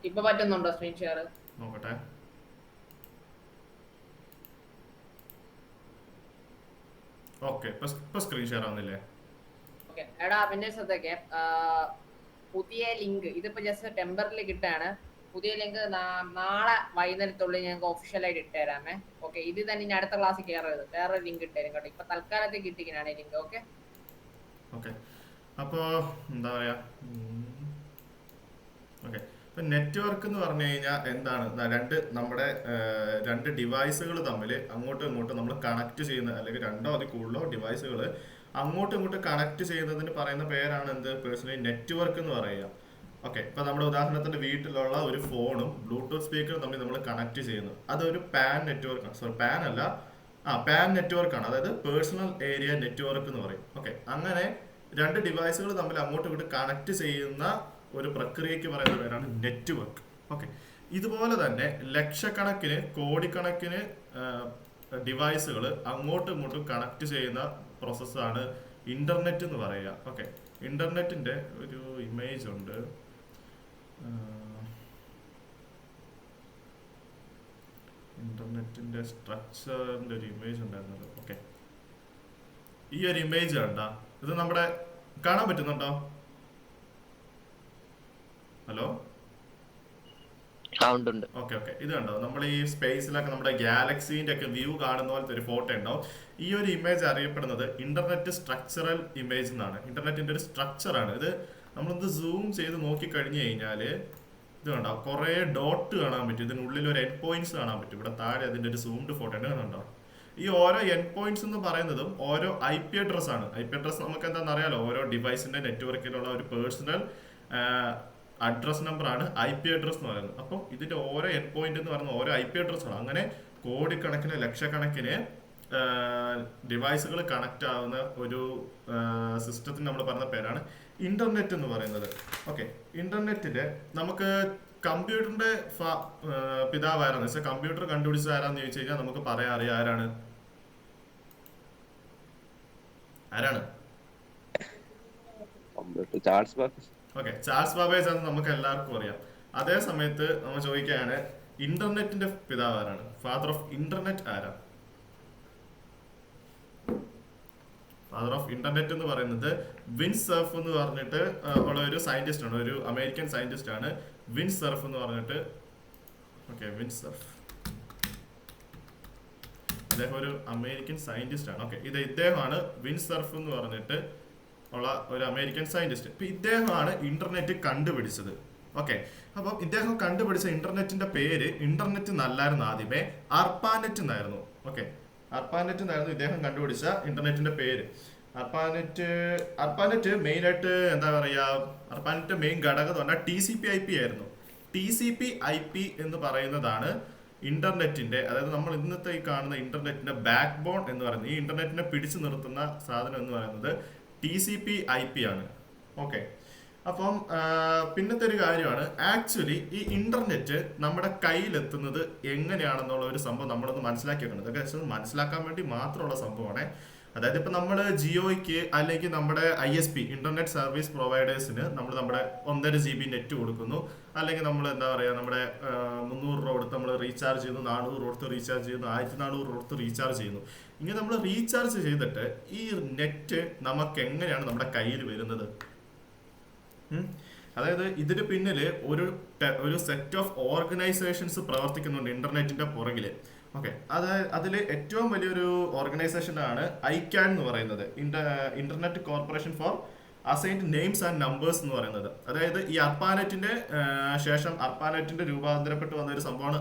ഇപ്പൊ പറ്റുന്നുണ്ടോ screen share? നോക്കട്ടെ. ഓക്കെ, ഇപ്പൊ സ്ക്രീൻ ഷെയർ ആവുന്നില്ലേ? ഓക്കെ എടാ പിന്നെ ശ്രദ്ധിക്കേ, പുതിയ ലിങ്ക് ഇതിപ്പോ ജസ്റ്റ് ടെമ്പററി കിട്ടാണ്. പുതിയ ലിങ്ക് നാളെ വൈകുന്നേരത്തുള്ളിൽ ഞങ്ങൾക്ക് ഒഫീഷ്യലായിട്ട് ഇട്ടുതരാമേ. ഓക്കെ, ഇത് തന്നെ ഇനി അടുത്ത ക്ലാസ്സിൽ കയറരുത്, വേറെ ലിങ്ക് ഇട്ടുതരും കേട്ടോ. ഇപ്പൊ തൽക്കാലത്തേക്ക് കിട്ടിക്കാനാണ് ലിങ്ക്. ഓക്കെ ഓക്കെ, അപ്പോൾ എന്താ പറയുക, ഓക്കെ. ഇപ്പം നെറ്റ്വർക്ക് എന്ന് പറഞ്ഞു കഴിഞ്ഞാൽ എന്താണ്? നമ്മുടെ രണ്ട് ഡിവൈസുകൾ തമ്മിൽ അങ്ങോട്ടും ഇങ്ങോട്ടും നമ്മൾ കണക്ട് ചെയ്യുന്ന, അല്ലെങ്കിൽ രണ്ടോ അതിൽ കൂടുതലോ ഡിവൈസുകൾ അങ്ങോട്ടും ഇങ്ങോട്ടും കണക്ട് ചെയ്യുന്നതിന് പറയുന്ന പേരാണ് എന്ത്? പേഴ്സണലി നെറ്റ്വർക്ക് എന്ന് പറയുക. ഓക്കെ, ഇപ്പം നമ്മുടെ ഉദാഹരണത്തിന് വീട്ടിലുള്ള ഒരു ഫോണും ബ്ലൂടൂത്ത് സ്പീക്കറും തമ്മിൽ നമ്മൾ കണക്ട് ചെയ്യുന്നു, അതൊരു പാൻ നെറ്റ്വർക്കാണ്. സോറി, പാൻ അല്ല, പാൻ നെറ്റ്വർക്കാണ്. അതായത് പേഴ്സണൽ ഏരിയ നെറ്റ്വർക്ക് എന്ന് പറയും. ഓക്കെ, അങ്ങനെ രണ്ട് ഡിവൈസുകൾ തമ്മിൽ അങ്ങോട്ടും ഇങ്ങോട്ടും കണക്ട് ചെയ്യുന്ന ഒരു പ്രക്രിയയ്ക്ക് പറയുന്ന പേരാണ് നെറ്റ്വർക്ക്. ഓക്കെ, ഇതുപോലെ തന്നെ ലക്ഷക്കണക്കിന് കോടിക്കണക്കിന് ഡിവൈസുകൾ അങ്ങോട്ടും ഇങ്ങോട്ടും കണക്ട് ചെയ്യുന്ന പ്രോസസ്സാണ് ഇന്റർനെറ്റ് എന്ന് പറയുക. ഓക്കെ, ഇന്റർനെറ്റിന്റെ ഒരു ഇമേജ് ഉണ്ട്. ഇന്റർനെറ്റിന്റെ സ്ട്രക്ചറിന്റെ ഒരു ഇമേജ് ഉണ്ടായിരുന്നല്ലോ. ഓക്കെ, ഈ ഒരു ഇമേജ് കണ്ട, ഇത് നമ്മുടെ കാണാൻ പറ്റുന്നുണ്ടോ? ഹലോ, ഓക്കെ ഓക്കെ, ഇത് കണ്ടോ? നമ്മൾ ഈ സ്പേസിലൊക്കെ നമ്മുടെ ഗാലക്സീന്റെ ഒക്കെ വ്യൂ കാണുന്ന പോലത്തെ ഒരു ഫോട്ടോ ഉണ്ടാവും. ഈ ഒരു ഇമേജ് അറിയപ്പെടുന്നത് ഇന്റർനെറ്റ് സ്ട്രക്ചറൽ ഇമേജ് എന്നാണ്. ഇന്റർനെറ്റിന്റെ ഒരു സ്ട്രക്ചറാണ് ഇത്. നമ്മളൊന്ന് സൂം ചെയ്ത് നോക്കി കഴിഞ്ഞു കഴിഞ്ഞാല് ഇത് കണ്ടോ, കുറെ ഡോട്ട് കാണാൻ പറ്റും. ഇതിനുള്ളിൽ ഒരു എൻഡ് പോയിന്റ്സ് കാണാൻ പറ്റും. ഇവിടെ താഴെ അതിന്റെ ഒരു സൂംഡ് ഫോട്ടോ ഉണ്ട്, കണ്ടോ? ഈ ഓരോ എൻഡ് പോയിന്റ്സ് എന്ന് പറയുന്നതും ഓരോ IP അഡ്രസ് ആണ്. IP അഡ്രസ് നമുക്ക് എന്താണെന്ന് അറിയാലോ, ഓരോ ഡിവൈസിന്റെ നെറ്റ്വർക്കിലുള്ള ഒരു പേഴ്സണൽ അഡ്രസ് നമ്പർ ആണ് IP അഡ്രസ് എന്ന് പറയുന്നത്. അപ്പം ഇതിന്റെ ഓരോ എൻഡ് പോയിന്റ് എന്ന് പറയുന്നത് ഓരോ IP അഡ്രസ് ആണ്. അങ്ങനെ കോടിക്കണക്കിന് ലക്ഷക്കണക്കിന് ഡിവൈസുകൾ കണക്ട് ആവുന്ന ഒരു സിസ്റ്റത്തിന് നമ്മൾ പറഞ്ഞ പേരാണ് ഇന്റർനെറ്റ് എന്ന് പറയുന്നത്. ഓക്കെ, ഇന്റർനെറ്റില് നമുക്ക് കമ്പ്യൂട്ടറിന്റെ പിതാവ് ആരാന്ന് വെച്ചാൽ, കമ്പ്യൂട്ടർ കണ്ടുപിടിച്ചത് ആരാന്ന് ചോദിച്ചു കഴിഞ്ഞാൽ നമുക്ക് പറയാൻ അറിയാം. ആരാണ്? ഓക്കെ, ചാൾസ് ബാബേജ് ആണ് നമുക്ക് എല്ലാവർക്കും അറിയാം. അതേ സമയത്ത് നമ്മൾ ചോദിക്കുകയാണ്, ഇന്റർനെറ്റിന്റെ പിതാവ് ആരാണ്? ഫാദർ ഓഫ് ഇന്റർനെറ്റ് ആരാ? ഫാദർ ഓഫ് ഇന്റർനെറ്റ് എന്ന് പറയുന്നത് വിൻസ് സർഫ് എന്ന് പറഞ്ഞിട്ട് ഉള്ള ഒരു സയന്റിസ്റ്റ് ആണ്, ഒരു അമേരിക്കൻ സയന്റിസ്റ്റ് ആണ് വിൻസ് സർഫ് എന്ന് പറഞ്ഞിട്ട്. ഓക്കെ, വിൻസ് സർഫ്, അദ്ദേഹം ഒരു അമേരിക്കൻ സയന്റിസ്റ്റ് ആണ്. ഓക്കെ, ഇദ്ദേഹമാണ് വിൻസ് സർഫ് എന്ന് പറഞ്ഞിട്ട് ഉള്ള ഒരു അമേരിക്കൻ സയന്റിസ്റ്റ്. ഇപ്പൊ ഇദ്ദേഹമാണ് ഇന്റർനെറ്റ് കണ്ടുപിടിച്ചത്. ഓക്കെ, അപ്പം ഇദ്ദേഹം കണ്ടുപിടിച്ച ഇന്റർനെറ്റിന്റെ പേര് ഇന്റർനെറ്റ് എന്നല്ലായിരുന്നു ആദ്യമേ, അർപ്പാനെറ്റ് എന്നായിരുന്നു. ഓക്കെ, അർപ്പാനെറ്റ് എന്നായിരുന്നു ഇദ്ദേഹം കണ്ടുപിടിച്ച ഇന്റർനെറ്റിന്റെ പേര്. അർപ്പാനെറ്റ് മെയിൻ ആയിട്ട് എന്താ പറയാ, അർപ്പാനെറ്റ് മെയിൻ ഘടകം എന്ന് പറഞ്ഞാൽ TCP/IP ആയിരുന്നു. TCP/IP എന്ന് പറയുന്നതാണ് ഇന്റർനെറ്റിന്റെ, അതായത് നമ്മൾ ഇന്നത്തെ ഈ കാണുന്ന ഇന്റർനെറ്റിന്റെ ബാക്ക് ബോൺ എന്ന് പറയുന്നത്, ഈ ഇന്റർനെറ്റിനെ പിടിച്ചു നിർത്തുന്ന സാധനം എന്ന് പറയുന്നത് TCP/IP ആണ്. ഓക്കെ, അപ്പം പിന്നത്തെ ഒരു കാര്യമാണ് ആക്ച്വലി ഈ ഇന്റർനെറ്റ് നമ്മുടെ കയ്യിലെത്തുന്നത് എങ്ങനെയാണെന്നുള്ള ഒരു സംഭവം നമ്മളൊന്ന് മനസ്സിലാക്കി വെക്കണം. ഇതൊക്കെ മനസ്സിലാക്കാൻ വേണ്ടി മാത്രമുള്ള സംഭവമാണ്. അതായത് ഇപ്പൊ നമ്മൾ ജിയോയ്ക്ക് അല്ലെങ്കിൽ നമ്മുടെ ISP ഇന്റർനെറ്റ് സർവീസ് പ്രൊവൈഡേഴ്സിന് നമ്മൾ നമ്മുടെ 1.5 GB നെറ്റ് കൊടുക്കുന്നു, അല്ലെങ്കിൽ നമ്മൾ എന്താ പറയുക, നമ്മുടെ 300 രൂപ കൊടുത്ത് നമ്മൾ റീചാർജ് ചെയ്യുന്നു, 400 രൂപ കൊടുത്ത് റീചാർജ് ചെയ്യുന്നു, 1400 രൂപ കൊടുത്ത് റീചാർജ് ചെയ്യുന്നു. ഇങ്ങനെ നമ്മൾ റീചാർജ് ചെയ്തിട്ട് ഈ നെറ്റ് നമുക്ക് എങ്ങനെയാണ് നമ്മുടെ കയ്യിൽ വരുന്നത്? അതായത് ഇതിന് പിന്നിൽ ഒരു സെറ്റ് ഓഫ് ഓർഗനൈസേഷൻസ് പ്രവർത്തിക്കുന്നുണ്ട് ഇന്റർനെറ്റിന്റെ പുറകില്. ഓക്കെ, അതിൽ ഏറ്റവും വലിയൊരു ഓർഗനൈസേഷനാണ് ICANN എന്ന് പറയുന്നത്, internet corporation four assigned names and numbers എന്ന് പറയുന്നത്. അതായത് ഈ അർപ്പാനെറ്റിന്റെ ശേഷം അർപ്പാനെറ്റിന്റെ രൂപാന്തരപ്പെട്ട് വന്ന ഒരു സംഭവമാണ്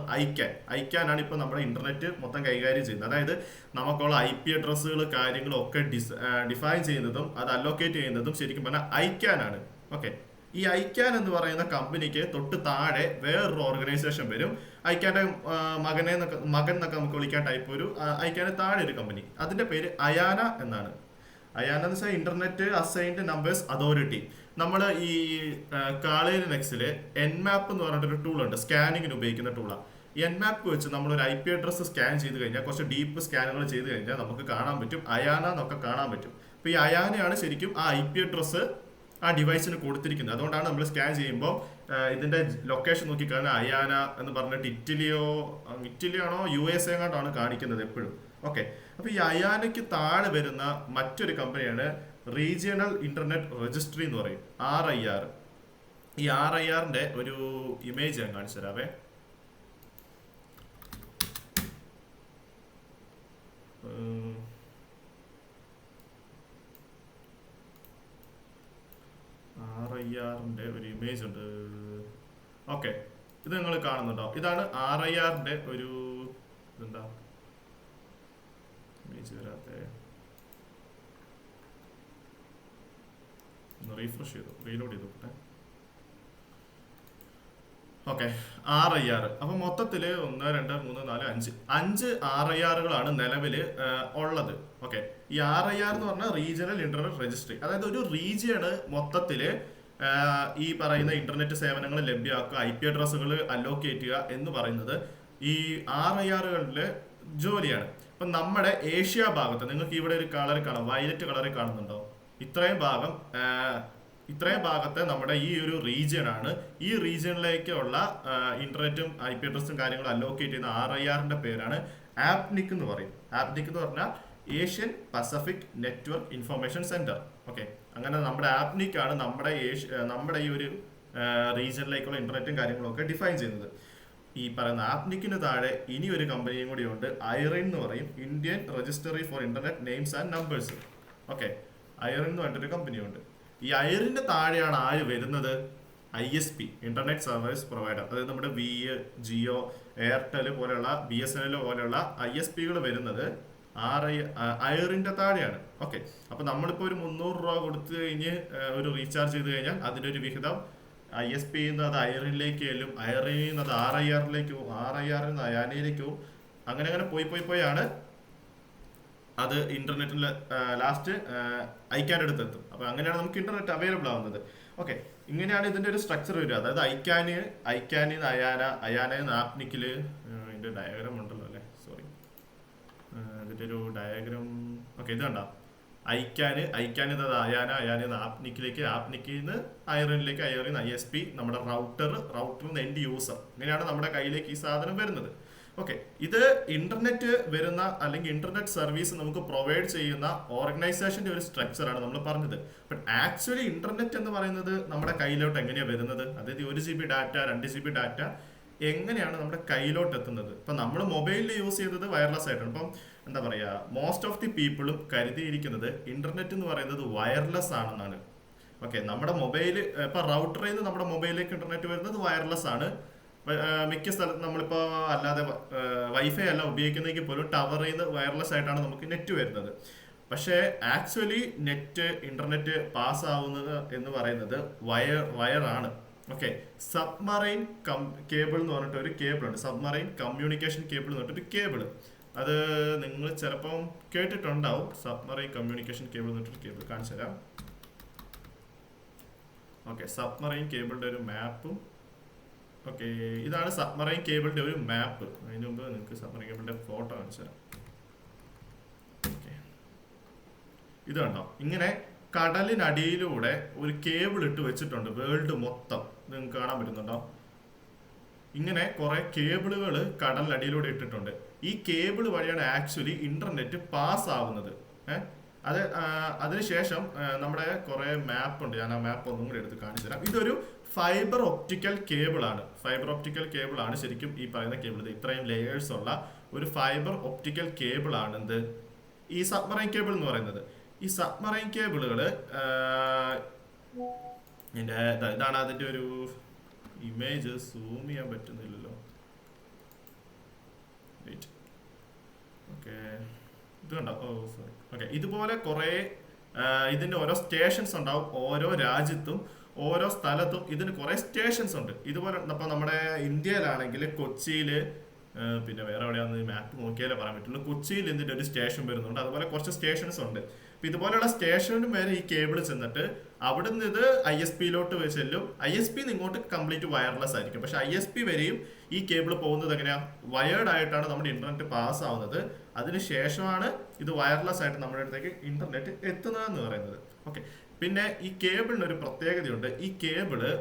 ICANN ആണ് ഇപ്പൊ നമ്മുടെ ഇന്റർനെറ്റ് മൊത്തം കൈകാര്യം ചെയ്യുന്നത്. അതായത് നമുക്കുള്ള IP അഡ്രസ്സുകൾ കാര്യങ്ങളും ഒക്കെ ഡിഫൈൻ ചെയ്യുന്നതും അത് അലോക്കേറ്റ് ചെയ്യുന്നതും ശരിക്കും പറഞ്ഞാൽ ICANN ആണ്. ഓക്കെ, ഈ ICANN എന്ന് പറയുന്ന കമ്പനിക്ക് തൊട്ട് താഴെ വേറൊരു ഓർഗനൈസേഷൻ വരും. ICANNന്റെ മകൻ എന്നൊക്കെ നമുക്ക് വിളിക്കാൻ ടൈപ്പ് ഒരു ICANN താഴെ ഒരു കമ്പനി, അതിന്റെ പേര് അയാന എന്നാണ്. അയാന എന്ന് വെച്ചാൽ ഇന്റർനെറ്റ് അസൈൻഡ് നമ്പേഴ്സ് അതോറിറ്റി. നമ്മൾ ഈ കാളേന് നെക്സില് എൻമാപ്പ് എന്ന് പറഞ്ഞിട്ടൊരു ടൂൾ ഉണ്ട്, സ്കാനിങ്ങിന് ഉപയോഗിക്കുന്ന ടൂളാണ്. എൻമാപ്പ് വെച്ച് നമ്മളൊരു IP അഡ്രസ് സ്കാൻ ചെയ്ത് കഴിഞ്ഞാൽ, കുറച്ച് ഡീപ്പ് സ്കാനുകൾ ചെയ്ത് കഴിഞ്ഞാൽ നമുക്ക് കാണാൻ പറ്റും, അയാന എന്നൊക്കെ കാണാൻ പറ്റും. അപ്പോൾ ഈ അയാനയാണ് ശരിക്കും ആ IP അഡ്രസ് ആ ഡിവൈസിന് കൊടുത്തിരിക്കുന്നത്. അതുകൊണ്ടാണ് നമ്മൾ സ്കാൻ ചെയ്യുമ്പോൾ ഇതിന്റെ ലൊക്കേഷൻ നോക്കിക്കഴിഞ്ഞാൽ അയാന എന്ന് പറഞ്ഞിട്ട് ഇറ്റലിയാണോ US എങ്ങാണ്ടാണ് കാണിക്കുന്നത് എപ്പോഴും. ഓക്കെ, അപ്പൊ ഈ അയാനയ്ക്ക് താഴെ വരുന്ന മറ്റൊരു കമ്പനിയാണ് റീജിയണൽ ഇന്റർനെറ്റ് രജിസ്ട്രി എന്ന് പറയും, RIR. ഈ RIRന്റെ ഒരു ഇമേജ് ഞാൻ കാണിച്ചു തരാവേ. RIRന്റെ ഒരു ഇമേജ് ഉണ്ട്. ഓക്കെ, ഇത് നിങ്ങൾ കാണുന്നുണ്ടോ? ഇതാണ് RIRന്റെ ഒരു എന്താ ഇമേജ് വരാത്തെ. ഒന്ന് റീഫ്രഷ് ചെയ്തു, റീലോഡ് ചെയ്തു. Okay, RIR. അപ്പൊ മൊത്തത്തില് 1 2 3 4 5 RIRകളാണ് നിലവില് ഉള്ളത്. ഓക്കെ, ഈ RIR എന്ന് പറഞ്ഞാൽ റീജിയണൽ ഇന്റർനെറ്റ് രജിസ്ട്രി. അതായത് ഒരു റീജിയണ് മൊത്തത്തില് ഈ പറയുന്ന ഇന്റർനെറ്റ് സേവനങ്ങൾ ലഭ്യമാക്കുക, IP അഡ്രസ്സുകൾ അലോക്കേറ്റ് ചെയ്യുക എന്ന് പറയുന്നത് ഈ RIRകളിലെ ജോലിയാണ്. ഇപ്പൊ നമ്മുടെ ഏഷ്യ ഭാഗത്ത് നിങ്ങൾക്ക് ഇവിടെ ഒരു കളർ കാണാം, വയലറ്റ് കളറിൽ കാണുന്നുണ്ടോ? ഇത്രയും ഭാഗത്തെ നമ്മുടെ ഈ ഒരു റീജിയൻ ആണ്. ഈ റീജിയനിലേക്കുള്ള ഇന്റർനെറ്റും IP അഡ്രസ്സും കാര്യങ്ങളും അലോക്കേറ്റ് ചെയ്യുന്ന RIRന്റെ പേരാണ് ആപ്നിക് എന്ന് പറയും. ആപ്നിക് എന്ന് പറഞ്ഞാൽ Asian Pacific network information centre. Okay, അങ്ങനെ നമ്മുടെ ആപ്നിക് ആണ് നമ്മുടെ ഈ ഒരു റീജിയനിലേക്കുള്ള ഇന്റർനെറ്റും കാര്യങ്ങളും ഒക്കെ ഡിഫൈൻ ചെയ്യുന്നത്. ഈ പറയുന്ന ആപ്നിക്കിന് താഴെ ഇനി ഒരു കമ്പനിയും കൂടി ഉണ്ട്, ഐറിൻ എന്ന് പറയും, Indian registry for internet names and numbers. Okay, IRINN എന്ന് പറഞ്ഞിട്ടൊരു കമ്പനിയുണ്ട്. ഈ ഐറിന്റെ താഴെയാണ് ആര് വരുന്നത്? ISP, internet service provider. അതായത് നമ്മുടെ ജിയോ, എയർടെൽ പോലെയുള്ള BSNL പോലെയുള്ള ISPകൾ വരുന്നത് ഐറിന്റെ താഴെയാണ്. ഓക്കെ, അപ്പൊ നമ്മളിപ്പോ ഒരു 300 രൂപ കൊടുത്തു കഴിഞ്ഞ് ഒരു റീചാർജ് ചെയ്ത് കഴിഞ്ഞാൽ അതിന്റെ ഒരു വിഹിതം ISP അത് ഐറിനിലേക്ക് ചെല്ലും, ഐറിൽ അത് RIRലേക്കും, RIRൽ നിന്ന് അയാനയിലേക്കും, അങ്ങനെ പോയാണ് അത് ഇന്റർനെറ്റിൽ ലാസ്റ്റ് ഐക്യാൻ്റെ അടുത്ത് എത്തും. അപ്പൊ അങ്ങനെയാണ് നമുക്ക് ഇന്റർനെറ്റ് അവൈലബിൾ ആവുന്നത്. ഓക്കെ, ഇങ്ങനെയാണ് ഇതിന്റെ ഒരു സ്ട്രക്ചർ വരിക. അതായത് ഐക്യാനിൽ അയാന ആപ്നിക്കില് ഇതിന്റെ ഡയഗ്രാം ഉണ്ടല്ലോ അല്ലെ, സോറി, ഇതിന്റെ ഒരു ഡയഗ്രാം. ഓക്കെ, ഇത് കണ്ട ഐക്യാനിൽ അയാന ആപ്നിക്കിലേക്ക്, ആപ്നിക്കിൽ നിന്ന് ഐറിനിലേക്ക്, ഐറിൽ നിന്ന് ISP, നമ്മുടെ റൗട്ടറിൽ നിന്ന് എൻഡ് യൂസർ. ഇങ്ങനെയാണ് നമ്മുടെ കയ്യിലേക്ക് ഈ സാധനം വരുന്നത്. ഓക്കെ, ഇത് ഇന്റർനെറ്റ് വരുന്ന അല്ലെങ്കിൽ ഇന്റർനെറ്റ് സർവീസ് നമുക്ക് പ്രൊവൈഡ് ചെയ്യുന്ന ഓർഗനൈസേഷന്റെ ഒരു സ്ട്രക്ചറാണ് നമ്മൾ പറഞ്ഞത്. ബട്ട് ആക്ച്വലി ഇന്റർനെറ്റ് എന്ന് പറയുന്നത് നമ്മുടെ കയ്യിലോട്ട് എങ്ങനെയാണ് വരുന്നത്? അതായത് 1 GB ഡാറ്റ, 2 GB ഡാറ്റ എങ്ങനെയാണ് നമ്മുടെ കയ്യിലോട്ട് എത്തുന്നത്? ഇപ്പൊ നമ്മൾ മൊബൈലിൽ യൂസ് ചെയ്യുന്നത് വയർലെസ് ആയിട്ടാണ്. ഇപ്പം എന്താ പറയാ, മോസ്റ്റ് ഓഫ് ദി പീപ്പിളും കരുതിയിരിക്കുന്നത് ഇന്റർനെറ്റ് എന്ന് പറയുന്നത് വയർലെസ് ആണെന്നാണ്. ഓക്കെ, നമ്മുടെ മൊബൈൽ ഇപ്പൊ റൗട്ടറിൽ നിന്ന് നമ്മുടെ മൊബൈലിലേക്ക് ഇന്റർനെറ്റ് വരുന്നത് വയർലെസ് ആണ്. മിക്ക സ്ഥലത്ത് നമ്മളിപ്പോൾ അല്ലാതെ വൈഫൈ അല്ല ഉപയോഗിക്കുന്നെങ്കിൽ പോലും ടവറിൽ നിന്ന് വയർലെസ് ആയിട്ടാണ് നമുക്ക് നെറ്റ് വരുന്നത്. പക്ഷേ ആക്ച്വലി ഇന്റർനെറ്റ് പാസ് ആവുന്നത് എന്ന് പറയുന്നത് വയറാണ്. ഓക്കെ, സബ്മറൈൻ കേബിൾ എന്ന് പറഞ്ഞിട്ട് ഒരു കേബിൾ ഉണ്ട്, സബ്മറൈൻ കമ്മ്യൂണിക്കേഷൻ കേബിൾ എന്ന് പറഞ്ഞിട്ടൊരു കേബിൾ. അത് നിങ്ങൾ ചിലപ്പം കേട്ടിട്ടുണ്ടാവും. സബ്മറൈൻ കമ്മ്യൂണിക്കേഷൻ കേബിൾ എന്ന് പറഞ്ഞിട്ടൊരു കേബിൾ കാണിച്ചു തരാം. ഓക്കെ, സബ്മറൈൻ കേബിളിന്റെ ഒരു മാപ്പും. ഓക്കെ, ഇതാണ് സബ്മറൈൻ കേബിളിന്റെ ഒരു മാപ്പ്. അതിന് മുമ്പ് നിങ്ങൾക്ക് സബ്മറൈൻ കേബിളിന്റെ ഫോട്ടോ കാണിച്ചു തരാം. ഓക്കെ, ഇത് കണ്ടോ, ഇങ്ങനെ കടലിനടിയിലൂടെ ഒരു കേബിൾ ഇട്ട് വെച്ചിട്ടുണ്ട് വേൾഡ് മൊത്തം. നിങ്ങൾക്ക് കാണാൻ പറ്റുന്നുണ്ടോ? ഇങ്ങനെ കുറെ കേബിളുകൾ കടലിനടിയിലൂടെ ഇട്ടിട്ടുണ്ട്. ഈ കേബിൾ വഴിയാണ് ആക്ച്വലി ഇന്റർനെറ്റ് പാസ് ആവുന്നത്. അതിനുശേഷം നമ്മുടെ കുറെ മാപ്പ് ഉണ്ട്, ഞാൻ ആ മാപ്പ് ഒന്നും കൂടി എടുത്ത് കാണിച്ചു തരാം. ഇതൊരു ഫൈബർ ഒപ്റ്റിക്കൽ കേബിൾ ആണ് ശരിക്കും ഈ പറയുന്ന കേബിൾ. ഇത് ഇത്രയും ലെയേഴ്സ് ഉള്ള ഒരു ഫൈബർ ഒപ്റ്റിക്കൽ കേബിൾ ആണ് എന്ത് ഈ സബ്മറൈൻ കേബിൾ എന്ന് പറയുന്നത്. ഈ സബ്മറൈൻ കേബിളുകൾ ഇതാണ് അതിന്റെ ഒരു ഇമേജ്. സൂം ചെയ്യാൻ പറ്റുന്നില്ലല്ലോ. ഓക്കെ, ഇത് കണ്ടോ? ഓ സോറി. ഓക്കെ, ഇതുപോലെ കുറെ ഇതിന്റെ ഓരോ സ്റ്റേഷൻസ് ഉണ്ടാവും. ഓരോ രാജ്യത്തും ഓരോ സ്ഥലത്തും ഇതിന് കുറെ സ്റ്റേഷൻസ് ഉണ്ട്. ഇതുപോലെ ഇപ്പൊ നമ്മുടെ ഇന്ത്യയിലാണെങ്കിൽ കൊച്ചിയില്, പിന്നെ വേറെ എവിടെയാണെന്ന് മാപ്പ് നോക്കിയാലേ പറയാൻ പറ്റുള്ളൂ, കൊച്ചിയിൽ ഇതിന്റെ ഒരു സ്റ്റേഷൻ വരുന്നുണ്ട്. അതുപോലെ കുറച്ച് സ്റ്റേഷൻസ് ഉണ്ട്. അപ്പൊ ഇതുപോലെയുള്ള സ്റ്റേഷനും വരെ ഈ കേബിൾ ചെന്നിട്ട് അവിടുന്ന് ഇത് ISPയിലോട്ട് ചെല്ലും. ISP ഇങ്ങോട്ട് കംപ്ലീറ്റ് വയർലെസ് ആയിരിക്കും. പക്ഷെ ISP വരെയും ഈ കേബിൾ പോകുന്നത് എങ്ങനെയാ? വയേർഡ് ആയിട്ടാണ് നമ്മുടെ ഇന്റർനെറ്റ് പാസ് ആവുന്നത്. അതിനുശേഷമാണ് ഇത് വയർലെസ് ആയിട്ട് നമ്മുടെ അടുത്തേക്ക് ഇന്റർനെറ്റ് എത്തുന്നതെന്ന് പറയുന്നത്. ഓക്കെ, പിന്നെ ഈ കേബിളിന് ഒരു പ്രത്യേകതയുണ്ട്. ഈ കേബിള്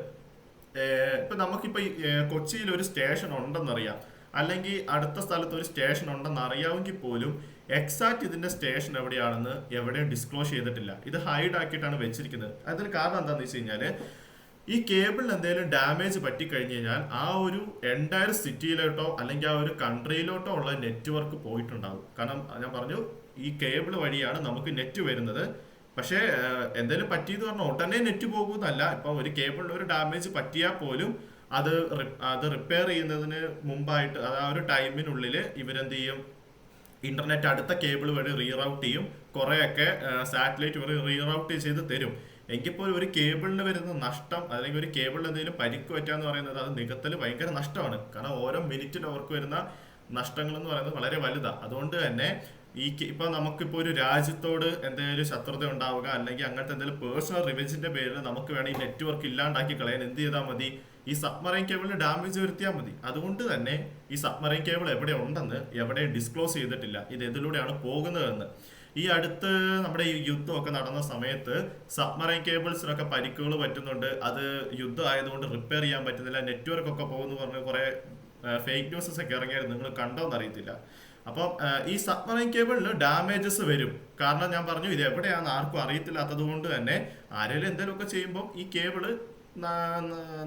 ഇപ്പൊ നമുക്കിപ്പോ കൊച്ചിയിൽ ഒരു സ്റ്റേഷൻ ഉണ്ടെന്നറിയാം, അല്ലെങ്കിൽ അടുത്ത സ്ഥലത്ത് ഒരു സ്റ്റേഷൻ ഉണ്ടെന്ന് അറിയാമെങ്കിൽ പോലും എക്സാക്ട് ഇതിന്റെ സ്റ്റേഷൻ എവിടെയാണെന്ന് എവിടെയും ഡിസ്ക്ലോസ് ചെയ്തിട്ടില്ല. ഇത് ഹൈഡ് ആക്കിയിട്ടാണ് വെച്ചിരിക്കുന്നത്. അതിന് കാരണം എന്താണെന്ന് വെച്ച് കഴിഞ്ഞാല് ഈ കേബിളിന് എന്തെങ്കിലും ഡാമേജ് പറ്റിക്കഴിഞ്ഞ് കഴിഞ്ഞാൽ ആ ഒരു എൻറ്റയർ സിറ്റിയിലോട്ടോ അല്ലെങ്കിൽ ആ ഒരു കൺട്രിയിലോട്ടോ ഉള്ള നെറ്റ്വർക്ക് പോയിട്ടുണ്ടാകും. കാരണം ഞാൻ പറഞ്ഞു ഈ കേബിൾ വഴിയാണ് നമുക്ക് നെറ്റ് വരുന്നത്. പക്ഷേ എന്തെങ്കിലും പറ്റിയെന്ന് പറഞ്ഞാൽ ഉടനെ നെറ്റ് പോകുന്നല്ല. ഇപ്പൊ ഒരു കേബിളിന് ഒരു ഡാമേജ് പറ്റിയാൽ പോലും അത് റിപ്പയർ ചെയ്യുന്നതിന് മുമ്പായിട്ട് അത് ആ ഒരു ടൈമിനുള്ളിൽ ഇവരെന്ത് ചെയ്യും, ഇന്റർനെറ്റ് അടുത്ത കേബിൾ വഴി റീറൗട്ട് ചെയ്യും, കുറെയൊക്കെ സാറ്റലൈറ്റ് വഴി റീറൗട്ട് ചെയ്ത് തരും. എങ്കിൽ പോലും ഒരു കേബിളിന് വരുന്ന നഷ്ടം അല്ലെങ്കിൽ ഒരു കേബിളിന് എന്തെങ്കിലും പരിക്ക് പറ്റാന്ന് പറയുന്നത് അത് നികത്തൽ ഭയങ്കര നഷ്ടമാണ്. കാരണം ഓരോ മിനിറ്റിന് അവർക്ക് വരുന്ന നഷ്ടങ്ങൾ എന്ന് പറയുന്നത് വളരെ വലുതാണ്. അതുകൊണ്ട് തന്നെ ഇപ്പൊ നമുക്കിപ്പോ ഒരു രാജ്യത്തോട് എന്തെങ്കിലും ശത്രുത ഉണ്ടാവുക അല്ലെങ്കിൽ അങ്ങനത്തെ എന്തെങ്കിലും പേഴ്സണൽ റിവെഞ്ചിന്റെ പേരിൽ നമുക്ക് വേണം ഈ നെറ്റ്വർക്ക് ഇല്ലാണ്ടാക്കി കളയാൻ എന്ത് ചെയ്താൽ മതി, ഈ സബ്മറൈൻ കേബിളിന് ഡാമേജ് വരുത്തിയാൽ മതി. അതുകൊണ്ട് തന്നെ ഈ സബ്മറൈൻ കേബിൾ എവിടെ ഉണ്ടെന്ന് എവിടെയും ഡിസ്ക്ലോസ് ചെയ്തിട്ടില്ല, ഇത് ഇതിലൂടെയാണ് പോകുന്നതെന്ന്. ഈ അടുത്ത് നമ്മുടെ ഈ യുദ്ധമൊക്കെ നടന്ന സമയത്ത് സബ്മറൈൻ കേബിൾസിനൊക്കെ പരിക്കുകൾ പറ്റുന്നുണ്ട്, അത് യുദ്ധം ആയതുകൊണ്ട് റിപ്പയർ ചെയ്യാൻ പറ്റുന്നില്ല, നെറ്റ്വർക്ക് ഒക്കെ പോകുന്നു പറഞ്ഞ് കുറെ ഫേക്ക് ന്യൂസസ് ഒക്കെ ഇറങ്ങിയായിരുന്നു. നിങ്ങൾ കണ്ടോന്ന് അറിയത്തില്ല. അപ്പം ഈ സബ്മറൈൻ കേബിളിന് ഡാമേജസ് വരും. കാരണം ഞാൻ പറഞ്ഞു ഇത് എവിടെയാണെന്ന് ആർക്കും അറിയത്തില്ലാത്തത് കൊണ്ട് തന്നെ ആരെങ്കിലും എന്തെങ്കിലുമൊക്കെ ചെയ്യുമ്പോൾ ഈ കേബിള്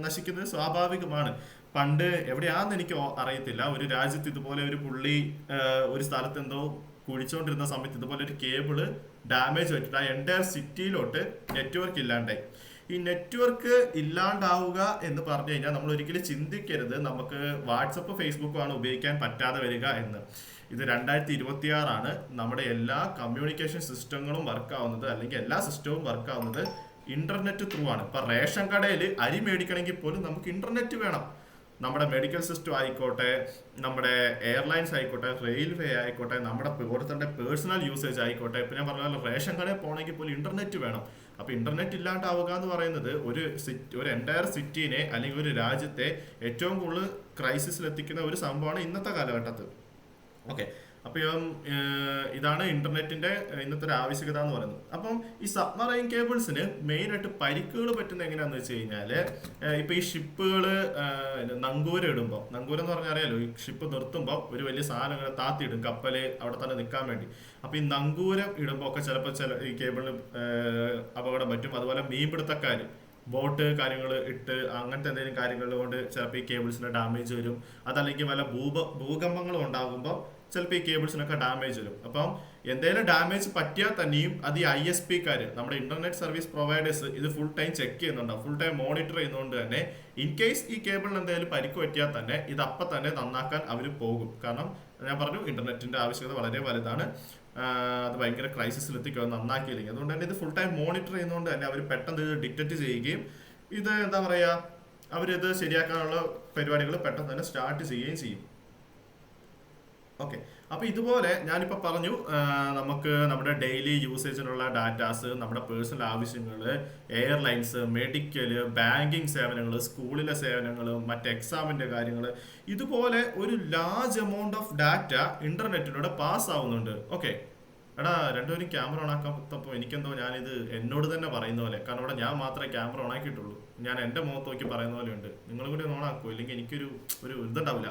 നശിക്കുന്നത് സ്വാഭാവികമാണ്. പണ്ട് എവിടെയാണെന്ന് എനിക്ക് അറിയത്തില്ല, ഒരു രാജ്യത്ത് ഇതുപോലെ ഒരു പുള്ളി ഒരു സ്ഥലത്ത് എന്തോ കുഴിച്ചുകൊണ്ടിരുന്ന സമയത്ത് ഇതുപോലെ ഒരു കേബിള് ഡാമേജ് പറ്റിട്ട് ആ എൻറ്റയർ സിറ്റിയിലോട്ട് നെറ്റ്വർക്ക് ഇല്ലാണ്ടായി. ഈ നെറ്റ്വർക്ക് ഇല്ലാണ്ടാവുക എന്ന് പറഞ്ഞു കഴിഞ്ഞാൽ നമ്മൾ ഒരിക്കലും ചിന്തിക്കരുത് നമുക്ക് വാട്സപ്പ് ഫേസ്ബുക്കും ആണ് ഉപയോഗിക്കാൻ പറ്റാതെ വരിക എന്ന്. ഇത് 2026 നമ്മുടെ എല്ലാ കമ്മ്യൂണിക്കേഷൻ സിസ്റ്റങ്ങളും വർക്ക് ആവുന്നത് അല്ലെങ്കിൽ എല്ലാ സിസ്റ്റവും വർക്ക് ആവുന്നത് ഇന്റർനെറ്റ് ത്രൂ ആണ്. ഇപ്പൊ റേഷൻ കടയിൽ അരി മേടിക്കണമെങ്കിൽ പോലും നമുക്ക് ഇന്റർനെറ്റ് വേണം. നമ്മുടെ മെഡിക്കൽ സിസ്റ്റം ആയിക്കോട്ടെ, നമ്മുടെ എയർലൈൻസ് ആയിക്കോട്ടെ, റെയിൽവേ ആയിക്കോട്ടെ, നമ്മുടെ ഓരോരുത്തരുടെ പേഴ്സണൽ യൂസേജ് ആയിക്കോട്ടെ, ഇപ്പൊ ഞാൻ പറഞ്ഞ റേഷൻ കടയിൽ പോകണമെങ്കിൽ പോലും ഇന്റർനെറ്റ് വേണം. അപ്പൊ ഇന്റർനെറ്റ് ഇല്ലാണ്ടാവുക എന്ന് പറയുന്നത് ഒരു എൻറ്റയർ സിറ്റിനെ അല്ലെങ്കിൽ ഒരു രാജ്യത്തെ ഏറ്റവും കൂടുതൽ ക്രൈസിസിൽ എത്തിക്കുന്ന ഒരു സംഭവമാണ് ഇന്നത്തെ കാലഘട്ടത്തിൽ. ഓക്കെ, അപ്പം ഇതാണ് ഇന്റർനെറ്റിന്റെ ഇന്നത്തെ ഒരു ആവശ്യകത എന്ന് പറയുന്നത്. അപ്പം ഈ സബ്മറൈൻ കേബിൾസിന് മെയിൻ ആയിട്ട് പരിക്കുകൾ പറ്റുന്നത് എങ്ങനെയാന്ന് വെച്ച് കഴിഞ്ഞാല് ഇപ്പൊ ഈ ഷിപ്പുകള് നങ്കൂരം ഇടുമ്പോൾ, നങ്കൂരം എന്ന് പറഞ്ഞാൽ അറിയാലോ, ഈ ഷിപ്പ് നിർത്തുമ്പോൾ ഒരു വലിയ സാധനങ്ങൾ താത്തിയിടും കപ്പല് അവിടെ തന്നെ നിൽക്കാൻ വേണ്ടി. അപ്പൊ ഈ നങ്കൂരം ഇടുമ്പോൾ ഒക്കെ ചിലപ്പോൾ ഈ കേബിളിന് അപകടം പറ്റും. അതുപോലെ മീൻപിടുത്തക്കാര് ബോട്ട് കാര്യങ്ങൾ ഇട്ട് അങ്ങനത്തെ എന്തെങ്കിലും കാര്യങ്ങൾ കൊണ്ട് ചിലപ്പോൾ ഈ കേബിൾസിന് ഡാമേജ് വരും. അതല്ലെങ്കിൽ വല്ല ഭൂകമ്പങ്ങളും ഉണ്ടാകുമ്പോൾ ചിലപ്പോൾ ഈ കേബിൾസിനൊക്കെ ഡാമേജ് വരും. അപ്പം എന്തെങ്കിലും ഡാമേജ് പറ്റിയാൽ തന്നെയും അത് ഈ ISP-കാര്, നമ്മുടെ ഇന്റർനെറ്റ് സർവീസ് പ്രൊവൈഡേഴ്സ് ഇത് ഫുൾ ടൈം ചെക്ക് ചെയ്യുന്നുണ്ടാവും, ഫുൾ ടൈം മോണിറ്റർ ചെയ്യുന്നതുകൊണ്ട് തന്നെ ഇൻ കേസ് ഈ കേബിളിന് എന്തെങ്കിലും പരിക്ക് പറ്റിയാൽ തന്നെ ഇത് അപ്പം തന്നെ നന്നാക്കാൻ അവർ പോകും. കാരണം ഞാൻ പറഞ്ഞു ഇന്റർനെറ്റിന്റെ ആവശ്യകത വളരെ വലുതാണ്, അത് ഭയങ്കര ക്രൈസിസിൽ എത്തിക്കുക നന്നാക്കിയില്ലെങ്കിൽ. അതുകൊണ്ട് തന്നെ ഇത് ഫുൾ ടൈം മോണിറ്റർ ചെയ്യുന്നതുകൊണ്ട് തന്നെ അവർ പെട്ടെന്ന് ഇത് ഡിറ്റക്ട് ചെയ്യുകയും ഇത് എന്താ പറയുക അവരിത് ശരിയാക്കാനുള്ള പരിപാടികൾ പെട്ടെന്ന് തന്നെ സ്റ്റാർട്ട് ചെയ്യുകയും ചെയ്യും. ഓക്കെ, അപ്പൊ ഇതുപോലെ ഞാനിപ്പോ പറഞ്ഞു നമുക്ക് നമ്മുടെ ഡെയിലി യൂസേജിനുള്ള ഡാറ്റാസ്, നമ്മുടെ പേഴ്സണൽ ആവശ്യങ്ങൾ, എയർലൈൻസ്, മെഡിക്കല്, ബാങ്കിങ് സേവനങ്ങൾ, സ്കൂളിലെ സേവനങ്ങൾ, മറ്റ് എക്സാമിന്റെ കാര്യങ്ങൾ, ഇതുപോലെ ഒരു ലാർജ് എമൗണ്ട് ഓഫ് ഡാറ്റ ഇന്റർനെറ്റിലൂടെ പാസ് ആവുന്നുണ്ട്. ഓക്കെ, എടാ രണ്ടുപേരും ക്യാമറ ഓൺ ആക്കാത്തപ്പോൾ എനിക്കെന്തോ ഞാനിത് എന്നോട് തന്നെ പറയുന്ന പോലെ, കാരണം ഇവിടെ ഞാൻ മാത്രമേ ക്യാമറ ഓൺ ആക്കിയിട്ടുള്ളൂ, ഞാൻ എൻ്റെ മുഖത്ത് നോക്കി പറയുന്ന പോലെ ഉണ്ട്. നിങ്ങളും കൂടി ഓൺ ആക്കുമോ, ഇല്ലെങ്കിൽ എനിക്കൊരു ഇതുണ്ടാവില്ല.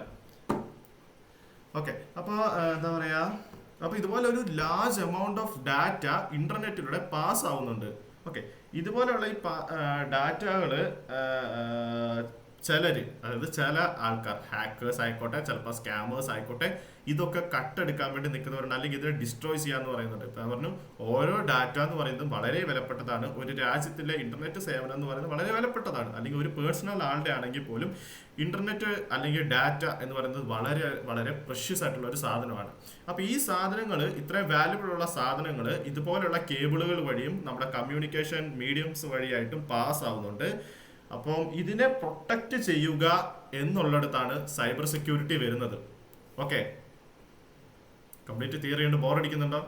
ഓക്കെ, അപ്പൊ എന്താ പറയാ, അപ്പൊ ഇതുപോലെ ഒരു ലാർജ് എമൗണ്ട് ഓഫ് ഡാറ്റ ഇന്റർനെറ്റിലൂടെ പാസ് ആവുന്നുണ്ട്. ഓക്കെ, ഇതുപോലെയുള്ള ഈ ഡാറ്റകള് അതായത് ചില ആൾക്കാർ, ഹാക്കേഴ്സ് ആയിക്കോട്ടെ, ചിലപ്പോൾ സ്കാമേഴ്സ് ആയിക്കോട്ടെ, ഇതൊക്കെ കട്ടെടുക്കാൻ വേണ്ടി നിൽക്കുന്നവരുണ്ട്, അല്ലെങ്കിൽ ഇതിനെ ഡിസ്ട്രോയ് ചെയ്യാന്ന് പറയുന്നുണ്ട്. ഇപ്പൊ ഞാൻ പറഞ്ഞു ഓരോ ഡാറ്റ എന്ന് പറയുന്നത് വളരെ വിലപ്പെട്ടതാണ്. ഒരു രാജ്യത്തിലെ ഇന്റർനെറ്റ് സേവനം എന്ന് പറയുന്നത് വളരെ വിലപ്പെട്ടതാണ്. അല്ലെങ്കിൽ ഒരു പേഴ്സണൽ ആളുടെ ആണെങ്കിൽ പോലും ഇന്റർനെറ്റ് അല്ലെങ്കിൽ ഡാറ്റ എന്ന് പറയുന്നത് വളരെ വളരെ പ്രഷ്യസ് ആയിട്ടുള്ള ഒരു സാധനമാണ്. അപ്പൊ ഈ സാധനങ്ങൾ, ഇത്രയും വാല്യുബിൾ ഉള്ള സാധനങ്ങൾ ഇതുപോലെയുള്ള കേബിളുകൾ വഴിയും നമ്മുടെ കമ്മ്യൂണിക്കേഷൻ മീഡിയംസ് വഴിയായിട്ടും പാസ് ആവുന്നുണ്ട്. അപ്പം ഇതിനെ പ്രൊട്ടക്റ്റ് ചെയ്യുക എന്നുള്ളിടത്താണ് സൈബർ സെക്യൂരിറ്റി വരുന്നത്. ഓക്കെ, കംപ്ലീറ്റ് തിയറി ഉണ്ട്, ബോറടിക്കുന്നുണ്ടോ?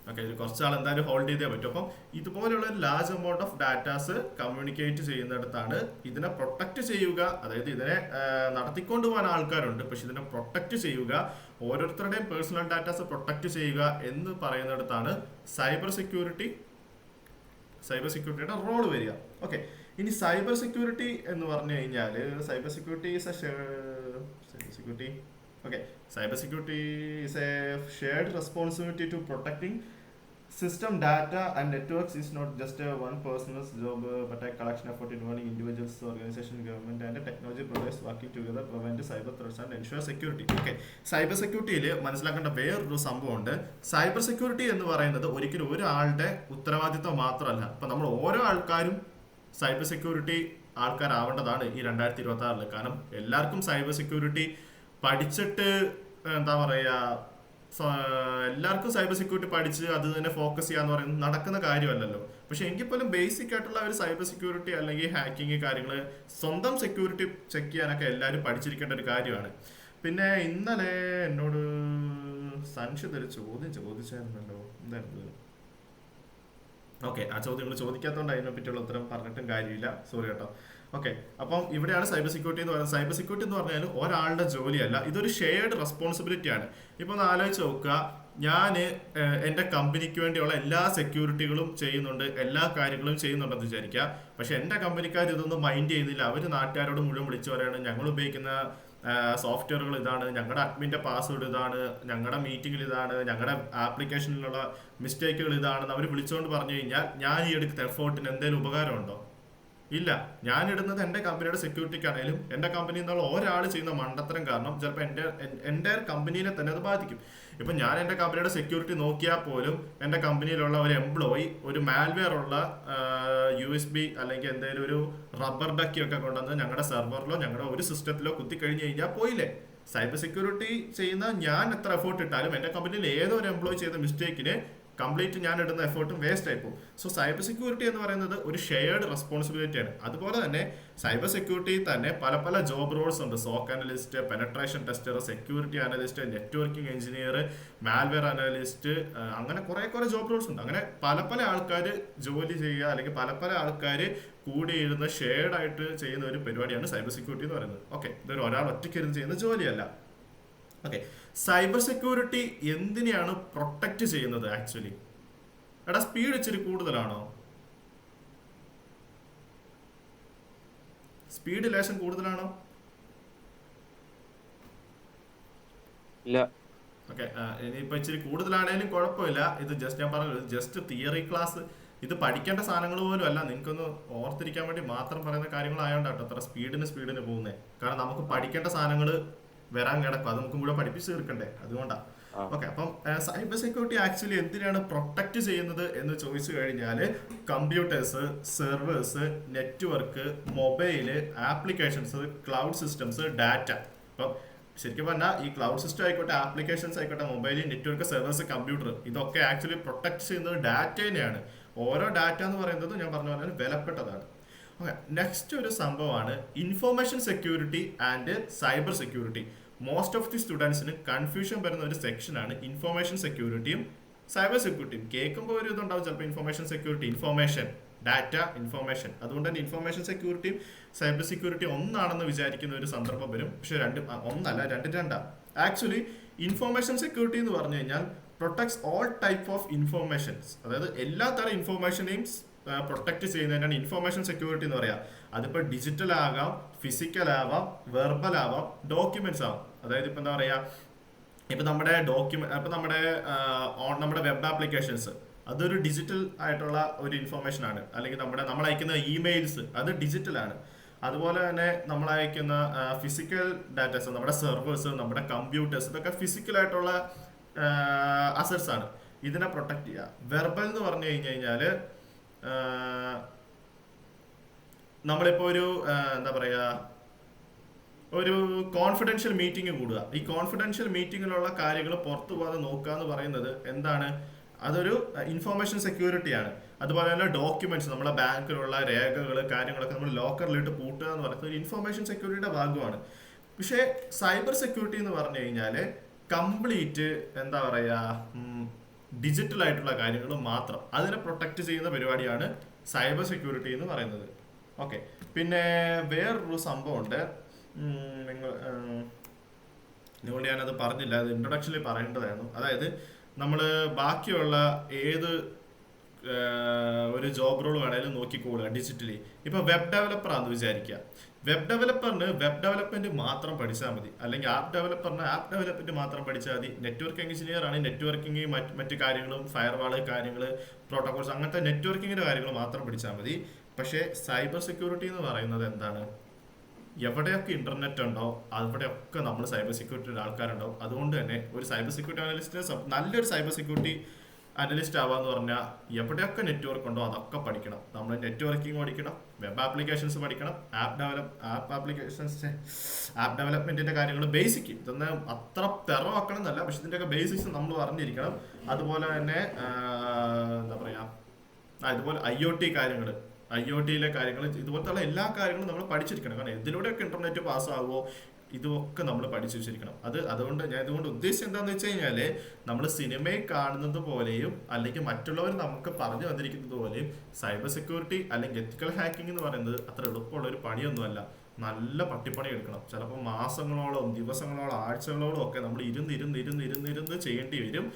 ഓക്കെ, ഇത് കുറച്ചാൾ എന്തായാലും ഹോൾഡ് ചെയ്തേ പറ്റും. അപ്പം ഇതുപോലെയുള്ള large amount of datas communicate ചെയ്യുന്നിടത്താണ് ഇതിനെ പ്രൊട്ടക്റ്റ് ചെയ്യുക. അതായത് ഇതിനെ നടത്തിക്കൊണ്ട് പോകാൻ ആൾക്കാരുണ്ട്, പക്ഷെ ഇതിനെ പ്രൊട്ടക്റ്റ് ചെയ്യുക, ഓരോരുത്തരുടെയും പേഴ്സണൽ ഡാറ്റാസ് പ്രൊട്ടക്റ്റ് ചെയ്യുക എന്ന് പറയുന്നിടത്താണ് സൈബർ സെക്യൂരിറ്റിയുടെ റോൾ വരിക. ഓക്കെ, ഇനി സൈബർ സെക്യൂരിറ്റി എന്ന് പറഞ്ഞു കഴിഞ്ഞാൽ cyber security is a cyber security okay cyber security is a shared responsibility to protecting system data and networks is not just a one person's job but a collection of involving individuals, organization, government and technology providers working together prevent cyber threats and ensure security. Okay, cyber സെക്യൂരിറ്റിയിൽ മനസ്സിലാക്കേണ്ട വേറൊരു സംഭവമുണ്ട്. Cyber security എന്ന് പറയുന്നത് ഒരിക്കലും ഒരാളുടെ ഉത്തരവാദിത്വം മാത്രമല്ല. ഇപ്പൊ നമ്മൾ ഓരോ ആൾക്കാരും സൈബർ സെക്യൂരിറ്റി ആൾക്കാരാവേണ്ടതാണ് ഈ 2026. കാരണം എല്ലാവർക്കും സൈബർ സെക്യൂരിറ്റി പഠിച്ചിട്ട് എന്താ പറയുക എല്ലാവർക്കും സൈബർ സെക്യൂരിറ്റി പഠിച്ച് അത് തന്നെ ഫോക്കസ് ചെയ്യാന്ന് പറയുന്നത് നടക്കുന്ന കാര്യമല്ലല്ലോ. പക്ഷെ എങ്കിൽ പോലും ബേസിക് ആയിട്ടുള്ള ഒരു സൈബർ സെക്യൂരിറ്റി അല്ലെങ്കിൽ ഹാക്കിങ് കാര്യങ്ങൾ സ്വന്തം സെക്യൂരിറ്റി ചെക്ക് ചെയ്യാനൊക്കെ എല്ലാവരും പഠിച്ചിരിക്കേണ്ട ഒരു കാര്യമാണ്. പിന്നെ ഇന്നലെ എന്നോട് സംശയത്തിൽ ഒരു ചോദ്യം ചോദിച്ചായിരുന്നല്ലോ, എന്തായിരുന്നു? ഓക്കെ, ആ ചോദ്യങ്ങൾ ചോദിക്കാത്തതുകൊണ്ട് അതിനെ പറ്റിയുള്ള ഉത്തരം പറഞ്ഞിട്ടും കാര്യമില്ല, സോറി കേട്ടോ. ഓക്കെ, അപ്പം ഇവിടെയാണ് സൈബർ സെക്യൂരിറ്റി എന്ന് പറയുന്നത്. സൈബർ സെക്യൂരിറ്റി എന്ന് പറഞ്ഞാൽ ഒരാളുടെ ജോലിയല്ല, ഇതൊരു ഷെയർഡ് റെസ്പോൺസിബിലിറ്റി ആണ്. ഇപ്പൊ ഒന്ന് ആലോചിച്ച് നോക്കുക, ഞാൻ എൻ്റെ കമ്പനിക്ക് വേണ്ടിയുള്ള എല്ലാ സെക്യൂരിറ്റികളും ചെയ്യുന്നുണ്ട്, എല്ലാ കാര്യങ്ങളും ചെയ്യുന്നുണ്ടെന്ന് വിചാരിക്കുക. പക്ഷെ എൻ്റെ കമ്പനിക്കാർ ഇതൊന്നും മൈൻഡ് ചെയ്യുന്നില്ല. അവർ നാട്ടുകാരോട് മുഴുവൻ വിളിച്ചു പറയാണ്, ഞങ്ങൾ ഉപയോഗിക്കുന്ന സോഫ്റ്റ്വെയറുകൾ ഇതാണ്, ഞങ്ങളുടെ അഡ്മിൻ്റെ പാസ്വേഡ് ഇതാണ്, ഞങ്ങളുടെ മീറ്റിംഗിൽ ഇതാണ്, ഞങ്ങളുടെ ആപ്ലിക്കേഷനിലുള്ള മിസ്റ്റേക്കുകൾ ഇതാണെന്ന് അവർ വിളിച്ചുകൊണ്ട് പറഞ്ഞു കഴിഞ്ഞാൽ ഞാൻ ഈ എടുക്കുന്ന എഫേർട്ടിന് എന്തെങ്കിലും ഉപകാരമുണ്ടോ? ഇല്ല. ഞാൻ ഇടുന്നത് എൻ്റെ കമ്പനിയുടെ സെക്യൂരിറ്റിക്കാണേലും എൻ്റെ കമ്പനിയിൽ നിന്നുള്ള ഒരാൾ ചെയ്യുന്ന മണ്ടത്തരം കാരണം ചിലപ്പോൾ എൻ്റെ കമ്പനീനെ തന്നെ അത് ബാധിക്കും. ഇപ്പം ഞാൻ എൻ്റെ കമ്പനിയുടെ സെക്യൂരിറ്റി നോക്കിയാൽ പോലും എൻ്റെ കമ്പനിയിലുള്ള ഒരു എംപ്ലോയി ഒരു മാൽവെയർ ഉള്ള USB അല്ലെങ്കിൽ എന്തെങ്കിലും ഒരു റബ്ബർ ഡക്കിയൊക്കെ കൊണ്ടുവന്ന് ഞങ്ങളുടെ സെർവറിലോ ഞങ്ങളുടെ ഒരു സിസ്റ്റത്തിലോ കുത്തിക്കഴിഞ്ഞ് കഴിഞ്ഞാൽ പോയില്ലേ? സൈബർ സെക്യൂരിറ്റി ചെയ്യുന്ന ഞാൻ എത്ര എഫേർട്ട് ഇട്ടാലും എൻ്റെ കമ്പനിയിൽ ഏതോ ഒരു എംപ്ലോയി ചെയ്ത മിസ്റ്റേക്കിന് കംപ്ലീറ്റ് ഞാൻ ഇടുന്ന എഫേർട്ടും വേസ്റ്റ് ആയിപ്പോകും. സോ സൈബർ സെക്യൂരിറ്റി എന്ന് പറയുന്നത് ഒരു ഷെയർഡ് റെസ്പോൺസിബിലിറ്റിയാണ്. അതുപോലെ തന്നെ സൈബർ സെക്യൂരിറ്റി തന്നെ പല പല ജോബ് റോൾസ് ഉണ്ട്. Soak analyst, penetration tester, security analyst, networking engineer, malware analyst, അങ്ങനെ കുറെ ജോബ് റോൾസ് ഉണ്ട്. അങ്ങനെ പല പല ആൾക്കാർ ജോലി ചെയ്യുക അല്ലെങ്കിൽ പല പല ആൾക്കാർ കൂടിയിരുന്ന് ഷെയർഡ് ആയിട്ട് ചെയ്യുന്ന ഒരു പരിപാടിയാണ് സൈബർ സെക്യൂരിറ്റി എന്ന് പറയുന്നത്. ഓക്കെ, ഇതൊരു ഒരാൾ ഒറ്റയ്ക്കിരുന്ന് ചെയ്യുന്ന ജോലിയല്ല. ഓക്കെ, സൈബർ സെക്യൂരിറ്റി എന്തിനെയാണ് പ്രൊട്ടക്റ്റ് ചെയ്യുന്നത് ആക്ച്വലി? എടാ, സ്പീഡ് ഇച്ചിരി കൂടുതലാണോ? സ്പീഡ് ലേശം കൂടുതലാണോ? ഇല്ല. ഓക്കെ, ഇനിയിപ്പോ ഇച്ചിരി കൂടുതലാണേലും കുഴപ്പമില്ല. ഇത് ജസ്റ്റ് ഞാൻ പറഞ്ഞത് ജസ്റ്റ് തിയറി ക്ലാസ്, ഇത് പഠിക്കേണ്ട സാധനങ്ങൾ പോലും അല്ല, നിങ്ങൾക്കൊന്ന് ഓർത്തിരിക്കാൻ വേണ്ടി മാത്രം പറയുന്ന കാര്യങ്ങളായോണ്ടാട്ടോ അത്ര സ്പീഡിന് പോകുന്നത്. കാരണം നമുക്ക് പഠിക്കേണ്ട സാധനങ്ങൾ വരാൻ കിടക്കും, അത് നമുക്ക് കൂടെ പഠിപ്പിച്ച് തീർക്കണ്ടേ, അതുകൊണ്ടാണ്. ഓക്കെ, അപ്പം സൈബർ സെക്യൂരിറ്റി ആക്ച്വലി എന്തിനാണ് പ്രൊട്ടക്ട് ചെയ്യുന്നത് എന്ന് ചോദിച്ചു കഴിഞ്ഞാൽ computers, servers, network, mobile, applications, cloud systems, data. അപ്പം ശരിക്കും പറഞ്ഞാൽ ഈ ക്ലൗഡ് സിസ്റ്റം ആയിക്കോട്ടെ, ആപ്ലിക്കേഷൻസ് ആയിക്കോട്ടെ, മൊബൈൽ, നെറ്റ്വർക്ക്, സെർവേഴ്സ്, കമ്പ്യൂട്ടർ, ഇതൊക്കെ ആക്ച്വലി പ്രൊട്ടക്ട് ചെയ്യുന്നത് ഡാറ്റേനെയാണ്. ഓരോ ഡാറ്റ എന്ന് പറയുന്നത് ഞാൻ പറഞ്ഞ പോലെ വിലപ്പെട്ടതാണ്. ഓക്കെ, നെക്സ്റ്റ് ഒരു സംഭവമാണ് information security and cyber security. Most of the സ്റ്റുഡൻസിന് കൺഫ്യൂഷൻ വരുന്ന ഒരു സെക്ഷനാണ് ഇൻഫോർമേഷൻ സെക്യൂരിറ്റിയും സൈബർ സെക്യൂരിറ്റിയും. കേൾക്കുമ്പോൾ ഒരു ഇതുണ്ടാവും ചിലപ്പോൾ information security, information, data, information. അതുകൊണ്ട് തന്നെ ഇൻഫോർമേഷൻ സെക്യൂരിറ്റിയും സൈബർ സെക്യൂരിറ്റി ഒന്നാണെന്ന് വിചാരിക്കുന്ന ഒരു സന്ദർഭം വരും. പക്ഷെ ഒന്നല്ല, രണ്ടാണ്. ആക്ച്വലി ഇൻഫോർമേഷൻ സെക്യൂരിറ്റി എന്ന് പറഞ്ഞു കഴിഞ്ഞാൽ protects all type of informations. അതായത് എല്ലാ തരം ഇൻഫോർമേഷനെയും പ്രൊട്ടക്ട് ചെയ്യുന്നതിനാണ് ഇൻഫോർമേഷൻ സെക്യൂരിറ്റി എന്ന് പറയാം. അതിപ്പോൾ ഡിജിറ്റൽ ആകാം, ഫിസിക്കൽ ആവാം, വെർബൽ ആവാം, ഡോക്യുമെന്റ്സ് ആവാം. അതായത് ഇപ്പം എന്താ പറയുക, ഇപ്പം നമ്മുടെ നമ്മുടെ വെബ് ആപ്ലിക്കേഷൻസ് അതൊരു ഡിജിറ്റൽ ആയിട്ടുള്ള ഒരു ഇൻഫോർമേഷൻ ആണ്. അല്ലെങ്കിൽ നമ്മൾ അയക്കുന്ന ഇമെയിൽസ് അത് ഡിജിറ്റലാണ്. അതുപോലെ തന്നെ നമ്മൾ അയക്കുന്ന ഫിസിക്കൽ ഡാറ്റാസ്, നമ്മുടെ സെർവേഴ്സ്, നമ്മുടെ കമ്പ്യൂട്ടേഴ്സ്, ഇതൊക്കെ ഫിസിക്കൽ ആയിട്ടുള്ള അസറ്റ്സ് ആണ്. ഇതിനെ പ്രൊട്ടക്ട് ചെയ്യുക. വെർബൽ എന്ന് പറഞ്ഞു കഴിഞ്ഞാൽ നമ്മളിപ്പോൾ ഒരു എന്താ പറയുക, ഒരു കോൺഫിഡൻഷ്യൽ മീറ്റിംഗ് കൂടുക. ഈ കോൺഫിഡൻഷ്യൽ മീറ്റിങ്ങിലുള്ള കാര്യങ്ങൾ പുറത്തു പോകാതെ നോക്കുക എന്ന് പറയുന്നത് എന്താണ്? അതൊരു ഇൻഫോർമേഷൻ സെക്യൂരിറ്റിയാണ്. അതുപോലെ തന്നെ ഡോക്യുമെന്റ്സ്, നമ്മുടെ ബാങ്കിലുള്ള രേഖകൾ, കാര്യങ്ങളൊക്കെ നമ്മൾ ലോക്കറിലിട്ട് പൂട്ടുക എന്ന് പറയുന്നത് ഒരു ഇൻഫോർമേഷൻ സെക്യൂരിറ്റിയുടെ ഭാഗമാണ്. പക്ഷേ സൈബർ സെക്യൂരിറ്റി എന്ന് പറഞ്ഞു കഴിഞ്ഞാൽ കംപ്ലീറ്റ് എന്താ പറയുക, ഡിജിറ്റൽ ആയിട്ടുള്ള കാര്യങ്ങൾ മാത്രം അതിനെ പ്രൊട്ടക്ട് ചെയ്യുന്ന പരിപാടിയാണ് സൈബർ സെക്യൂരിറ്റി എന്ന് പറയുന്നത്. ഓക്കെ, പിന്നെ വേറൊരു സംഭവമുണ്ട്. നിങ്ങളോട് ഞാനത് പറഞ്ഞില്ല, അത് ഇൻട്രൊഡക്ഷനിൽ പറയേണ്ടതായിരുന്നു. അതായത് നമ്മൾ ബാക്കിയുള്ള ഏത് ഒരു ജോബ് റോൾ വേണേലും നോക്കിക്കോളുക ഡിജിറ്റലി. ഇപ്പൊ വെബ് ഡെവലപ്പർ ആണെന്ന് വിചാരിക്കുക. വെബ് ഡെവലപ്പറിന് വെബ് ഡെവലപ്മെന്റ് മാത്രം പഠിച്ചാൽ മതി, അല്ലെങ്കിൽ ആപ്പ് ഡെവലപ്പറിന് ആപ്പ് ഡെവലപ്മെന്റ് മാത്രം പഠിച്ചാൽ മതി. നെറ്റ്വർക്ക് എഞ്ചിനീയർ ആണ് നെറ്റ്വർക്കിംഗ് മറ്റു കാര്യങ്ങളും, ഫയർവാള് കാര്യങ്ങൾ, പ്രോട്ടോകോൾസ്, അങ്ങനത്തെ നെറ്റ്വർക്കിങ്ങിന്റെ കാര്യങ്ങൾ മാത്രം പഠിച്ചാൽ മതി. പക്ഷേ സൈബർ സെക്യൂരിറ്റി എന്ന് പറയുന്നത് എന്താണ്? എവിടെയൊക്കെ ഇന്റർനെറ്റ് ഉണ്ടോ അവിടെയൊക്കെ നമ്മൾ സൈബർ സെക്യൂരിറ്റിയുടെ ആൾക്കാരുണ്ടാവും. അതുകൊണ്ട് തന്നെ ഒരു സൈബർ സെക്യൂരിറ്റി അനലിസ്റ്റിന് നല്ലൊരു സൈബർ സെക്യൂരിറ്റി അനലിസ്റ്റ് ആവാന്ന് പറഞ്ഞാൽ എവിടെയൊക്കെ നെറ്റ്വർക്ക് ഉണ്ടോ അതൊക്കെ പഠിക്കണം. നമ്മൾ നെറ്റ്വർക്കിംഗ് പഠിക്കണം, വെബ് ആപ്ലിക്കേഷൻസ് പഠിക്കണം, ആപ്പ് ഡെവലപ്മെന്റിന്റെ കാര്യങ്ങൾ ബേസിക്. ഇതൊന്നും അത്ര തെറവാക്കണം എന്നല്ല, പക്ഷെ ഇതിന്റെയൊക്കെ ബേസിക്സ് നമ്മൾ അറിഞ്ഞിരിക്കണം. അതുപോലെ തന്നെ എന്താ പറയാ, ഇതുപോലെ IoT കാര്യങ്ങൾ, IoTയിലെ കാര്യങ്ങൾ, ഇതുപോലത്തെ എല്ലാ കാര്യങ്ങളും നമ്മൾ പഠിച്ചിരിക്കണം. കാരണം ഇതിലൂടെയൊക്കെ ഇന്റർനെറ്റ് പാസ്സാകുമോ ഇതൊക്കെ നമ്മൾ പഠിച്ചു വെച്ചിരിക്കണം. അതുകൊണ്ട് ഞാൻ ഇതുകൊണ്ട് ഉദ്ദേശിച്ചത് എന്താണെന്ന് വെച്ച് കഴിഞ്ഞാല്, നമ്മൾ സിനിമയിൽ കാണുന്നത് പോലെയും അല്ലെങ്കിൽ മറ്റുള്ളവർ നമുക്ക് പറഞ്ഞു വന്നിരിക്കുന്നത് പോലെയും സൈബർ സെക്യൂരിറ്റി അല്ലെങ്കിൽ എത്തിക്കൽ ഹാക്കിംഗ് എന്ന് പറയുന്നത് അത്ര എളുപ്പമുള്ള ഒരു പണിയൊന്നുമല്ല. നല്ല പട്ടിപ്പണി എടുക്കണം. ചിലപ്പോൾ മാസങ്ങളോളം, ദിവസങ്ങളോളം, ആഴ്ചകളോളം ഒക്കെ നമ്മൾ ഇരുന്ന് ചെയ്യേണ്ടി വരും.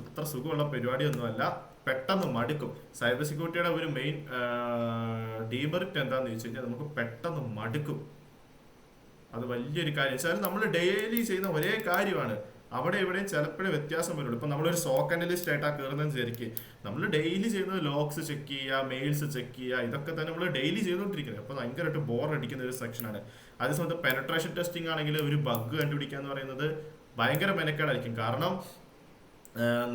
അത്ര സുഖമുള്ള പരിപാടിയൊന്നുമല്ല. പെട്ടെന്ന് മടുക്കും. സൈബർ സെക്യൂരിറ്റിയുടെ ഒരു മെയിൻ ഡീമെറിറ്റ് എന്താണെന്ന് ചോദിച്ചു കഴിഞ്ഞാൽ നമുക്ക് പെട്ടെന്ന് മടുക്കും. അത് വലിയൊരു കാര്യം വെച്ചാൽ നമ്മൾ ഡെയിലി ചെയ്യുന്ന ഒരേ കാര്യമാണ്. അവിടെ ഇവിടെയും ചിലപ്പോഴേ വ്യത്യാസം വരുള്ളൂ. ഇപ്പം നമ്മളൊരു സോക്ക് അനലിസ്റ്റ് ആയിട്ടാണ് കയറുന്നതെന്ന് വിചാരിക്കും. നമ്മൾ ഡെയിലി ചെയ്യുന്നത് ലോഗ്സ് ചെക്ക് ചെയ്യുക, മെയിൽസ് ചെക്ക് ചെയ്യുക, ഇതൊക്കെ തന്നെ നമ്മൾ ഡെയിലി ചെയ്തുകൊണ്ടിരിക്കുന്നത്. അപ്പോൾ ഭയങ്കരമായിട്ട് ബോർ അടിക്കുന്ന ഒരു സെക്ഷനാണ്. അതേസമയത്ത് പെനട്രേഷൻ ടെസ്റ്റിംഗ് ആണെങ്കിൽ ഒരു ബഗ് കണ്ടുപിടിക്കുക എന്ന് പറയുന്നത് ഭയങ്കര മെനക്കേടായിരിക്കും. കാരണം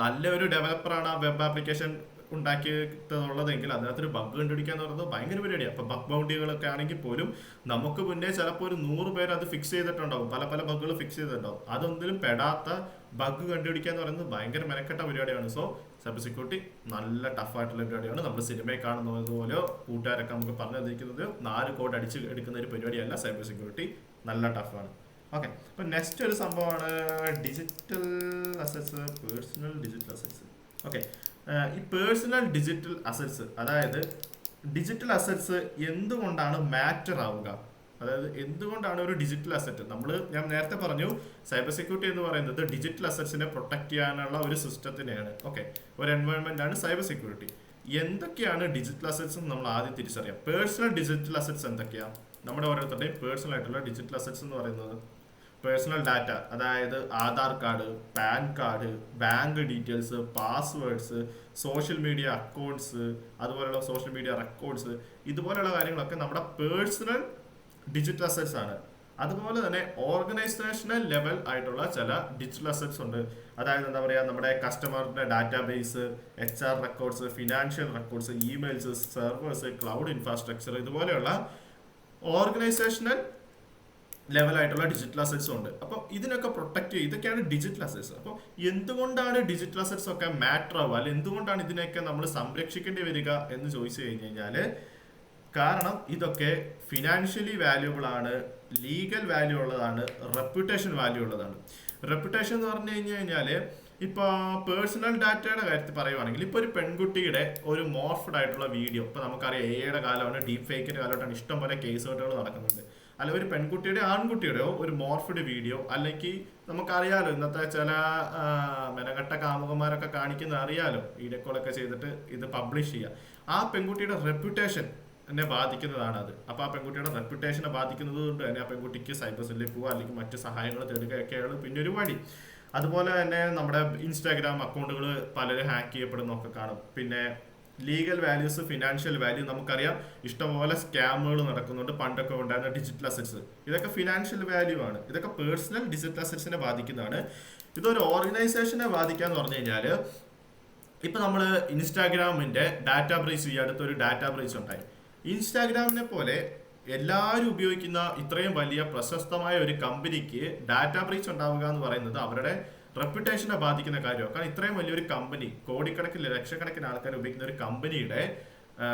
നല്ലൊരു ഡെവലപ്പറാണ് ആ വെബ് ആപ്ലിക്കേഷൻ ഉണ്ടാക്കിയിട്ടുള്ളതെങ്കിൽ അതിനകത്തൊരു ബഗ് കണ്ടുപിടിക്കുക എന്ന് പറയുന്നത് ഭയങ്കര പരിപാടിയാണ്. അപ്പോൾ ബഗ് ബൗണ്ടികളൊക്കെ ആണെങ്കിൽ പോലും നമുക്ക് മുന്നേ ചിലപ്പോൾ ഒരു 100 പേര് അത് ഫിക്സ് ചെയ്തിട്ടുണ്ടാവും, പല ബഗ്ഗുകൾ ഫിക്സ് ചെയ്തിട്ടുണ്ടാവും. അതൊന്നിലും പെടാത്ത ബഗ് കണ്ടുപിടിക്കുക എന്ന് പറയുന്നത് ഭയങ്കര മെനക്കെട്ട പരിപാടിയാണ്. സോ സൈബർ സെക്യൂരിറ്റി നല്ല ടഫായിട്ടുള്ള പരിപാടിയാണ്. നമ്മൾ സിനിമയിൽ കാണുന്നത് പോലെ കൂട്ടുകാരൊക്കെ നമുക്ക് പറഞ്ഞു തന്നിരിക്കുന്നത് 4 കോഡ് അടിച്ച് എടുക്കുന്ന ഒരു പരിപാടിയല്ല. സൈബർ സെക്യൂരിറ്റി നല്ല ടഫാണ്. ഓക്കെ, അപ്പം നെക്സ്റ്റ് ഒരു സംഭവമാണ് digital assets, personal digital assets. Okay, ഈ പേഴ്സണൽ ഡിജിറ്റൽ അസറ്റ്സ്, അതായത് ഡിജിറ്റൽ അസറ്റ്സ് എന്തുകൊണ്ടാണ് മാറ്റർ ആവുക, അതായത് എന്തുകൊണ്ടാണ് ഒരു ഡിജിറ്റൽ അസറ്റ് ഞാൻ നേരത്തെ പറഞ്ഞു സൈബർ സെക്യൂരിറ്റി എന്ന് പറയുന്നത് ഡിജിറ്റൽ അസറ്റ്സിനെ പ്രൊട്ടക്ട് ചെയ്യാനുള്ള ഒരു സിസ്റ്റത്തിനെയാണ്. ഓക്കെ, ഒരു എൻവയോൺമെന്റ് ആണ് സൈബർ സെക്യൂരിറ്റി. എന്തൊക്കെയാണ് ഡിജിറ്റൽ അസറ്റ്സ് എന്ന് നമ്മൾ ആദ്യം തിരിച്ചറിയാം. പേഴ്സണൽ ഡിജിറ്റൽ അസറ്റ്സ് എന്തൊക്കെയാണ്? നമ്മുടെ ഓരോരുത്തരുടെയും പേഴ്സണൽ ആയിട്ടുള്ള ഡിജിറ്റൽ അസറ്റ്സ് എന്ന് പറയുന്നത് പേഴ്സണൽ ഡാറ്റ, അതായത് Aadhaar card, pan card, bank details, passwords, social media accounts, അതുപോലെയുള്ള സോഷ്യൽ മീഡിയ റെക്കോർഡ്സ്, ഇതുപോലെയുള്ള കാര്യങ്ങളൊക്കെ നമ്മുടെ പേഴ്സണൽ ഡിജിറ്റൽ അസറ്റ്സ് ആണ്. അതുപോലെ തന്നെ ഓർഗനൈസേഷണൽ ലെവൽ ആയിട്ടുള്ള ചില ഡിജിറ്റൽ അസറ്റ്സ് ഉണ്ട്. അതായത് എന്താ പറയുക, നമ്മുടെ കസ്റ്റമറിന്റെ database, HR records, financial records, emails, servers, cloud infrastructure, ഇതുപോലെയുള്ള ഓർഗനൈസേഷണൽ ലെവലായിട്ടുള്ള ഡിജിറ്റൽ അസറ്റ്സും ഉണ്ട്. അപ്പോൾ ഇതിനൊക്കെ പ്രൊട്ടക്ട് ചെയ്യും. ഇതൊക്കെയാണ് ഡിജിറ്റൽ അസറ്റ്സ്. അപ്പോൾ എന്തുകൊണ്ടാണ് ഡിജിറ്റൽ അസറ്റ്സ് ഒക്കെ മാറ്റർ ആവുക, അല്ലെങ്കിൽ എന്തുകൊണ്ടാണ് ഇതിനെയൊക്കെ നമ്മൾ സംരക്ഷിക്കേണ്ടി വരിക എന്ന് ചോദിച്ചു കഴിഞ്ഞു കഴിഞ്ഞാൽ, കാരണം ഇതൊക്കെ ഫിനാൻഷ്യലി വാല്യൂബിൾ ആണ്, ലീഗൽ വാല്യൂ ഉള്ളതാണ്, റെപ്യൂട്ടേഷൻ വാല്യൂ ഉള്ളതാണ്. റെപ്യൂട്ടേഷൻ എന്ന് പറഞ്ഞു കഴിഞ്ഞു കഴിഞ്ഞാൽ ഇപ്പോൾ പേഴ്സണൽ ഡാറ്റയുടെ കാര്യത്തിൽ പറയുവാണെങ്കിൽ, ഇപ്പോൾ ഒരു പെൺകുട്ടിയുടെ ഒരു മോർഫഡ് ആയിട്ടുള്ള വീഡിയോ, ഇപ്പോൾ നമുക്കറിയാം എയുടെ കാലമാണ്, ഡീപ് ഫേക്കിന്റെ കാലമായിട്ടാണ്, ഇഷ്ടംപോലെ കേസുകൾ നടക്കുന്നുണ്ട്. അല്ല ഒരു പെൺകുട്ടിയുടെ ആൺകുട്ടിയുടെയോ ഒരു മോർഫഡ് വീഡിയോ, അല്ലെങ്കിൽ നമുക്കറിയാലോ ഇന്നത്തെ ചില മെനഘട്ട കാമുകന്മാരൊക്കെ കാണിക്കുന്ന അറിയാലോ, വീഡിയോ കോളൊക്കെ ചെയ്തിട്ട് ഇത് പബ്ലിഷ് ചെയ്യുക. ആ പെൺകുട്ടിയുടെ റെപ്യൂട്ടേഷൻ എന്നെ ബാധിക്കുന്നതാണ് അത്. അപ്പോൾ ആ പെൺകുട്ടിയുടെ റെപ്യൂട്ടേഷനെ ബാധിക്കുന്നത് കൊണ്ട് തന്നെ ആ പെൺകുട്ടിക്ക് സൈബർ സെല്ലിൽ പോവുക അല്ലെങ്കിൽ മറ്റ് സഹായങ്ങൾ തേടുകയൊക്കെയാണ് പിന്നെ ഒരു വഴി. അതുപോലെ തന്നെ നമ്മുടെ ഇൻസ്റ്റാഗ്രാം അക്കൗണ്ടുകൾ പലരും ഹാക്ക് ചെയ്യപ്പെടുന്നൊക്കെ കാണും. പിന്നെ ലീഗൽ വാല്യൂസ്, ഫിനാൻഷ്യൽ വാല്യൂ, നമുക്കറിയാം ഇഷ്ടംപോലെ സ്കാമുകൾ നടക്കുന്നുണ്ട്. പണ്ടൊക്കെ ഉണ്ടായിരുന്ന ഡിജിറ്റൽ അസറ്റ്സ്, ഇതൊക്കെ ഫിനാൻഷ്യൽ വാല്യൂ ആണ്. ഇതൊക്കെ പേഴ്സണൽ ഡിജിറ്റൽ അസറ്റ്സിനെ ബാധിക്കുന്നതാണ്. ഇതൊരു ഓർഗനൈസേഷനെ ബാധിക്കാന്ന് പറഞ്ഞു കഴിഞ്ഞാൽ, ഇപ്പൊ നമ്മൾ ഇൻസ്റ്റാഗ്രാമിന്റെ ഡാറ്റ ബ്രീച്ച്, ഈ അടുത്തൊരു ഡാറ്റ ബ്രീച്ച് ഉണ്ടായി. ഇൻസ്റ്റാഗ്രാമിനെ പോലെ എല്ലാവരും ഉപയോഗിക്കുന്ന ഇത്രയും വലിയ പ്രശസ്തമായ ഒരു കമ്പനിക്ക് ഡാറ്റ ബ്രീച്ച് ഉണ്ടാവുക എന്ന് പറയുന്നത് അവരുടെ റെപ്യൂട്ടേഷനെ ബാധിക്കുന്ന കാര്യമാണ്. കാരണം ഇത്രയും വലിയൊരു കമ്പനി, കോടിക്കണക്കിന് ലക്ഷക്കണക്കിന് ആൾക്കാർ ഉപയോഗിക്കുന്ന ഒരു കമ്പനിയുടെ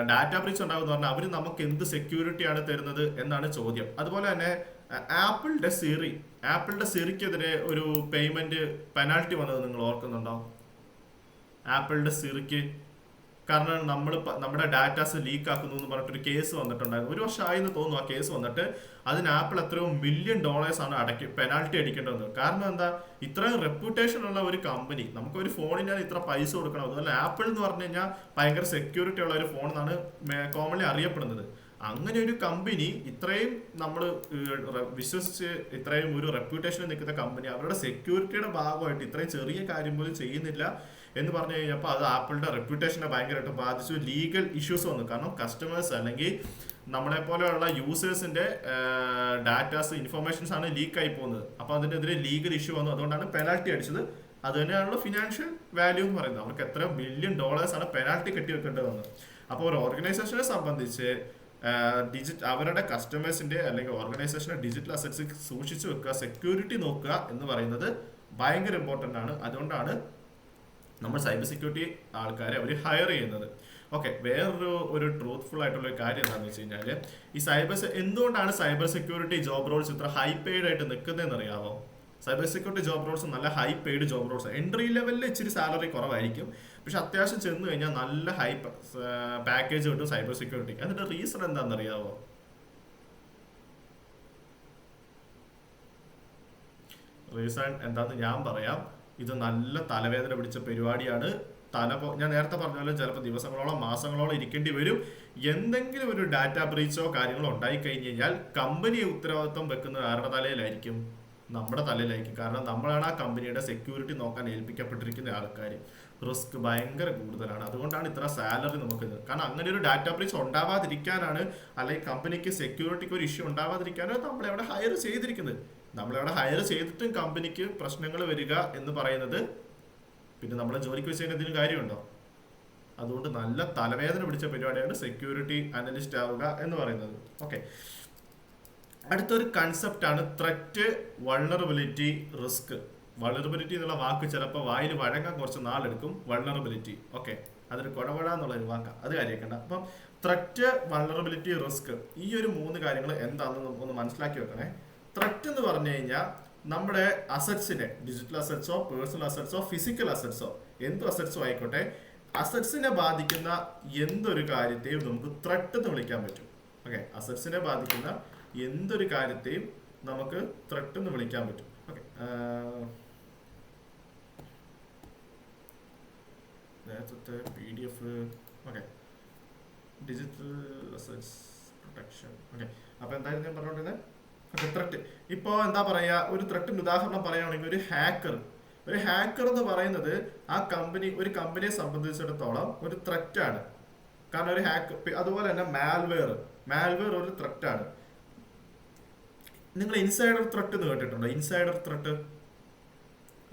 ഡാറ്റ ബ്രീച്ച് ഉണ്ടാവുമെന്ന് പറഞ്ഞാൽ അവർ നമുക്ക് എന്ത് സെക്യൂരിറ്റിയാണ് തരുന്നത് എന്നാണ് ചോദ്യം. അതുപോലെ തന്നെ ആപ്പിളിന്റെ സിറിക്കെതിരെ ഒരു പേയ്മെന്റ് പെനാൽറ്റി വന്നത് നിങ്ങൾ ഓർക്കുന്നുണ്ടോ? ആപ്പിളിന്റെ സിറിക്ക് കാരണം നമ്മൾ നമ്മുടെ ഡാറ്റാസ് ലീക്ക് ആക്കുന്നു എന്ന് പറഞ്ഞിട്ടൊരു കേസ് വന്നിട്ടുണ്ടായിരുന്നു. ഒരു വർഷമായി എന്ന് തോന്നുന്നു ആ കേസ് വന്നിട്ട്. അതിന് ആപ്പിൾ എത്രയോ $1 മില്യൺ ആണ് പെനാൽറ്റി അടിക്കേണ്ടത്. കാരണം എന്താ, ഇത്രയും റെപ്യൂട്ടേഷൻ ഉള്ള ഒരു കമ്പനി, നമുക്കൊരു ഫോണിന് ഇത്ര പൈസ കൊടുക്കണം. അതുപോലെ ആപ്പിൾ എന്ന് പറഞ്ഞു കഴിഞ്ഞാൽ ഭയങ്കര സെക്യൂരിറ്റി ഉള്ള ഒരു ഫോൺ എന്നാണ് കോമൺലി അറിയപ്പെടുന്നത്. അങ്ങനെ ഒരു കമ്പനി ഇത്രയും നമ്മൾ വിശ്വസിച്ച് ഇത്രയും ഒരു റെപ്യൂട്ടേഷനിൽ നിൽക്കുന്ന കമ്പനി അവരുടെ സെക്യൂരിറ്റിയുടെ ഭാഗമായിട്ട് ഇത്രയും ചെറിയ കാര്യം പോലും ചെയ്യുന്നില്ല എന്ന് പറഞ്ഞു കഴിഞ്ഞപ്പോൾ അത് ആപ്പിളിന്റെ റെപ്യൂട്ടേഷനെ ഭയങ്കരമായിട്ട് ബാധിച്ചു. ലീഗൽ ഇഷ്യൂസ് വന്നു. കാരണം കസ്റ്റമേഴ്സ് അല്ലെങ്കിൽ നമ്മളെ പോലെയുള്ള യൂസേഴ്സിന്റെ ഡാറ്റാസ് ഇൻഫർമേഷൻസ് ആണ് ലീക്ക് ആയി പോകുന്നത്. അപ്പോൾ അതിനെതിരെ ലീഗൽ ഇഷ്യൂ വന്നു. അതുകൊണ്ടാണ് പെനാൽറ്റി അടിച്ചത്. അത് തന്നെയാണല്ലോ ഫിനാൻഷ്യൽ വാല്യൂ എന്ന് പറയുന്നത്. അവർക്ക് എത്ര $1 മില്യൺ ആണ് പെനാൽറ്റി കെട്ടിവെക്കേണ്ടത് വന്നത്. അപ്പോൾ ഒരു ഓർഗനൈസേഷനെ സംബന്ധിച്ച് അവരുടെ കസ്റ്റമേഴ്സിന്റെ അല്ലെങ്കിൽ ഓർഗനൈസേഷന്റെ ഡിജിറ്റൽ അസറ്റ്സ് സൂക്ഷിച്ചു വെക്കുക, സെക്യൂരിറ്റി നോക്കുക എന്ന് പറയുന്നത് ഭയങ്കര ഇമ്പോർട്ടൻ്റ് ആണ്. അതുകൊണ്ടാണ് നമ്മൾ സൈബർ സെക്യൂരിറ്റി ആൾക്കാരെ അവർ ഹയർ ചെയ്യുന്നത്. ഓക്കെ, വേറൊരു ട്രൂത്ത്ഫുൾ ആയിട്ടുള്ള ഒരു കാര്യം എന്താണെന്ന് വെച്ച് കഴിഞ്ഞാൽ എന്തുകൊണ്ടാണ് സൈബർ സെക്യൂരിറ്റി ജോബ് റോൾസ് ഇത്ര ഹൈ പെയ്ഡ് ആയിട്ട് നിൽക്കുന്നതെന്ന് അറിയാമോ? സൈബർ സെക്യൂരിറ്റി ജോബ് റോൾസ് നല്ല high paid job Rolls. Entry ലെവലിൽ ഇച്ചിരി സാലറി കുറവായിരിക്കും, പക്ഷെ അത്യാവശ്യം ചെന്ന് കഴിഞ്ഞാൽ നല്ല ഹൈ പാക്കേജ് കിട്ടും സൈബർ സെക്യൂരിറ്റി. അതിന്റെ റീസൺ എന്താണെന്ന് അറിയാമോ? റീസൺ എന്താന്ന് ഞാൻ പറയാം. ഇത് നല്ല തലവേദന പിടിച്ച പരിപാടിയാണ്. ഞാൻ നേരത്തെ പറഞ്ഞ പോലെ ചിലപ്പോൾ ദിവസങ്ങളോളം മാസങ്ങളോളം ഇരിക്കേണ്ടി വരും. എന്തെങ്കിലും ഒരു ഡാറ്റ ബ്രീച്ചോ കാര്യങ്ങളോ ഉണ്ടായി കഴിഞ്ഞ് കഴിഞ്ഞാൽ കമ്പനിയെ ഉത്തരവാദിത്വം വെക്കുന്നത് ആരുടെ തലയിലായിരിക്കും? നമ്മുടെ തലയിലായിരിക്കും. കാരണം നമ്മളാണ് ആ കമ്പനിയുടെ സെക്യൂരിറ്റി നോക്കാൻ ഏൽപ്പിക്കപ്പെട്ടിരിക്കുന്ന ആൾക്കാർ. റിസ്ക് ഭയങ്കര കൂടുതലാണ്. അതുകൊണ്ടാണ് ഇത്ര സാലറി നമുക്ക്. കാരണം അങ്ങനെ ഒരു ഡാറ്റ ബ്രീച്ച് ഉണ്ടാവാതിരിക്കാനാണ്, അല്ലെങ്കിൽ കമ്പനിക്ക് സെക്യൂരിറ്റിക്ക് ഒരു ഇഷ്യൂ ഉണ്ടാവാതിരിക്കാനാണ് നമ്മളെവിടെ ഹയർ ചെയ്തിരിക്കുന്നത്. നമ്മളെവിടെ ഹയർ ചെയ്തിട്ടും കമ്പനിക്ക് പ്രശ്നങ്ങൾ വരിക എന്ന് പറയുന്നത് പിന്നെ നമ്മളെ ജോലിക്ക് വെച്ച് കഴിഞ്ഞാൽ ഇതിന് കാര്യമുണ്ടോ? അതുകൊണ്ട് നല്ല തലവേദന പിടിച്ച പരിപാടിയാണ് സെക്യൂരിറ്റി അനലിസ്റ്റ് ആവുക എന്ന് പറയുന്നത്. ഓക്കെ, അടുത്തൊരു കൺസെപ്റ്റ് ആണ് ത്രെറ്റ്, വൾണറബിലിറ്റി, റിസ്ക്. വൾണറബിലിറ്റി എന്നുള്ള വാക്ക് ചിലപ്പോൾ വായിൽ വഴങ്ങാൻ കുറച്ച് നാളെടുക്കും. വൾണറബിലിറ്റി ഓക്കെ, അതൊരു കുഴവഴ എന്നുള്ളൊരു വാക്കാണ്, അത് കാര്യമാക്കണ്ട. അപ്പം ത്രെറ്റ്, വൾണറബിലിറ്റി, റിസ്ക്, ഈ ഒരു 3 കാര്യങ്ങൾ എന്താണെന്ന് ഒന്ന് മനസ്സിലാക്കി വെക്കണേ. ത്രെറ്റ് എന്ന് പറഞ്ഞു കഴിഞ്ഞാൽ നമ്മുടെ അസറ്റ്സിനെ, ഡിജിറ്റൽ അസറ്റ്സോ പേഴ്സണൽ അസറ്റ്സോ ഫിസിക്കൽ അസറ്റ്സോ എന്ത് അസറ്റ്സോ ആയിക്കോട്ടെ, അസറ്റ്സിനെ ബാധിക്കുന്ന എന്തൊരു കാര്യത്തെയും നമുക്ക് ത്രെറ്റ് എന്ന് വിളിക്കാൻ പറ്റും. ഓക്കെ, അസറ്റ്സിനെ ബാധിക്കുന്ന എന്തൊരു കാര്യത്തെയും നമുക്ക് ത്രെറ്റ് എന്ന് വിളിക്കാൻ പറ്റും. ഓക്കെ, നേരത്തെ PDF. Okay, digital assets protection. Okay, അപ്പോൾ എന്തായാലും ഞാൻ പറഞ്ഞോണ്ടിരുന്നത് ത്രെറ്റ്. ഇപ്പോൾ എന്താ പറയുക, ഒരു ത്രെറ്റിന് ഉദാഹരണം പറയുകയാണെങ്കിൽ ഒരു ഹാക്കർ എന്ന് പറയുന്നത് ഒരു കമ്പനിയെ സംബന്ധിച്ചിടത്തോളം ഒരു ത്രെറ്റാണ്. കാരണം ഒരു അതുപോലെ തന്നെ മാൽവെയർ ഒരു ത്രെറ്റാണ്. നിങ്ങൾ ഇൻസൈഡർ ത്രെറ്റ് എന്ന് കേട്ടിട്ടുണ്ടോ? ഇൻസൈഡർ ത്രെറ്റ്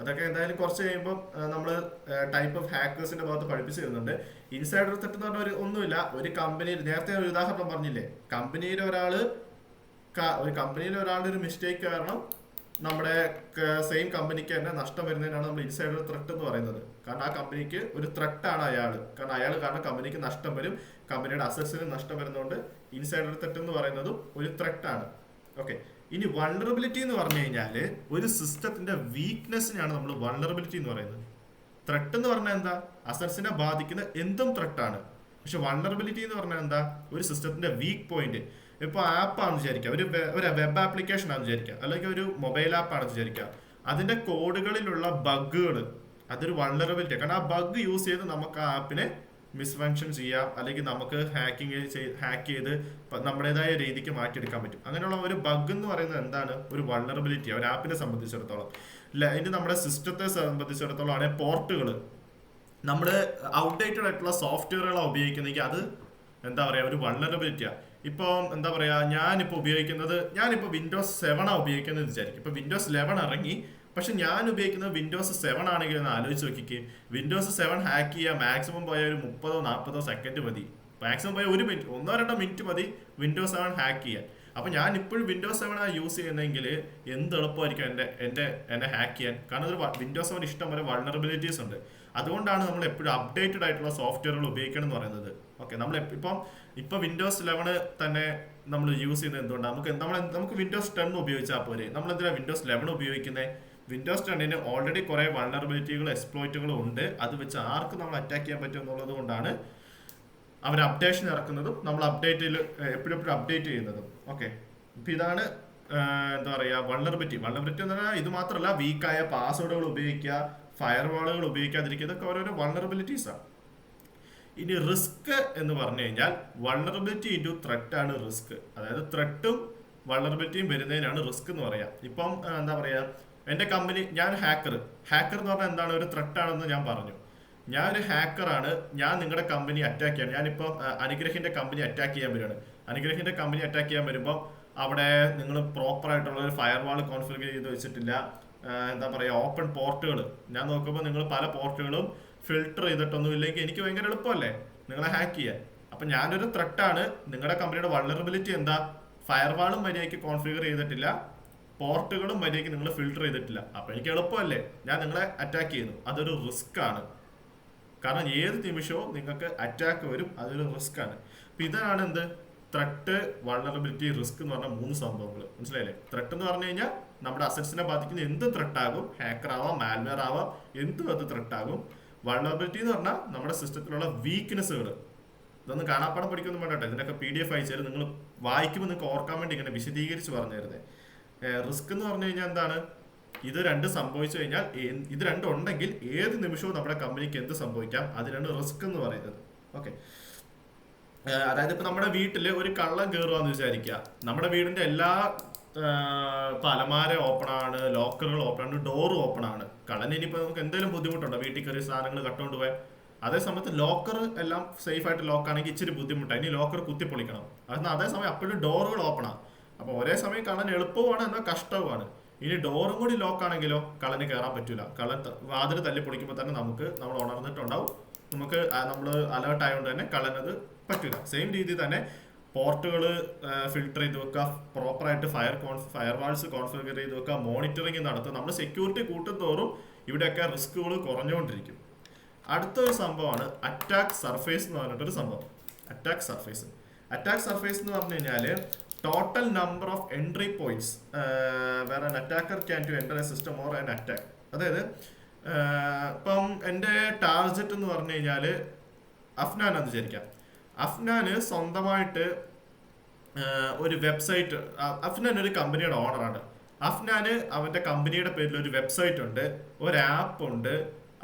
അതൊക്കെ എന്തായാലും കുറച്ച് കഴിയുമ്പോൾ നമ്മൾ ടൈപ്പ് ഓഫ് ഹാക്കേഴ്സിന്റെ ഭാഗത്ത് പഠിപ്പിച്ചു തരുന്നുണ്ട്. ഇൻസൈഡർ ത്രെറ്റ് എന്ന് പറഞ്ഞാൽ ഒന്നുമില്ല, ഒരു കമ്പനിയിൽ, നേരത്തെ ഒരു ഉദാഹരണം പറഞ്ഞില്ലേ, കമ്പനിയിലെ ഒരാളുടെ ഒരു മിസ്റ്റേക്ക് കാരണം നമ്മുടെ സെയിം കമ്പനിക്ക് തന്നെ നഷ്ടം വരുന്നതിനാണ് നമ്മൾ ഇൻസൈഡർ ത്രെറ്റ് എന്ന് പറയുന്നത്. കാരണം ആ കമ്പനിക്ക് ഒരു ത്രെറ്റാണ് അയാൾ. കാരണം കമ്പനിക്ക് നഷ്ടം വരും, കമ്പനിയുടെ അസറ്റ്സിന് നഷ്ടം വരുന്നതുകൊണ്ട് ഇൻസൈഡർ ത്രെറ്റ് എന്ന് പറയുന്നതും ഒരു ത്രെറ്റാണ്. ഓക്കെ, ഇനി വൾണറബിലിറ്റി എന്ന് പറഞ്ഞു കഴിഞ്ഞാൽ ഒരു സിസ്റ്റത്തിന്റെ വീക്ക്നെസ്സിനാണ് നമ്മൾ വൾണറബിലിറ്റി എന്ന് പറയുന്നത്. ത്രെറ്റ് എന്ന് പറഞ്ഞാൽ എന്താ, അസറ്റ്സിനെ ബാധിക്കുന്ന എന്തും ത്രെറ്റാണ്. പക്ഷെ വൾണറബിലിറ്റി എന്ന് പറഞ്ഞാൽ എന്താ, ഒരു സിസ്റ്റത്തിന്റെ വീക്ക് പോയിന്റ്. ഇപ്പോൾ ആപ്പാണെന്ന് വിചാരിക്കുക, ഒരു വെബ് ആപ്ലിക്കേഷൻ ആണെന്ന് വിചാരിക്കുക, അല്ലെങ്കിൽ ഒരു മൊബൈൽ ആപ്പ് ആണെന്ന് വിചാരിക്കുക. അതിന്റെ കോഡുകളിലുള്ള ബഗ്ഗുകൾ അതൊരു വൾണറബിലിറ്റി. കാരണം ആ ബഗ് യൂസ് ചെയ്ത് നമുക്ക് ആ ആപ്പിനെ മിസ്ഫങ്ഷൻ ചെയ്യാം, അല്ലെങ്കിൽ നമുക്ക് ഹാക്ക് ചെയ്ത് നമ്മുടേതായ രീതിക്ക് മാറ്റിയെടുക്കാൻ പറ്റും. അങ്ങനെയുള്ള ഒരു ബഗ് എന്ന് പറയുന്നത് എന്താണ്, ഒരു വൾണറബിലിറ്റി ഒരു ആപ്പിനെ സംബന്ധിച്ചിടത്തോളം. ഇനി നമ്മുടെ സിസ്റ്റത്തെ സംബന്ധിച്ചിടത്തോളം ആണെങ്കിൽ പോർട്ടുകൾ, നമ്മൾ ഔട്ട്ഡേറ്റഡ് ആയിട്ടുള്ള സോഫ്റ്റ്വെയറുകളാണ് ഉപയോഗിക്കുന്നതെങ്കിൽ അത് എന്താ പറയുക, ഒരു വൾണറബിലിറ്റിയാണ്. ഇപ്പോൾ എന്താ പറയുക, ഞാനിപ്പോൾ വിൻഡോസ് 7 ഉപയോഗിക്കുന്നത് വിചാരിക്കും. ഇപ്പോൾ വിൻഡോസ് 11 ഇറങ്ങി, പക്ഷെ ഞാൻ ഉപയോഗിക്കുന്നത് വിൻഡോസ് 7 ആണെങ്കിൽ ഒന്ന് ആലോചിച്ച് നോക്കിക്കേ. വിൻഡോസ് 7 ഹാക്ക് ചെയ്യാൻ മാക്സിമം പോയ ഒരു 30-40 സെക്കൻഡ് മതി. മാക്സിമം പോയ 1 മിനിറ്റ് 1-2 മിനിറ്റ് മതി വിൻഡോസ് 7 ഹാക്ക് ചെയ്യാൻ. അപ്പോൾ ഞാൻ ഇപ്പോഴും വിൻഡോസ് 7 യൂസ് ചെയ്യുന്നതെങ്കിൽ എന്ത് എളുപ്പമായിരിക്കും എന്നെ ഹാക്ക് ചെയ്യാൻ. കാരണം ഒരു വിൻഡോസ് 7 ഇഷ്ടം പോലെ വൾണറബിലിറ്റീസ് ഉണ്ട്. അതുകൊണ്ടാണ് നമ്മൾ എപ്പോഴും അപ്ഡേറ്റഡ് ആയിട്ടുള്ള സോഫ്റ്റ്വെയറുകൾ ഉപയോഗിക്കണം എന്ന് പറയുന്നത്. ഓക്കെ, നമ്മൾ ഇപ്പോൾ വിൻഡോസ് 11 തന്നെ നമ്മൾ യൂസ് ചെയ്യുന്നത് എന്തുകൊണ്ടാണ്? നമുക്ക് വിൻഡോസ് 10 ഉപയോഗിച്ചാൽ പോരെ, നമ്മൾ എന്തിനാണ് വിൻഡോസ് 11 ഉപയോഗിക്കുന്നത്? വിൻഡോസ് 10 ഓൾറെഡി കുറേ വൾണറബിലിറ്റികളും എക്സ്പ്ലോയിറ്റുകളും ഉണ്ട്. അത് വെച്ച് ആർക്ക് നമ്മൾ അറ്റാക്ക് ചെയ്യാൻ പറ്റും എന്നുള്ളത് കൊണ്ടാണ് അവർ അപ്ഡേഷൻ ഇറക്കുന്നതും നമ്മൾ അപ്ഡേറ്റിൽ എപ്പോഴും അപ്ഡേറ്റ് ചെയ്യുന്നതും. ഓക്കെ, ഇപ്പം ഇതാണ് എന്താ പറയുക വൾണറബിലിറ്റി എന്ന് പറഞ്ഞാൽ ഇത് മാത്രമല്ല, വീക്കായ പാസ്വേഡുകൾ ഉപയോഗിക്കുക, ഫയർ വാളുകൾ ഉപയോഗിക്കാതിരിക്കുക, ഇതൊക്കെ ഓരോരോ വൾണറബിലിറ്റീസാണ്. ഇനി റിസ്ക് എന്ന് പറഞ്ഞു കഴിഞ്ഞാൽ വൾണറബിലിറ്റി ഇൻറ്റു ത്രെറ്റ് ആണ് റിസ്ക്. അതായത് ത്രെട്ടും വൾണറബിലിറ്റിയും വരുന്നതിനാണ് റിസ്ക് എന്ന് പറയാം. ഇപ്പം എന്താ പറയുക, എൻ്റെ കമ്പനി, ഞാൻ ഹാക്കർ എന്ന് പറഞ്ഞാൽ എന്താണ്, ഒരു ത്രെട്ടാണെന്ന് ഞാൻ പറഞ്ഞു. ഞാൻ ഒരു ഹാക്കറാണ്, ഞാൻ നിങ്ങളുടെ കമ്പനി അറ്റാക്ക് ചെയ്യാണ്. ഞാനിപ്പോൾ അനുഗ്രഹിൻ്റെ കമ്പനി അറ്റാക്ക് ചെയ്യാൻ വരികയാണ്. അനുഗ്രഹിൻ്റെ കമ്പനി അറ്റാക്ക് ചെയ്യാൻ വരുമ്പോൾ അവിടെ നിങ്ങൾ പ്രോപ്പറായിട്ടുള്ള ഒരു ഫയർ വാൾ കോൺഫിഗർ ചെയ്ത് വെച്ചിട്ടില്ല, എന്താ പറയുക ഓപ്പൺ പോർട്ടുകൾ. ഞാൻ നോക്കുമ്പോൾ നിങ്ങൾ പല പോർട്ടുകളും ഫിൽട്ടർ ചെയ്തിട്ടൊന്നും ഇല്ലെങ്കിൽ എനിക്ക് ഭയങ്കര എളുപ്പമല്ലേ നിങ്ങളെ ഹാക്ക് ചെയ്യാൻ. അപ്പം ഞാനൊരു ത്രെട്ടാണ്. നിങ്ങളുടെ കമ്പനിയുടെ വൾണറബിലിറ്റി എന്താ, ഫയർ വാളും മര്യാദയ്ക്ക് കോൺഫിഗർ ചെയ്തിട്ടില്ല, പോർട്ടുകളും മര്യാദയ്ക്ക് നിങ്ങൾ ഫിൽട്ടർ ചെയ്തിട്ടില്ല. അപ്പം എനിക്ക് എളുപ്പമല്ലേ, ഞാൻ നിങ്ങളെ അറ്റാക്ക് ചെയ്യുന്നു. അതൊരു റിസ്ക് ആണ്. കാരണം ഏത് നിമിഷവും നിങ്ങൾക്ക് അറ്റാക്ക് വരും, അതൊരു റിസ്ക് ആണ്. അപ്പം ഇതാണ് എന്ത് ത്രെട്ട്, വൾണറബിലിറ്റി, റിസ്ക് എന്ന് പറഞ്ഞ 3 സംഭവങ്ങൾ. മനസ്സിലായില്ലേ? ത്രെട്ട് എന്ന് പറഞ്ഞു കഴിഞ്ഞാൽ നമ്മുടെ അസറ്റ്സിനെ ബാധിക്കുന്ന എന്ത് ത്രെട്ടാകും, ഹാക്കർ ആവാം, മാൽവെയർ ആവാം, എന്തും അത് ത്രെട്ടാകും. വൾണറബിലിറ്റി എന്ന് പറഞ്ഞാൽ നമ്മുടെ സിസ്റ്റത്തിലുള്ള വീക്ക്നെസ്സുകൾ. ഇതൊന്നും കാണാപ്പാടം പഠിക്കൊന്നും വേണ്ട കേട്ടോ, ഇതിനൊക്കെ PDF അയച്ചാൽ നിങ്ങൾ വായിക്കുമ്പോൾ നിങ്ങൾക്ക് ഓർക്കാൻ വേണ്ടി ഇങ്ങനെ വിശദീകരിച്ച് പറഞ്ഞു തരുന്നത്. റിസ്ക് എന്ന് പറഞ്ഞു കഴിഞ്ഞാൽ എന്താണ്, ഇത് രണ്ടും സംഭവിച്ചു കഴിഞ്ഞാൽ, ഇത് രണ്ടും ഉണ്ടെങ്കിൽ ഏത് നിമിഷവും നമ്മുടെ കമ്പനിക്ക് എന്ത് സംഭവിക്കാം, അതിനാണ് റിസ്ക് എന്ന് പറയുന്നത്. ഓക്കെ, അതായത് ഇപ്പം നമ്മുടെ വീട്ടിൽ ഒരു കള്ളം കയറുകയെന്ന് വിചാരിക്കുക. നമ്മുടെ വീടിൻ്റെ എല്ലാ ഇപ്പം അലമാര ഓപ്പൺ ആണ്, ലോക്കറുകൾ ഓപ്പൺ ആണ്, ഡോർ ഓപ്പൺ ആണ്. കള്ളന് ഇനിയിപ്പോൾ നമുക്ക് എന്തെങ്കിലും ബുദ്ധിമുട്ടുണ്ടോ വീട്ടിൽ കയറി സാധനങ്ങൾ കട്ടുകൊണ്ട് പോയാൽ? അതേ സമയത്ത് ലോക്കർ എല്ലാം സേഫ് ആയിട്ട് ലോക്കാണെങ്കിൽ ഇച്ചിരി ബുദ്ധിമുട്ടാണ്. ഇനി ലോക്കർ കുത്തിപ്പൊളിക്കണം. അതേസമയം അപ്പോഴും ഡോറുകൾ ഓപ്പൺ ആണ്. അപ്പോൾ ഒരേ സമയം കള്ളൻ എളുപ്പമാണ് എന്നാൽ കഷ്ടവുമാണ്. ഇനി ഡോറും കൂടി ലോക്കാണെങ്കിലോ കള്ളന് കയറാൻ പറ്റില്ല. കള്ളൻ വാതിൽ തല്ലി പൊളിക്കുമ്പോൾ തന്നെ നമ്മൾ ഉണർന്നിട്ടുണ്ടാവും, നമുക്ക് നമ്മൾ അലേർട്ട് ആയതുകൊണ്ട് തന്നെ കള്ളനത് പറ്റില്ല. സെയിം രീതി തന്നെ പോർട്ടുകൾ ഫിൽട്ടർ ചെയ്ത് വെക്കുക, പ്രോപ്പറായിട്ട് ഫയർ വാൾസ് കോൺഫിഗർ ചെയ്ത് വെക്കുക, മോണിറ്ററിങ് നടത്തുക. നമ്മൾ സെക്യൂരിറ്റി കൂട്ടുന്തോറും ഇവിടെയൊക്കെ റിസ്കുകൾ കുറഞ്ഞുകൊണ്ടിരിക്കും. അടുത്തൊരു സംഭവമാണ് അറ്റാക്ക് സർഫേസ് എന്ന് പറഞ്ഞിട്ടൊരു സംഭവം. അറ്റാക്ക് സർഫേസ് എന്ന് പറഞ്ഞു കഴിഞ്ഞാൽ total number of entry points where an attacker can to enter a system or an attack. അതായത് ഇപ്പം എൻ്റെ ടാർഗറ്റ് എന്ന് പറഞ്ഞു കഴിഞ്ഞാൽ അഫ്നാൻ എന്ന് വിചാരിക്കാം. അഫ്നാന് സ്വന്തമായിട്ട് ഒരു വെബ്സൈറ്റ്, അഫ്നാൻ ഒരു കമ്പനിയുടെ ഓണറാണ്. അഫ്നാന് അവൻ്റെ കമ്പനിയുടെ പേരിൽ ഒരു വെബ്സൈറ്റ് ഉണ്ട്, ഒരു ആപ്പ് ഉണ്ട്,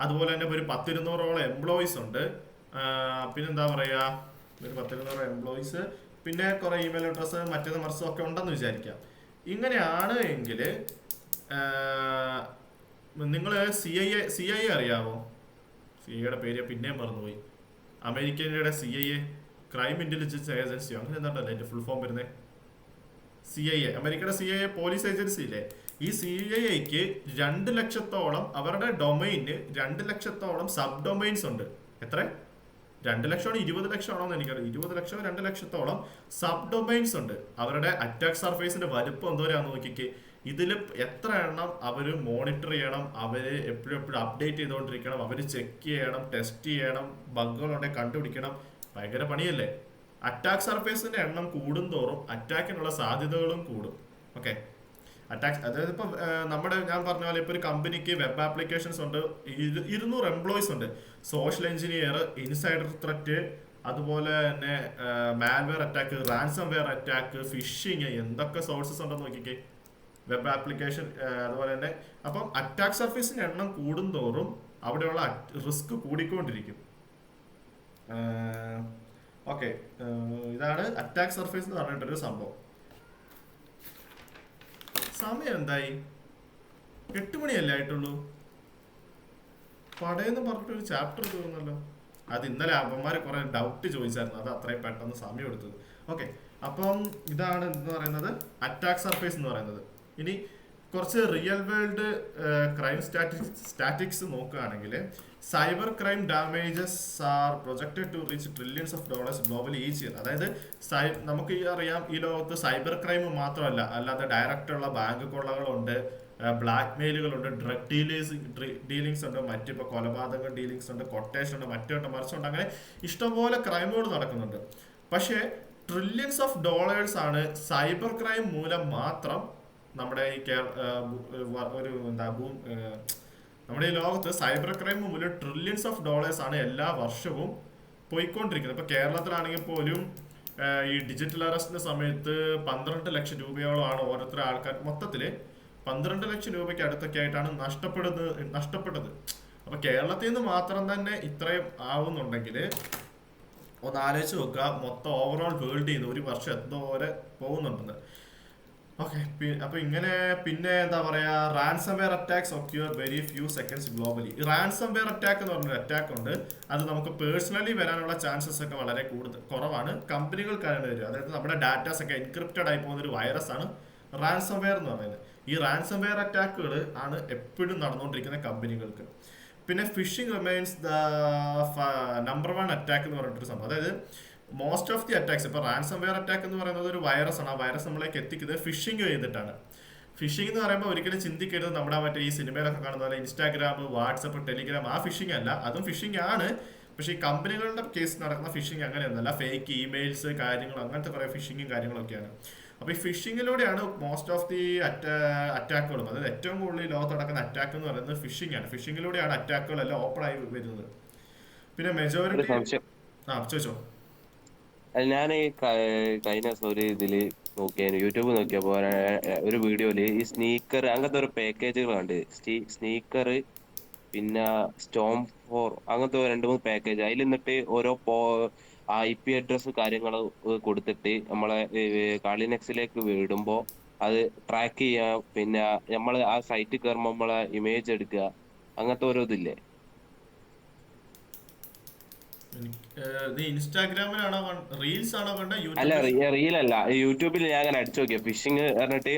അതുപോലെ തന്നെ ഒരു 10-200ഓളം എംപ്ലോയീസ് ഉണ്ട്. പിന്നെന്താ പറയുക, ഒരു 10-200 എംപ്ലോയീസ്, പിന്നെ കുറേ ഇമെയിൽ അഡ്രസ്സ് മറ്റേത് മറിച്ചും ഒക്കെ ഉണ്ടെന്ന് വിചാരിക്കാം. ഇങ്ങനെയാണ് എങ്കിൽ നിങ്ങൾ CIA അറിയാമോ? CIA പേര് പിന്നെയും മറന്നുപോയി. അമേരിക്കയുടെ CIA, ക്രൈം ഇന്റലിജൻസ് ഏജൻസിയോ അങ്ങനെ എന്താണ്ടല്ലേ എൻ്റെ ഫുൾ ഫോം വരുന്നത്? CIA, അമേരിക്കയുടെ CIA പോലീസ് ഏജൻസി ഇല്ലേ? ഈ CIA-ക്ക് 2 ലക്ഷത്തോളം അവരുടെ ഡൊമൈന് 2 ലക്ഷത്തോളം സബ് ഡൊമൈൻസ് ഉണ്ട്. എത്ര? 2 ലക്ഷമാണോ 20 ലക്ഷമാണോ എന്ന് എനിക്കറിയാം. 20 ലക്ഷം 2 ലക്ഷത്തോളം സബ് ഡൊമൈൻസ് ഉണ്ട്. അവരുടെ അറ്റാക്ക് സർഫേസിന്റെ വലുപ്പം എന്തോരാന്ന് നോക്കിക്കേ. ഇതിൽ എത്ര എണ്ണം അവർ മോണിറ്റർ ചെയ്യണം, അവർ എപ്പോഴും അപ്ഡേറ്റ് ചെയ്തുകൊണ്ടിരിക്കണം, അവർ ചെക്ക് ചെയ്യണം, ടെസ്റ്റ് ചെയ്യണം, ബഗ്ഗുകളുണ്ടെങ്കിൽ കണ്ടുപിടിക്കണം. ഭയങ്കര പണിയല്ലേ? അറ്റാക്ക് സർഫേസിന്റെ എണ്ണം കൂടുന്തോറും അറ്റാക്കിനുള്ള സാധ്യതകളും കൂടും. ഓക്കെ, അറ്റാക്ക് അതായത് ഇപ്പം ഞാൻ പറഞ്ഞ പോലെ ഇപ്പോൾ ഒരു കമ്പനിക്ക് വെബ് ആപ്ലിക്കേഷൻസ് ഉണ്ട്, 200 എംപ്ലോയീസ് ഉണ്ട്. സോഷ്യൽ എഞ്ചിനീയർ, ഇൻസൈഡർ ത്രെറ്റ്, അതുപോലെ തന്നെ malware attack, ransomware attack, phishing, എന്തൊക്കെ സോഴ്സസ് ഉണ്ടെന്ന് നോക്കിക്കേ വെബ് ആപ്ലിക്കേഷൻ. അതുപോലെ തന്നെ അപ്പം അറ്റാക്ക് സർഫേസിന്റെ എണ്ണം കൂടുന്തോറും അവിടെയുള്ള റിസ്ക് കൂടിക്കൊണ്ടിരിക്കും. ഓക്കെ, ഇതാണ് അറ്റാക്ക് സർഫേസ് എന്ന് പറഞ്ഞിട്ടൊരു സംഭവം. സമയം എന്തായി? 8 മണിയല്ലേ ആയിട്ടുള്ളൂ. പടയെന്ന് പറഞ്ഞിട്ടൊരു ചാപ്റ്റർ തോന്നുന്നല്ലോ. അത് ഇന്നലെ അവന്മാർ കുറെ ഡൗട്ട് ചോദിച്ചായിരുന്നു, അത് അത്രയും പെട്ടെന്ന് സമയം എടുത്തത്. ഓക്കെ, അപ്പം ഇതാണ് എന്ന് പറയുന്നത് അറ്റാക്ക് സർഫേസ് എന്ന് പറയുന്നത്. ഇനി കുറച്ച് റിയൽ വേൾഡ് ക്രൈം സ്റ്റാറ്റിക്സ് നോക്കുകയാണെങ്കിൽ cyber crime damages are projected to reach trillions of dollars globally each year. അതായത് നമുക്ക് അറിയാം, ഈ ലോകത്ത് സൈബർ ക്രൈം മാത്രമല്ല, അല്ലാതെ ഡയറക്റ്റുള്ള ബാങ്ക് കൊള്ളകളുണ്ട്, ബ്ലാക്ക് മെയിലുകളുണ്ട്, ഡ്രഗ് ഡീലിങ്സ് ഉണ്ട്, മറ്റിപ്പോൾ കൊലപാതക ഡീലിങ്സ് ഉണ്ട്, കൊട്ടേഷൻ ഉണ്ട്, മറ്റുണ്ട് മറിച്ചുണ്ട്, അങ്ങനെ ഇഷ്ടംപോലെ ക്രൈമുകൾ നടക്കുന്നുണ്ട്. പക്ഷേ ട്രില്യൺസ് ഓഫ് ഡോളേഴ്സ് ആണ് സൈബർ ക്രൈം മൂലം മാത്രം നമ്മുടെ ഈ നമ്മുടെ ഈ ലോകത്ത് സൈബർ ക്രൈം മൂലം ട്രില്യൺസ് ഓഫ് ഡോളേഴ്സ് ആണ് എല്ലാ വർഷവും പോയിക്കൊണ്ടിരിക്കുന്നത്. ഇപ്പൊ കേരളത്തിലാണെങ്കിൽ പോലും ഈ ഡിജിറ്റൽ അറസ്റ്റിന്റെ സമയത്ത് 12 ലക്ഷം രൂപയോളമാണ് ഓരോരുത്തർ ആൾക്കാർ മൊത്തത്തില് 12 ലക്ഷം രൂപയ്ക്ക് അടുത്തൊക്കെ ആയിട്ടാണ് നഷ്ടപ്പെട്ടത്. അപ്പൊ കേരളത്തിൽ നിന്ന് മാത്രം തന്നെ ഇത്രയും ആവുന്നുണ്ടെങ്കിൽ ഒന്ന് ആലോചിച്ച് നോക്കുക, മൊത്തം ഓവറോൾ വേൾഡിൽ നിന്ന് ഒരു വർഷം എന്തോരെ പോകുന്നുണ്ടെന്ന്. ഓക്കെ, അപ്പൊ ഇങ്ങനെ പിന്നെ എന്താ പറയാ, ransomware attacks occur very few seconds globally. ഈ റാൻസംവെയർ അറ്റാക്ക് എന്ന് പറഞ്ഞൊരു അറ്റാക്ക് ഉണ്ട്. അത് നമുക്ക് പേഴ്സണലി വരാനുള്ള ചാൻസസ് ഒക്കെ വളരെ കുറവാണ്. കമ്പനികൾക്കാണ് വരിക. അതായത് നമ്മുടെ ഡാറ്റാസ് ഒക്കെ എൻക്രിപ്റ്റഡ് ആയി പോകുന്ന ഒരു വൈറസ് ആണ് റാൻസംവെയർ എന്ന് പറയുന്നത്. ഈ റാൻസംവെയർ അറ്റാക്കുകൾ ആണ് എപ്പോഴും നടന്നുകൊണ്ടിരിക്കുന്ന കമ്പനികൾക്ക്. പിന്നെ phishing remains the number 1 attack എന്ന് പറഞ്ഞിട്ടൊരു സംഭവം. അതായത് മോസ്റ്റ് ഓഫ് ദി അറ്റാക്സ്, ഇപ്പോൾ റാൻസംവെയർ അറ്റാക്ക് എന്ന് പറയുന്നത് ഒരു വൈറസ് ആണ്. ആ വൈറസ് നമ്മളേക്ക് എത്തിക്കുന്നത് ഫിഷിംഗ് ചെയ്തിട്ടാണ്. ഫിഷിംഗ് എന്ന് പറയുമ്പോൾ ഒരിക്കലും ചിന്തിക്കരുത് നമ്മുടെ മറ്റേ ഈ സിനിമയിലൊക്കെ കാണുന്ന പോലെ ഇൻസ്റ്റാഗ്രാം, വാട്സപ്പ്, ടെലിഗ്രാം, ആ ഫിഷിംഗ് അല്ല. അതും ഫിഷിംഗ് ആണ്. പക്ഷേ ഈ കമ്പനികളുടെ കേസ് നടക്കുന്ന ഫിഷിംഗ് അങ്ങനെയൊന്നുമല്ല. ഫേക്ക് ഇമെയിൽസ് കാര്യങ്ങൾ അങ്ങനത്തെ കുറേ ഫിഷിങ്ങും കാര്യങ്ങളൊക്കെയാണ്. അപ്പോൾ ഈ ഫിഷിങ്ങിലൂടെയാണ് മോസ്റ്റ് ഓഫ് ദി അറ്റാക്കുകളും, അതായത് ഏറ്റവും കൂടുതൽ ഈ ലോകത്ത് നടക്കുന്ന അറ്റാക്ക് എന്ന് പറയുന്നത് ഫിഷിംഗ് ആണ്. ഫിഷിങ്ങിലൂടെയാണ് അറ്റാക്കുകളെല്ലാം ഓപ്പൺ ആയി വരുന്നത്. പിന്നെ മെജോറിറ്റി ചോദിച്ചോ. ഞാൻ കഴിഞ്ഞ ഒരു ഇതില് യൂട്യൂബ് നോക്കിയപ്പോ ഒരു വീഡിയോയില് ഈ സ്നീക്കർ അങ്ങനത്തെ ഒരു പാക്കേജുകൾ കണ്ട്. സ്നീക്കർ പിന്നെ സ്റ്റോം 4 അങ്ങനത്തെ 2-3 പാക്കേജ്. അതിൽ നിന്നിട്ട് ഓരോ IP അഡ്രസ് കാര്യങ്ങൾ കൊടുത്തിട്ട് നമ്മളെ കാളിനെക്സിലേക്ക് വിടുമ്പോ അത് ട്രാക്ക് ചെയ്യാം. പിന്നെ നമ്മൾ ആ സൈറ്റിൽ കയറുമ്പോൾ നമ്മളെ ഇമേജ് എടുക്കുക, അങ്ങനത്തെ ഓരോ ഇതില്ലേ. ഇൻസ്റ്റാഗ്രാമിലാണോ റീൽസ് ആണോ കണ്ട? അല്ല, റീൽ അല്ല, യൂട്യൂബിൽ ഞാൻ അങ്ങനെ അടിച്ചു നോക്കിയ ഫിഷിംഗ് പറഞ്ഞിട്ട്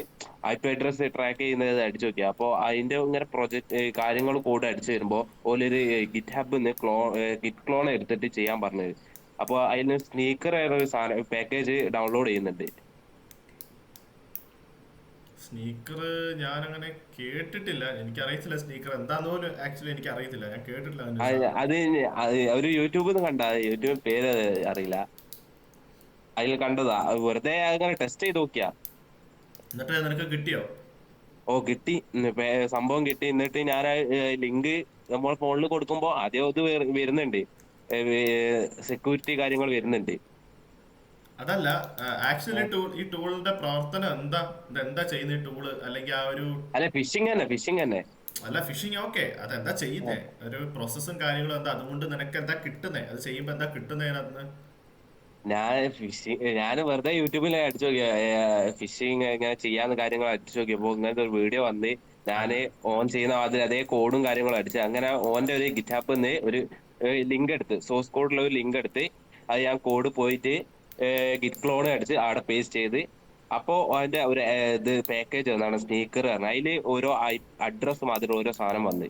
IP അഡ്രസ് ട്രാക്ക് ചെയ്യുന്നത് അടിച്ചു നോക്കിയ. അപ്പൊ അതിന്റെ ഇങ്ങനെ പ്രൊജക്ട് കാര്യങ്ങൾ കോഡ് അടിച്ചു വരുമ്പോ ഓലൊരു ഗിറ്റ് ഹബ്ബിന്ന് ഗിറ്റ് ക്ലോൺ എടുത്തിട്ട് ചെയ്യാൻ പറഞ്ഞത്. അപ്പൊ അതിന് സ്നീക്കർ ഒരു സാധനം പാക്കേജ് ഡൗൺലോഡ് ചെയ്യുന്നുണ്ട്. സ്നീക്കർ ഞാൻ അങ്ങനെ കേട്ടിട്ടില്ല, എനിക്കറിയത്തില്ല സ്നീക്കർ എന്താന്ന് പോലും. ആക്ച്വലി എനിക്ക് അറിയത്തില്ല, ഞാൻ കേട്ടിട്ടില്ല. അത് ഒരു യൂട്യൂബിൽ നിന്ന് കണ്ട, യൂട്യൂബ് പേര് അറിയില്ല, അതിൽ കണ്ടതാ. വെറുതെ അങ്ങനെ ടെസ്റ്റ് ചെയ്ത് നോക്കിയാ. എന്നിട്ട് നിനക്ക് കിട്ടിയോ? ഓ കിട്ടി, സംഭവം കിട്ടി. എന്നിട്ട് ഞാൻ ലിങ്ക് നമ്മൾ ഫോണിൽ കൊടുക്കുമ്പോ ആദ്യം ഇത് വരുന്നുണ്ട്, സെക്യൂരിറ്റി കാര്യങ്ങൾ വരുന്നുണ്ട്. അതല്ല, ആക്ച്വലി ഈ ടൂളിന്റെ പ്രവർത്തനം എന്താ ചെയ്യുന്ന ഈ ടൂള്? അല്ലെങ്കിൽ ആ ഒരു അല്ല, ഫിഷിംഗ് തന്നെ. അല്ല, ഫിഷിംഗ് ഓക്കെ, അതെന്താ ചെയ്യുന്നേ? ഒരു പ്രോസസ്സും കാര്യങ്ങളും എന്താ? അതുകൊണ്ട് നിനക്ക് എന്താ കിട്ടുന്നേ? അത് ചെയ്യുമ്പോ എന്താ കിട്ടുന്നേ അതിനകത്ത്? ഞാൻ വെറുതെ യൂട്യൂബിൽ അടിച്ചു നോക്കിയ ഫിഷിങ് എങ്ങനെ ചെയ്യാന്ന് കാര്യങ്ങൾ അടിച്ചു നോക്കിയപ്പോ ഇങ്ങനത്തെ ഒരു വീഡിയോ വന്ന് ഞാന് ഓൺ ചെയ്യുന്ന അതേ കോഡും കാര്യങ്ങളും അടിച്ച് അങ്ങനെ ഓന്റെ ഒരു ഗിറ്റാപ്പിൽ നിന്ന് ഒരു ലിങ്ക് എടുത്ത്, സോഴ്സ് കോഡിലുള്ള ഒരു ലിങ്ക് എടുത്ത് അത് ഞാൻ കോഡ് പോയിട്ട് ഗിറ്റ് ക്ലോൺ അടിച്ച് അവിടെ പേസ്റ്റ് ചെയ്ത് അപ്പോ അതിന്റെ ഒരു ഇത് പാക്കേജ് വന്നാണ് സ്നീക്കർ പറഞ്ഞത്. അതില് ഓരോ അഡ്രസ് മാതിരി ഓരോ സാധനം വന്ന്.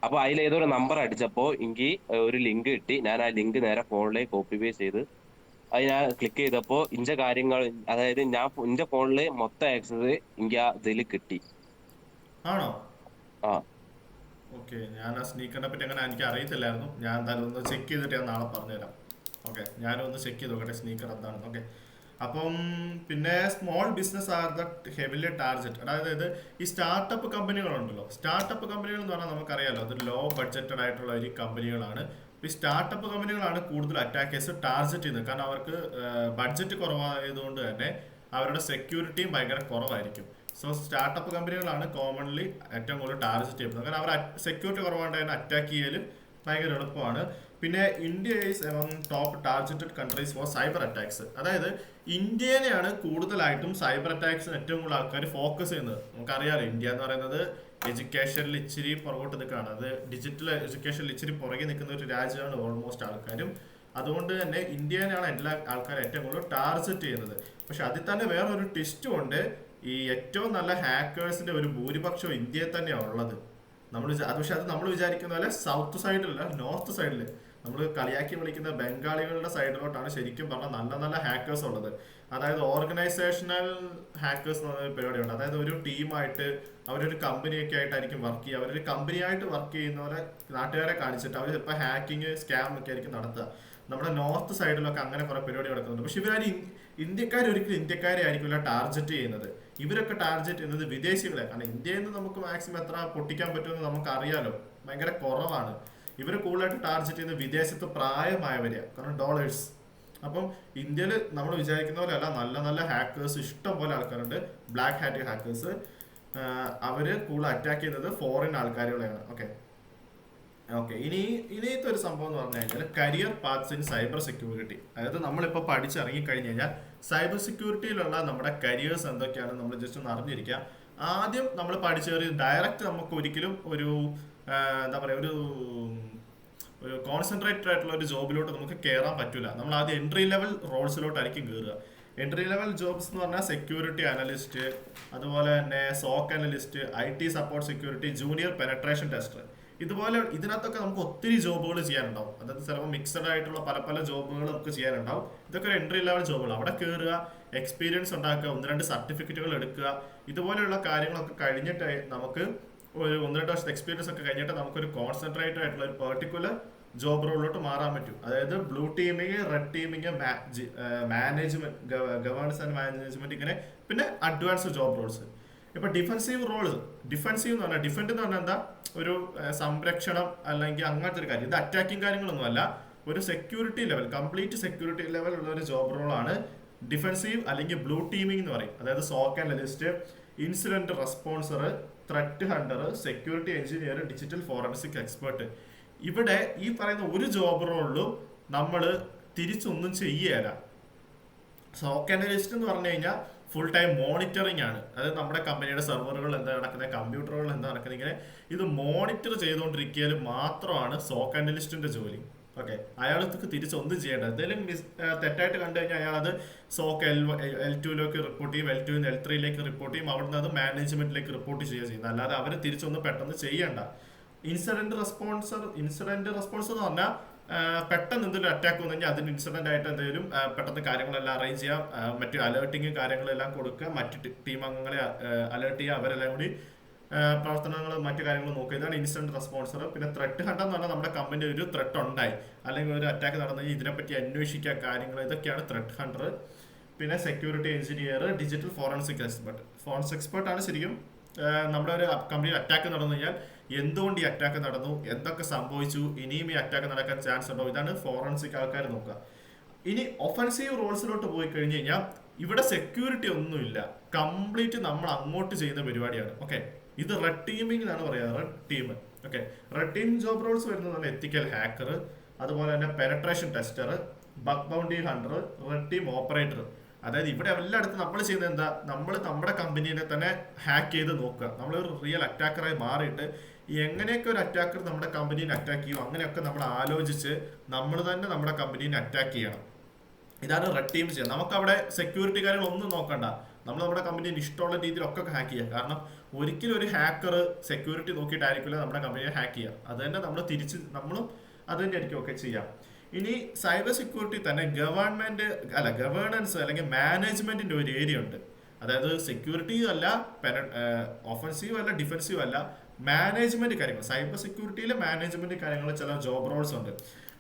അപ്പൊ അതിൽ ഏതോ ഒരു നമ്പർ അടിച്ചപ്പോ എനിക്ക് ഒരു ലിങ്ക് കിട്ടി. ഞാൻ ആ ലിങ്ക് നേരെ ഫോണിലേക്ക് കോപ്പി പേസ്റ്റ് ചെയ്ത് അത് ഞാൻ ക്ലിക്ക് ചെയ്തപ്പോ ഇന്റെ കാര്യങ്ങൾ, അതായത് ഞാൻ ഇന്റെ ഫോണില് മൊത്തം ആക്സസ് എനിക്ക് ആ ഇതിൽ കിട്ടി. ആണോ? ആ ഓക്കെ, ഞാൻ ആ സ്നീക്കറിനെ പറ്റി അങ്ങനെ എനിക്ക് അറിയത്തില്ലായിരുന്നു. ഞാൻ എന്തായാലും ഒന്ന് ചെക്ക് ചെയ്തിട്ട് ഞാൻ നാളെ പറഞ്ഞുതരാം. ഓക്കെ, ഞാനും ഒന്ന് ചെക്ക് ചെയ്ത് നോക്കട്ടെ സ്നീക്കർ എന്താണെന്ന്. ഓക്കെ, അപ്പം പിന്നെ small business are the heavily target. അതായത് ഈ സ്റ്റാർട്ടപ്പ് കമ്പനികളുണ്ടല്ലോ, സ്റ്റാർട്ടപ്പ് കമ്പനികൾ എന്ന് പറഞ്ഞാൽ നമുക്കറിയാലോ അതൊരു ലോ ബഡ്ജറ്റഡ് ആയിട്ടുള്ള ഒരു കമ്പനികളാണ്. ഈ സ്റ്റാർട്ടപ്പ് കമ്പനികളാണ് കൂടുതൽ അറ്റാക്കേഴ്സ് ടാർഗറ്റ് ചെയ്യുന്നത്. കാരണം അവർക്ക് ബഡ്ജറ്റ് കുറവായതുകൊണ്ട് തന്നെ അവരുടെ സെക്യൂരിറ്റിയും ഭയങ്കര കുറവായിരിക്കും. സോ സ്റ്റാർട്ടപ്പ് കമ്പനികളാണ് കോമൺലി ഏറ്റവും കൂടുതൽ ടാർഗറ്റ് ചെയ്യുന്നത്. കാരണം അവർ സെക്യൂരിറ്റി കുറവാണ്ട് തന്നെ അറ്റാക്ക് ചെയ്യൽ ഭയങ്കര എളുപ്പമാണ്. പിന്നെ India is among top targeted countries for cyber attacks. അതായത് ഇന്ത്യനെയാണ് കൂടുതലായിട്ടും സൈബർ അറ്റാക്സിന് ഏറ്റവും കൂടുതൽ ആൾക്കാർ ഫോക്കസ് ചെയ്യുന്നത്. നമുക്കറിയാലോ ഇന്ത്യ എന്ന് പറയുന്നത് എഡ്യൂക്കേഷനിൽ ഇച്ചിരി പുറകോട്ട് നിൽക്കുകയാണ്. അത് ഡിജിറ്റൽ എഡ്യൂക്കേഷനിൽ ഇച്ചിരി പുറകെ നിൽക്കുന്ന ഒരു രാജ്യമാണ് ഓൾമോസ്റ്റ് ആൾക്കാരും. അതുകൊണ്ട് തന്നെ ഇന്ത്യനെയാണ് എല്ലാ ആൾക്കാരും ഏറ്റവും കൂടുതൽ ടാർഗറ്റ് ചെയ്യുന്നത്. പക്ഷെ അതിൽ തന്നെ വേറൊരു ട്വിസ്റ്റും ഉണ്ട്. ഈ ഏറ്റവും നല്ല ഹാക്കേഴ്സിന്റെ ഒരു ഭൂരിപക്ഷവും ഇന്ത്യയിൽ തന്നെയാണ് ഉള്ളത്. പക്ഷെ അത് നമ്മൾ വിചാരിക്കുന്ന പോലെ സൗത്ത് സൈഡിലല്ല, നോർത്ത് സൈഡിൽ നമ്മൾ കളിയാക്കി വിളിക്കുന്ന ബംഗാളികളുടെ സൈഡിലോട്ടാണ് ശരിക്കും പറഞ്ഞാൽ നല്ല നല്ല ഹാക്കേഴ്സ് ഉള്ളത്. അതായത് ഓർഗനൈസേഷണൽ ഹാക്കേഴ്സ് എന്ന് പറയുന്ന പരിപാടിയുണ്ട്. അതായത് ഒരു ടീമായിട്ട് അവരൊരു കമ്പനിയൊക്കെ ആയിട്ടായിരിക്കും വർക്ക് ചെയ്യുക. അവരൊരു കമ്പനിയായിട്ട് വർക്ക് ചെയ്യുന്ന പോലെ നാട്ടുകാരെ കാണിച്ചിട്ട് അവർ ചിലപ്പോൾ ഹാക്കിങ് സ്കാം ഒക്കെ ആയിരിക്കും നടത്തുക. നമ്മുടെ നോർത്ത് സൈഡിലൊക്കെ അങ്ങനെ കുറെ പരിപാടി നടക്കുന്നുണ്ട്. പക്ഷെ ഇവരാരും ഒരിക്കലും ഇന്ത്യക്കാരെ ആയിരിക്കില്ല ടാർഗറ്റ് ചെയ്യുന്നത്. ഇവരൊക്കെ ടാർഗറ്റ് ചെയ്യുന്നത് വിദേശികളെ. കാരണം ഇന്ത്യയിൽ നിന്ന് നമുക്ക് മാക്സിമം എത്ര പൊട്ടിക്കാൻ പറ്റുമെന്ന് നമുക്ക് അറിയാലോ, ഭയങ്കര കുറവാണ്. ഇവർ കൂടുതലായിട്ട് ടാർഗറ്റ് ചെയ്യുന്ന വിദേശത്ത് പ്രായമായവരെയാണ്, കാരണം ഡോളേഴ്സ്. അപ്പം ഇന്ത്യയിൽ നമ്മൾ വിചാരിക്കുന്ന പോലെ അല്ല, നല്ല നല്ല ഹാക്കേഴ്സ് ഇഷ്ടം പോലെ ആൾക്കാരുണ്ട്, ബ്ലാക്ക് ഹാറ്റ് ഹാക്കേഴ്സ്. അവര് കൂടുതൽ അറ്റാക്ക് ചെയ്യുന്നത് ഫോറിൻ ആൾക്കാരുകളെയാണ്. ഓക്കെ ഓക്കെ ഇനിയത്തെ ഒരു സംഭവം എന്ന് പറഞ്ഞു കഴിഞ്ഞാൽ career paths in cyber security. അതായത് നമ്മളിപ്പോൾ പഠിച്ചിറങ്ങി കഴിഞ്ഞ് കഴിഞ്ഞാൽ സൈബർ സെക്യൂരിറ്റിയിലുള്ള നമ്മുടെ കരിയേഴ്സ് എന്തൊക്കെയാണ് നമ്മൾ ജസ്റ്റ് ഒന്ന് അറിഞ്ഞിരിക്കുക. ആദ്യം നമ്മൾ പഠിച്ച ഡയറക്റ്റ് നമുക്ക് ഒരിക്കലും ഒരു എന്താ പറയുക ഒരു കോൺസെൻട്രേറ്റഡ് ആയിട്ടുള്ള ഒരു ജോബിലോട്ട് നമുക്ക് കയറാൻ പറ്റില്ല. നമ്മൾ ആദ്യം എൻട്രി ലെവൽ റോൾസിലോട്ടായിരിക്കും കയറുക. എൻട്രി ലെവൽ ജോബ്സ് എന്ന് പറഞ്ഞാൽ സെക്യൂരിറ്റി അനലിസ്റ്റ്, അതുപോലെ തന്നെ soak analyst, IT support security, junior penetration tester. ഇതുപോലെ ഇതിനകത്തൊക്കെ നമുക്ക് ഒത്തിരി ജോബുകൾ ചെയ്യാനുണ്ടാവും. അതായത് ചിലപ്പോൾ മിക്സഡ് ആയിട്ടുള്ള പല പല ജോബുകൾ നമുക്ക് ചെയ്യാനുണ്ടാവും. ഇതൊക്കെ ഒരു എൻട്രി ലെവൽ ജോബുകൾ. അവിടെ കയറുക, എക്സ്പീരിയൻസ് ഉണ്ടാക്കുക, 1-2 സർട്ടിഫിക്കറ്റുകൾ എടുക്കുക. ഇതുപോലെയുള്ള കാര്യങ്ങളൊക്കെ കഴിഞ്ഞിട്ട് നമുക്ക് ഒരു 1-2 വർഷത്തെ എക്സ്പീരിയൻസ് ഒക്കെ കഴിഞ്ഞിട്ട് നമുക്കൊരു കോൺസെൻട്രേറ്റഡ് ആയിട്ടുള്ള ഒരു പെർട്ടിക്കുലർ ജോബ് റോളിലോട്ട് മാറാൻ പറ്റും. അതായത് blue teeming, red teeming, management, governance and management, ഇങ്ങനെ പിന്നെ അഡ്വാൻസ് ജോബ് റോൾസ്. ഇപ്പൊ ഡിഫൻസീവ് റോള്, ഡിഫൻസീവ് എന്ന് പറഞ്ഞാൽ ഡിഫൻഡ് എന്ന് പറഞ്ഞാൽ എന്താ, ഒരു സംരക്ഷണം അല്ലെങ്കിൽ അങ്ങനത്തെ ഒരു കാര്യം. ഇത് അറ്റാക്കിങ് കാര്യങ്ങളൊന്നും അല്ല, ഒരു security level, complete security level ഉള്ള ഒരു ജോബ് റോളാണ് ഡിഫൻസീവ് അല്ലെങ്കിൽ ബ്ലൂ ടീമിംഗ് എന്ന് പറയും. അതായത് SOC analyst, incident responder, threat hunter, security engineer, digital forensic expert. ഇവിടെ ഈ പറയുന്ന ഒരു ജോബ് റോളിലും നമ്മൾ തിരിച്ചൊന്നും ചെയ്യല. സോക്ക് അനലിസ്റ്റ് എന്ന് പറഞ്ഞു കഴിഞ്ഞാൽ ഫുൾ ടൈം മോണിറ്ററിംഗ് ആണ്. അതായത് നമ്മുടെ കമ്പനിയുടെ സെർവറുകൾ എന്താ നടക്കുന്നത്, കമ്പ്യൂട്ടറുകൾ എന്താ നടക്കുന്നത്, ഇങ്ങനെ ഇത് മോണിറ്റർ ചെയ്തുകൊണ്ടിരിക്കൽ മാത്രമാണ് സോക്ക് അനലിസ്റ്റിന്റെ ജോലി. ഓക്കെ, അയാൾക്ക് തിരിച്ചൊന്നും ചെയ്യേണ്ട. എന്തെങ്കിലും തെറ്റായിട്ട് കണ്ടു കഴിഞ്ഞാൽ അയാൾ അത് സോക്ക് L2ലേക്ക് റിപ്പോർട്ട് ചെയ്യും, L2 L3ലേക്ക് റിപ്പോർട്ട് ചെയ്യും, അവിടുന്ന് അത് മാനേജ്മെന്റിലേക്ക് റിപ്പോർട്ട് ചെയ്യുന്നത്. അല്ലാതെ അവർ തിരിച്ചൊന്നും പെട്ടെന്ന് ചെയ്യണ്ട. ഇൻസിഡന്റ് റെസ്പോൺസർ എന്ന് പറഞ്ഞാൽ പെട്ടെന്ന് എന്തെങ്കിലും അറ്റാക്ക് വന്നു കഴിഞ്ഞാൽ അതിന് ഇൻസിഡന്റ് ആയിട്ട് എന്തെങ്കിലും പെട്ടെന്ന് കാര്യങ്ങളെല്ലാം അറേഞ്ച് ചെയ്യാം, മറ്റു അലേർട്ടിങ് കാര്യങ്ങളെല്ലാം കൊടുക്കുക, മറ്റു ടീം അംഗങ്ങളെ അലേർട്ട് ചെയ്യുക, അവരെല്ലാം കൂടി പ്രവർത്തനങ്ങൾ മറ്റു കാര്യങ്ങൾ നോക്കുക. ഇതാണ് ഇൻസിഡന്റ് റെസ്പോൺസർ. പിന്നെ ത്രെറ്റ് ഹണ്ടർ എന്ന് പറഞ്ഞാൽ നമ്മുടെ കമ്പനി ഒരു ത്രെറ്റ് ഉണ്ടായി അല്ലെങ്കിൽ ഒരു അറ്റാക്ക് നടന്നു കഴിഞ്ഞാൽ ഇതിനെപ്പറ്റി അന്വേഷിക്കുക കാര്യങ്ങൾ, ഇതൊക്കെയാണ് ത്രെറ്റ് ഹണ്ടർ. പിന്നെ security engineer, digital forensic expert. Forensic expert ആണ് ശരിക്കും നമ്മുടെ ഒരു കമ്പനിയിൽ അറ്റാക്ക് നടന്നു കഴിഞ്ഞാൽ എന്തുകൊണ്ട് ഈ അറ്റാക്ക് നടന്നു, എന്തൊക്കെ സംഭവിച്ചു, ഇനിയും ഈ അറ്റാക്ക് നടക്കാൻ ചാൻസ് ഉണ്ടോ, ഇതാണ് ഫോറൻസിക് ആൾക്കാർ നോക്കുക. ഇനി ഒഫൻസീവ് റോൾസിലോട്ട് പോയി കഴിഞ്ഞ് കഴിഞ്ഞാൽ ഇവിടെ സെക്യൂരിറ്റി ഒന്നുമില്ല, കംപ്ലീറ്റ് നമ്മൾ അങ്ങോട്ട് ചെയ്യുന്ന പരിപാടിയാണ്. ഓക്കെ, ഇത് റെഡ് ടീമിംഗ് എന്നാണ് പറയുക, red team. Okay, red team job Rolls വരുന്നതാണ് എത്തിക്കൽ ഹാക്കർ, അതുപോലെ തന്നെ penetration tester, bug bounty Hunter, red team operator. അതായത് ഇവിടെ എല്ലായിടത്തും നമ്മൾ ചെയ്യുന്നത് എന്താ, നമ്മൾ നമ്മുടെ കമ്പനീനെ തന്നെ ഹാക്ക് ചെയ്ത് നോക്കുക. നമ്മളൊരു റിയൽ അറ്റാക്കറായി മാറിയിട്ട് എങ്ങനെയൊക്കെ ഒരു അറ്റാക്കർ നമ്മുടെ കമ്പനീനെ അറ്റാക്ക് ചെയ്യും അങ്ങനെയൊക്കെ നമ്മൾ ആലോചിച്ച് നമ്മൾ തന്നെ നമ്മുടെ കമ്പനീനെ അറ്റാക്ക് ചെയ്യണം. ഇതാണ് റെഡ് ടീം ചെയ്യുക. നമുക്ക് അവിടെ സെക്യൂരിറ്റി കാര്യങ്ങളൊന്നും നോക്കണ്ട, നമ്മൾ നമ്മുടെ കമ്പനീനെ ഇഷ്ടമുള്ള രീതിയിലൊക്കെ ഹാക്ക് ചെയ്യുക. കാരണം ഒരിക്കലും ഒരു ഹാക്കർ സെക്യൂരിറ്റി നോക്കിയിട്ടായിരിക്കില്ല നമ്മുടെ കമ്പനിയെ ഹാക്ക് ചെയ്യുക. അത് തന്നെ നമ്മൾ നമ്മളും അത് തന്നെ ആയിരിക്കും ഒക്കെ ചെയ്യാം. ഇനി സൈബർ സെക്യൂരിറ്റി തന്നെ ഗവേണൻസ് അല്ലെങ്കിൽ മാനേജ്മെന്റിന്റെ ഒരു ഏരിയ ഉണ്ട്. അതായത് സെക്യൂരിറ്റി അല്ല, ഒഫൻസീവ് അല്ല, ഡിഫൻസീവ് അല്ല, മാനേജ്മെന്റ് കാര്യങ്ങൾ. സൈബർ സെക്യൂരിറ്റിയിലെ മാനേജ്മെന്റ് കാര്യങ്ങൾ ചില ജോബ് റോൾസ് ഉണ്ട്.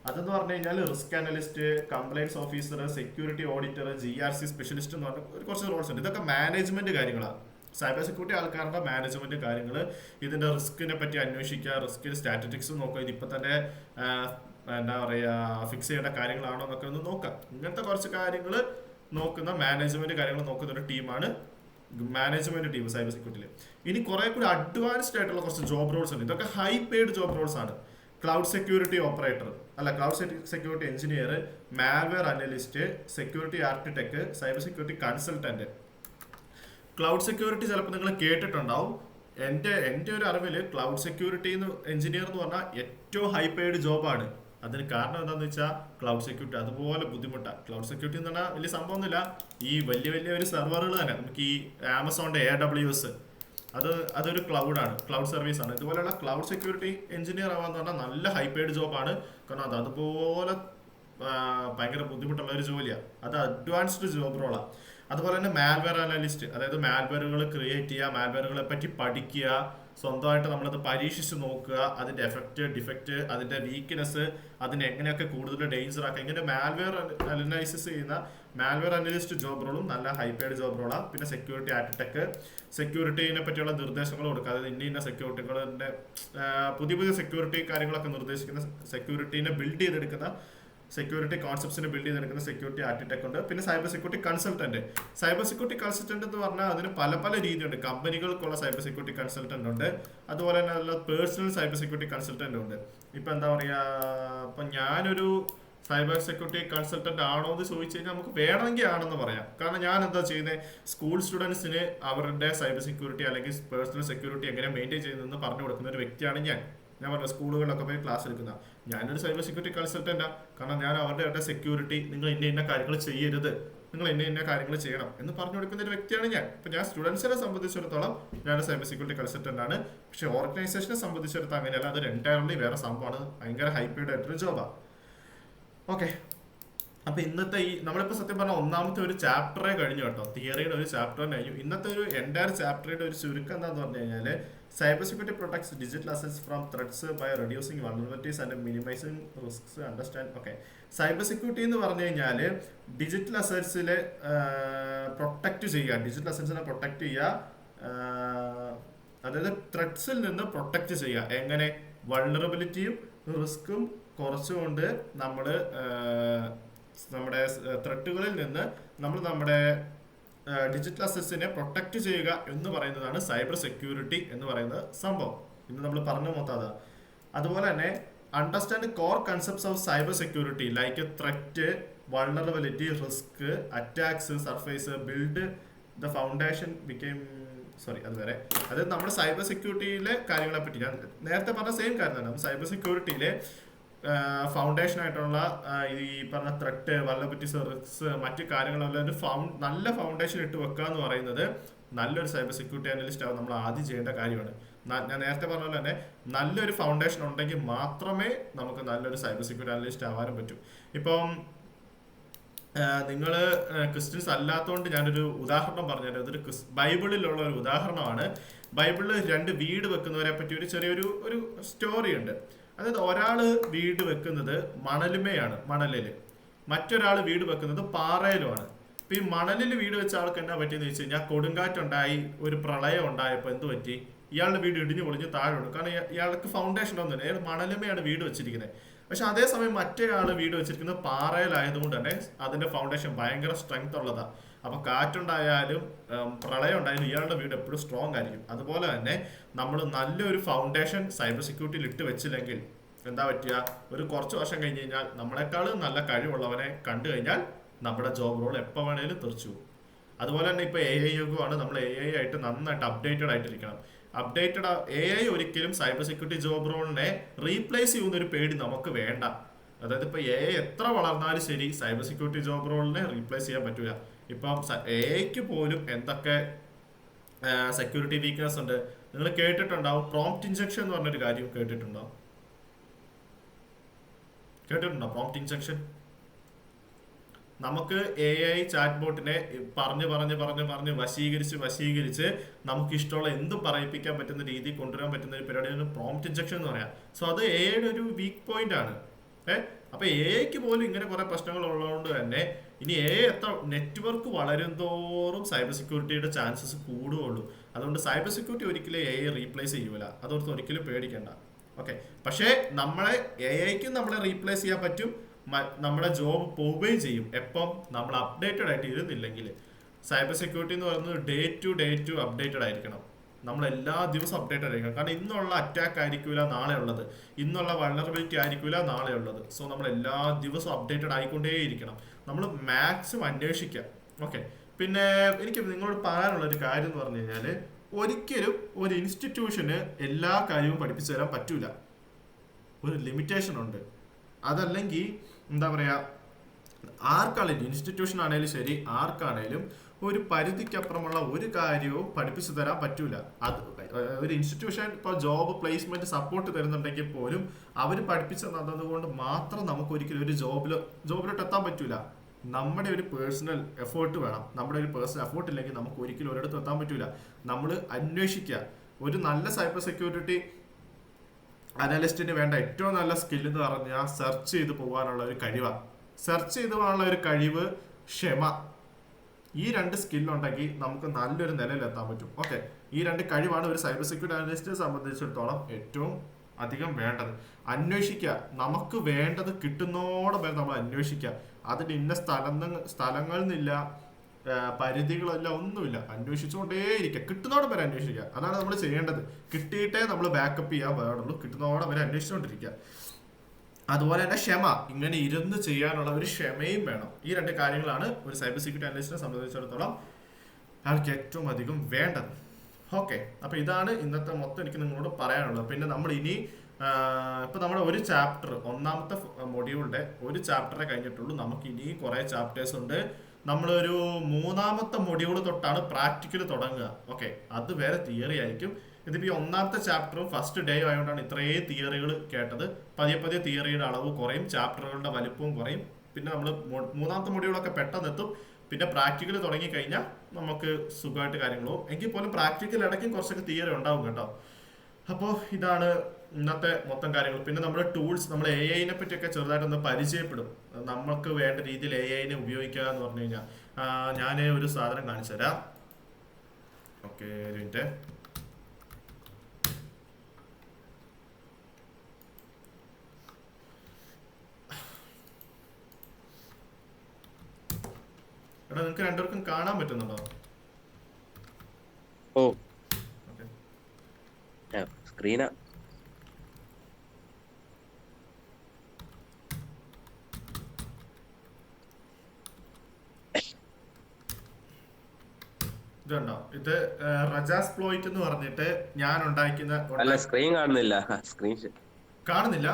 അതെന്ന് പറഞ്ഞു കഴിഞ്ഞാൽ risk analyst, compliance officer, security auditor, GRC specialist എന്ന് പറഞ്ഞ കുറച്ച് റോൾസ് ഉണ്ട്. ഇതൊക്കെ മാനേജ്മെന്റ് കാര്യങ്ങളാണ്. സൈബർ സെക്യൂരിറ്റി ആൾക്കാരുടെ മാനേജ്മെന്റ് കാര്യങ്ങൾ, ഇതിന്റെ റിസ്കിനെ പറ്റി അന്വേഷിക്കുക, റിസ്കിന്റെ സ്റ്റാറ്റിസ്റ്റിക്സ് നോക്കുക, ഇതിപ്പോ തന്നെ എന്താ പറയുക ഫിക്സ് ചെയ്യേണ്ട കാര്യങ്ങളാണോ എന്നൊക്കെ ഒന്ന് നോക്കാം. ഇങ്ങനത്തെ കുറച്ച് കാര്യങ്ങൾ നോക്കുന്ന മാനേജ്മെന്റ് കാര്യങ്ങൾ നോക്കുന്ന ഒരു ടീമാണ് മാനേജ്മെന്റ് ടീം സൈബർ സെക്യൂരിറ്റിയിൽ. ഇനി കുറെ കൂടി അഡ്വാൻസ്ഡ് ആയിട്ടുള്ള കുറച്ച് ജോബ് റോൾസ് ഉണ്ട്. ഇതൊക്കെ ഹൈ പെയ്ഡ് ജോബ് റോൾസ് ആണ്. Cloud security operator cloud security engineer, malware analyst, security architect, cyber security consultant. Cloud security ചിലപ്പോൾ നിങ്ങൾ കേട്ടിട്ടുണ്ടാവും. എൻ്റെ ഒരു അറിവിൽ ക്ലൗഡ് സെക്യൂരിറ്റി എഞ്ചിനീയർ എന്ന് പറഞ്ഞാൽ ഏറ്റവും ഹൈ പെയ്ഡ് ജോബാണ്. അതിന് കാരണം എന്താണെന്ന് വെച്ചാൽ ക്ലൗഡ് സെക്യൂരിറ്റി അതുപോലെ ബുദ്ധിമുട്ടാണ്. ക്ലൗഡ് സെക്യൂരിറ്റി എന്ന് പറഞ്ഞാൽ വലിയ സംഭവമൊന്നുമില്ല. ഈ വലിയ ഒരു സെർവറുകൾ തന്നെ നമുക്ക് ഈ ആമസോണിന്റെ AWS അതൊരു ക്ലൗഡാണ്, ക്ലൗഡ് സർവീസ് ആണ്. ഇതുപോലെയുള്ള ക്ലൗഡ് സെക്യൂരിറ്റി എഞ്ചിനീയർ ആവാന്ന് പറഞ്ഞാൽ നല്ല ഹൈ പെയ്ഡ് ജോബാണ്. കാരണം അതുപോലെ ഭയങ്കര ബുദ്ധിമുട്ടുള്ള ഒരു ജോലിയാണ്. അത് അഡ്വാൻസ്ഡ് ജോബ് റോളാണ്. അതുപോലെ തന്നെ മാൽവെയർ അനലിസ്റ്റ്, അതായത് മാൽവെയറുകൾ ക്രിയേറ്റ് ചെയ്യുക, മാൽവെയറുകളെ പറ്റി പഠിക്കുക, സ്വന്തമായിട്ട് നമ്മളത് പരീക്ഷിച്ച് നോക്കുക, അതിന്റെ എഫക്റ്റ്, ഡിഫക്റ്റ്, അതിന്റെ വീക്ക്നെസ്, അതിനെ എങ്ങനെയൊക്കെ കൂടുതൽ ഡേഞ്ചർ ആക്കുക. ഇങ്ങനെ മാൽവെയർ അനലൈസിസ് ചെയ്യുന്ന മാൽവെയർ അനലിസ്റ്റ് ജോബ് റോളും നല്ല ഹൈപ്പേഡ് ജോബ് റോളാണ്. പിന്നെ സെക്യൂരിറ്റി ആർക്കിടെക്ട്, സെക്യൂരിറ്റിനെ പറ്റിയുള്ള നിർദ്ദേശങ്ങൾ കൊടുക്കുക, അതായത് ഇന്ന സെക്യൂരിറ്റികളുടെ പുതിയ പുതിയ സെക്യൂരിറ്റി കാര്യങ്ങളൊക്കെ നിർദ്ദേശിക്കുന്ന, സെക്യൂരിറ്റീനെ ബിൽഡ് ചെയ്തെടുക്കുന്ന, സെക്യൂരിറ്റി കോൺസെപ്റ്റ്സിനെ ബിൽഡ് ചെയ്തെടുക്കുന്ന സെക്യൂരിറ്റി ആർക്കിടെക്ട് ഉണ്ട്. പിന്നെ cyber security consultant. Cyber security consultant എന്ന് പറഞ്ഞാൽ അതിന് പല പല രീതിയുണ്ട്. കമ്പനികൾക്കുള്ള സൈബർ സെക്യൂരിറ്റി കൺസൾട്ടന്റ് ഉണ്ട്, അതുപോലെ തന്നെ നല്ല പേഴ്സണൽ സൈബർ സെക്യൂരിറ്റി കൺസൾട്ടന്റ് ഉണ്ട്. ഇപ്പൊ എന്താ പറയാ, ഇപ്പൊ ഞാനൊരു സൈബർ സെക്യൂരിറ്റി കൺസൾട്ടന്റ് ആണോ എന്ന് ചോദിച്ചു കഴിഞ്ഞാൽ നമുക്ക് വേണമെങ്കിൽ ആണെന്ന് പറയാം. കാരണം ഞാൻ എന്താ ചെയ്യുന്നത്, സ്കൂൾ സ്റ്റുഡൻസിന് അവരുടെ സൈബർ സെക്യൂരിറ്റി അല്ലെങ്കിൽ പേഴ്സണൽ സെക്യൂരിറ്റി എങ്ങനെ മെയിൻറ്റെയിൻ ചെയ്യുന്നതെന്ന് പറഞ്ഞു കൊടുക്കുന്ന ഒരു വ്യക്തിയാണ് ഞാൻ പറഞ്ഞ സ്കൂളുകളിലൊക്കെ പോയി ക്ലാസ് എടുക്കുന്ന ഞാനൊരു സൈബർ സെക്യൂരിറ്റി കൺസൾട്ടന്റാണ്. കാരണം ഞാൻ അവരുടെ സെക്യൂരിറ്റി, നിങ്ങൾ ഇന്ന കാര്യങ്ങൾ ചെയ്യരുത്, നിങ്ങൾ ഇന്ന കാര്യങ്ങൾ ചെയ്യണം എന്ന് പറഞ്ഞു കൊടുക്കുന്ന ഒരു വ്യക്തിയാണ് ഞാൻ. ഇപ്പൊ ഞാൻ സ്റ്റുഡൻസിനെ സംബന്ധിച്ചിടത്തോളം ഞാൻ സൈബർ സെക്യൂരിറ്റി കൺസൾട്ടന്റ് ആണ്. പക്ഷെ ഓർഗനൈസേഷനെ സംബന്ധിച്ചിടത്തോളം അങ്ങനെയല്ല, അത് എൻറ്റയർലി വേറെ സംഭവമാണ്, ഭയങ്കര ഹൈപ്പേഡ് ആയിട്ടൊരു ജോബാണ്. ഓക്കെ, അപ്പൊ ഇന്നത്തെ ഈ നമ്മളിപ്പോ സത്യം പറഞ്ഞാൽ ഒന്നാമത്തെ ഒരു ചാപ്റ്ററേ കഴിഞ്ഞു കേട്ടോ, തിയറിയുടെ ഒരു ചാപ്റ്റർ കഴിഞ്ഞു. ഇന്നത്തെ ഒരു എൻറ്റയർ ചാപ്റ്ററിന്റെ ഒരു ചുരുക്കം എന്താന്ന് പറഞ്ഞു കഴിഞ്ഞാല്, cyber security protects digital assets from threats by reducing vulnerabilities and minimising risks understand. Okay, cyber security എന്ന് പറഞ്ഞു കഴിഞ്ഞാൽ ഡിജിറ്റൽ അസറ്റ്സിലെ പ്രൊട്ടക്ട് ചെയ്യുക, ഡിജിറ്റൽ അസറ്റ്സിനെ പ്രൊട്ടക്ട് ചെയ്യുക, അതായത് ത്രെഡ്സിൽ നിന്ന് പ്രൊട്ടക്ട് ചെയ്യുക. എങ്ങനെ? വൾനറബിലിറ്റിയും റിസ്ക്കും കുറച്ചുകൊണ്ട് നമ്മുടെ ത്രെട്ടുകളിൽ നിന്ന് നമ്മൾ നമ്മുടെ ഡിജിറ്റൽ അസറ്റ്സിനെ പ്രൊട്ടക്ട് ചെയ്യുക എന്ന് പറയുന്നതാണ് സൈബർ സെക്യൂരിറ്റി എന്ന് പറയുന്ന സംഭവം. ഇന്ന് നമ്മൾ പറഞ്ഞു മൊത്തം. അതുപോലെ തന്നെ understand core concepts of cyber security like threat, vulnerability, risk, attacks, surface, build the foundation became അത് വരെ. അതായത് നമ്മുടെ സൈബർ സെക്യൂരിറ്റിയിലെ കാര്യങ്ങളെ പറ്റി ഞാൻ നേരത്തെ പറഞ്ഞ സെയിം കാര്യം തന്നെ. സൈബർ സെക്യൂരിറ്റിയിലെ ഫൗണ്ടേഷൻ ആയിട്ടുള്ള ഈ പറഞ്ഞ ത്രെറ്റ്, വൾനറബിലിറ്റീസ്, റിസ്ക്, മറ്റു കാര്യങ്ങളെല്ലാം ഒരു നല്ല ഫൗണ്ടേഷൻ ഇട്ട് വെക്കുക എന്ന് പറയുന്നത് നല്ലൊരു സൈബർ സെക്യൂരിറ്റി അനലിസ്റ്റ് ആവും നമ്മൾ ആദ്യം ചെയ്യേണ്ട കാര്യമാണ്. ഞാൻ നേരത്തെ പറഞ്ഞ പോലെ തന്നെ നല്ലൊരു ഫൗണ്ടേഷൻ ഉണ്ടെങ്കിൽ മാത്രമേ നമുക്ക് നല്ലൊരു സൈബർ സെക്യൂരിറ്റി അനലിസ്റ്റ് ആവാനും പറ്റൂ. ഇപ്പം നിങ്ങൾ ക്രിസ്ത്യൻസ് അല്ലാത്തതുകൊണ്ട് ഞാനൊരു ഉദാഹരണം പറഞ്ഞുതരാം. അതൊരു ബൈബിളിലുള്ള ഒരു ഉദാഹരണമാണ്. ബൈബിളിൽ 2 വീട് വെക്കുന്നവരെ പറ്റി ഒരു ചെറിയൊരു സ്റ്റോറി ഉണ്ട്. അതായത് ഒരാള് വീട് വെക്കുന്നത് മണലുമയാണ്, മണലില്, മറ്റൊരാൾ വീട് വെക്കുന്നത് പാറയിലുമാണ്. അപ്പൊ ഈ മണലിൽ വീട് വെച്ച ആൾക്ക് എന്നാ പറ്റിയെന്ന് വെച്ച് കഴിഞ്ഞാൽ കൊടുങ്കാറ്റുണ്ടായി, ഒരു പ്രളയം ഉണ്ടായപ്പോൾ എന്ത് പറ്റി, ഇയാളുടെ വീട് ഇടിഞ്ഞു പൊളിഞ്ഞ് താഴെ ഉണ്ട്. കാരണം ഇയാൾക്ക് ഫൗണ്ടേഷൻ ഒന്നുമില്ല, അയാൾ മണലുമയാണ് വീട് വെച്ചിരിക്കുന്നത്. പക്ഷെ അതേസമയം മറ്റേ ആള് വീട് വെച്ചിരിക്കുന്നത് പാറയിലായതുകൊണ്ട് തന്നെ അതിന്റെ ഫൗണ്ടേഷൻ ഭയങ്കര സ്ട്രെങ്ത് ഉള്ളതാണ്. അപ്പൊ കാറ്റുണ്ടായാലും പ്രളയം ഉണ്ടായാലും ഇയാളുടെ വീട് എപ്പോഴും സ്ട്രോങ് ആയിരിക്കും. അതുപോലെ തന്നെ നമ്മൾ നല്ലൊരു ഫൗണ്ടേഷൻ സൈബർ സെക്യൂരിറ്റിയിൽ ഇട്ട് വെച്ചില്ലെങ്കിൽ എന്താ പറ്റുക, ഒരു കുറച്ച് വർഷം കഴിഞ്ഞ് കഴിഞ്ഞാൽ നമ്മളെക്കാളും നല്ല കഴിവുള്ളവനെ കണ്ടു കഴിഞ്ഞാൽ നമ്മുടെ ജോബ് റോൾ എപ്പോൾ വേണേലും തെറിച്ചു പോകും. അതുപോലെ തന്നെ ഇപ്പൊ AI യുഗമാണ്, നമ്മൾ AI ആയിട്ട് നന്നായിട്ട് അപ്ഡേറ്റഡ് ആയിട്ടിരിക്കണം. AI ഒരിക്കലും സൈബർ സെക്യൂരിറ്റി ജോബ് റോളിനെ റീപ്ലേസ് ചെയ്യുന്ന ഒരു പേടി നമുക്ക് വേണ്ട. അതായത് ഇപ്പൊ AI എത്ര വളർന്നാലും ശരി സൈബർ സെക്യൂരിറ്റി ജോബ് റോളിനെ റീപ്ലേസ് ചെയ്യാൻ പറ്റൂല. ഇപ്പം AIക്ക് പോലും എന്തൊക്കെ സെക്യൂരിറ്റി വീക്ക്നെസ് ഉണ്ട് നിങ്ങൾ കേട്ടിട്ടുണ്ടാവും. പ്രോംപ്റ്റ് ഇൻജെക്ഷൻ എന്ന് പറഞ്ഞൊരു കാര്യം കേട്ടിട്ടുണ്ടോ? Prompt injection. നമുക്ക് AI ചാറ്റ് ബോട്ടിനെ പറഞ്ഞ് വശീകരിച്ച് നമുക്ക് ഇഷ്ടമുള്ള എന്തും പറയിപ്പിക്കാൻ പറ്റുന്ന രീതിയിൽ കൊണ്ടുവരാൻ പറ്റുന്ന ഒരു പരിപാടിയാണ് പ്രോംപ്റ്റ് ഇൻജെക്ഷൻ എന്ന് പറയാം. സോ അത് AIയുടെ ഒരു വീക്ക് പോയിന്റ് ആണ്. അപ്പൊ AIക്ക് പോലും ഇങ്ങനെ കുറെ പ്രശ്നങ്ങൾ ഉള്ളതുകൊണ്ട് തന്നെ ഇനി AI എത്ര നെറ്റ്വർക്ക് വളരും തോറും സൈബർ സെക്യൂരിറ്റിയുടെ ചാൻസസ് കൂടുകയുള്ളൂ. അതുകൊണ്ട് സൈബർ സെക്യൂരിറ്റി ഒരിക്കലും AI റീപ്ലേസ് ചെയ്യൂല, അതോർത്ത് ഒരിക്കലും പേടിക്കണ്ട. ഓക്കെ, പക്ഷേ AIക്കും നമ്മളെ റീപ്ലേസ് ചെയ്യാൻ പറ്റും, നമ്മുടെ ജോബ് പോവുകയും ചെയ്യും എപ്പം നമ്മൾ അപ്ഡേറ്റഡ് ആയിട്ട് ഇരുന്നില്ലെങ്കിൽ. സൈബർ സെക്യൂരിറ്റി എന്ന് പറയുന്നത് ഡേ ടു അപ്ഡേറ്റഡ് ആയിരിക്കണം. നമ്മൾ എല്ലാ ദിവസവും അപ്ഡേറ്റഡ് ആയിരിക്കണം. കാരണം ഇന്നുള്ള അറ്റാക്ക് ആയിരിക്കില്ല നാളെ ഉള്ളത്, ഇന്നുള്ള വൾനറബിലിറ്റി ആയിരിക്കില്ല നാളെ ഉള്ളത്. സോ നമ്മൾ എല്ലാ ദിവസവും അപ്ഡേറ്റഡ് ആയിക്കൊണ്ടേയിരിക്കണം. നമ്മൾ മാക്സിമം അന്വേഷിക്കുക. ഓക്കെ, പിന്നെ എനിക്ക് നിങ്ങളോട് പറയാനുള്ള ഒരു കാര്യം എന്ന് പറഞ്ഞു കഴിഞ്ഞാൽ, ഒരിക്കലും ഒരു ഇൻസ്റ്റിറ്റ്യൂഷന് എല്ലാ കാര്യവും പഠിപ്പിച്ചു തരാൻ പറ്റൂല. ഒരു ലിമിറ്റേഷൻ ഉണ്ട്. അതല്ലെങ്കിൽ എന്താ പറയുക, ആർക്കാണേലും ഇൻസ്റ്റിറ്റ്യൂഷൻ ആണേലും ശരി, ആർക്കാണേലും ഒരു പരിധിക്കപ്പുറമുള്ള ഒരു കാര്യവും പഠിപ്പിച്ചു തരാൻ പറ്റൂല. അത് ഒരു ഇൻസ്റ്റിറ്റ്യൂഷൻ ഇപ്പോൾ ജോബ് പ്ലേസ്മെന്റ് സപ്പോർട്ട് തരുന്നുണ്ടെങ്കിൽ പോലും അവർ പഠിപ്പിച്ചു തന്നതുകൊണ്ട് മാത്രം നമുക്ക് ഒരിക്കലും ഒരു ജോബിലോട്ട് എത്താൻ പറ്റൂല. നമ്മുടെ ഒരു പേഴ്സണൽ എഫേർട്ട് വേണം. നമ്മുടെ ഒരു പേഴ്സണൽ എഫേർട്ട് ഇല്ലെങ്കിൽ നമുക്ക് ഒരിക്കലും ഒരിടത്ത് എത്താൻ പറ്റൂല. നമ്മൾ അന്വേഷിക്കുക. ഒരു നല്ല സൈബർ സെക്യൂരിറ്റി അനലിസ്റ്റിന് വേണ്ട ഏറ്റവും നല്ല സ്കിൽ എന്ന് പറഞ്ഞാൽ സെർച്ച് ചെയ്ത് പോകാനുള്ള ഒരു കഴിവാണ്. സെർച്ച് ചെയ്ത് പോകാനുള്ള ഒരു കഴിവ്, ക്ഷമ, ഈ രണ്ട് സ്കില്ലുണ്ടെങ്കിൽ നമുക്ക് നല്ലൊരു നിലയിൽ എത്താൻ പറ്റും. ഓക്കെ, ഈ രണ്ട് കഴിവാണ് ഒരു സൈബർ സെക്യൂരിറ്റി അനലിസ്റ്റിനെ സംബന്ധിച്ചിടത്തോളം ഏറ്റവും അധികം വേണ്ടത്. അന്വേഷിക്കുക, നമുക്ക് വേണ്ടത് കിട്ടുന്നോടെ വരെ നമ്മൾ അന്വേഷിക്കുക. അതിന് ഇന്ന സ്ഥലങ്ങളിൽ നിന്നില്ല, പരിധികളല്ല, ഒന്നുമില്ല. അന്വേഷിച്ചുകൊണ്ടേയിരിക്കുക, കിട്ടുന്നോടെ വരെ അന്വേഷിക്കുക. അതാണ് നമ്മൾ ചെയ്യേണ്ടത്. കിട്ടിയിട്ടേ നമ്മൾ ബാക്കപ്പ് ചെയ്യാൻ പാടുള്ളൂ. കിട്ടുന്നോടെ വരെ അന്വേഷിച്ചുകൊണ്ടിരിക്കുക. അതുപോലെ തന്നെ ക്ഷമ, ഇങ്ങനെ ഇരുന്ന് ചെയ്യാനുള്ള ഒരു ക്ഷമയും വേണം. ഈ രണ്ട് കാര്യങ്ങളാണ് ഒരു സൈബർ സെക്യൂരിറ്റി അനലിസ്റ്റിനെ സംബന്ധിച്ചിടത്തോളം ആൾക്ക് ഏറ്റവും അധികം വേണ്ടത്. ഓക്കെ, അപ്പൊ ഇതാണ് ഇന്നത്തെ മൊത്തം എനിക്ക് നിങ്ങളോട് പറയാനുള്ളത്. പിന്നെ നമ്മൾ ഇനി ഇപ്പൊ നമ്മുടെ ഒരു ചാപ്റ്റർ, ഒന്നാമത്തെ മൊഡ്യൂളിന്റെ ഒരു ചാപ്റ്ററെ കഴിഞ്ഞിട്ടുള്ളൂ. നമുക്ക് ഇനി കുറെ ചാപ്റ്റേഴ്സ് ഉണ്ട്. നമ്മളൊരു മൂന്നാമത്തെ മൊഡ്യൂൾ തൊട്ടാണ് പ്രാക്ടിക്കൽ തുടങ്ങുക. ഓക്കെ, അത് വേറെ തിയറി ആയിരിക്കും. ഇതിപ്പോ ഈ ഒന്നാമത്തെ ചാപ്റ്ററും ഫസ്റ്റ് ഡേ ആയതുകൊണ്ടാണ് ഇത്രയും തിയറികൾ കേട്ടത്. പതിയെ പതിയെ തിയറിയുടെ അളവ് കുറയും, ചാപ്റ്ററുകളുടെ വലുപ്പവും കുറയും. പിന്നെ നമ്മൾ മൂന്നാമത്തെ മൊഡ്യൂളൊക്കെ പെട്ടെന്ന് എത്തും. പിന്നെ പ്രാക്ടിക്കൽ തുടങ്ങി കഴിഞ്ഞാൽ നമുക്ക് സുഖമായിട്ട് കാര്യങ്ങളോ. എങ്കിൽ പോലും പ്രാക്ടിക്കൽ ഇടയ്ക്കും കുറച്ചൊക്കെ തിയറി ഉണ്ടാവും കേട്ടോ. അപ്പോൾ ഇതാണ് ഇന്നത്തെ മൊത്തം കാര്യങ്ങൾ. പിന്നെ നമ്മുടെ ടൂൾസ്, നമ്മൾ AI പറ്റിയൊക്കെ ചെറുതായിട്ടൊന്ന് പരിചയപ്പെടും. നമുക്ക് വേണ്ട രീതിയിൽ AI ഉപയോഗിക്കുക എന്ന് പറഞ്ഞു കഴിഞ്ഞാൽ ഞാൻ ഒരു സാധനം കാണിച്ചു തരാം. ഓക്കെ, ഒരു മിനിറ്റ്. എടാ, നിങ്ങൾക്ക് രണ്ടുപേർക്കും കാണാൻ പറ്റുന്നുണ്ടോ? ഓ, ഓക്കെ, സ്ക്രീനാ. ഇതുണ്ടോ? ഇത് റജാസ്പ്ലോയിറ്റ് എന്ന് പറഞ്ഞിട്ട് ഞാൻ അല്ല, സ്ക്രീൻ കാണുന്നില്ല. സ്ക്രീൻ കാണുന്നില്ല.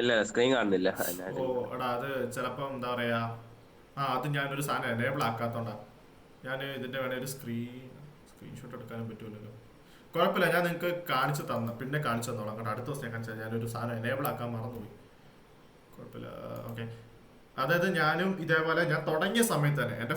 ഇല്ല, സ്ക്രീൻ കാണുന്നില്ല. ഓ എടാ, അത് ചിലപ്പോ എന്താ പറയാ, അത് ഞാനൊരു സാധനം എനേബിൾ ആക്കാത്തോണ്ടാ. ഞാൻ ഇതിന്റെ വേണേ ഒരു സ്ക്രീൻഷോട്ട് എടുക്കാനും പറ്റൂലല്ലോ. കുഴപ്പമില്ല, ഞാൻ നിങ്ങൾക്ക് കാണിച്ചു പിന്നെ കാണിച്ചു തന്നോളാം കേട്ടോ. അടുത്ത ദിവസം ഞാൻ കാണിച്ചു. ഞാനൊരു സാധനം എനേബിൾ ആക്കാൻ മറന്നുപോയി. കുഴപ്പമില്ല. ഓക്കെ, അതായത് ഞാനും ഇതേപോലെ ഞാൻ തുടങ്ങിയ സമയത്ത് തന്നെ എൻ്റെ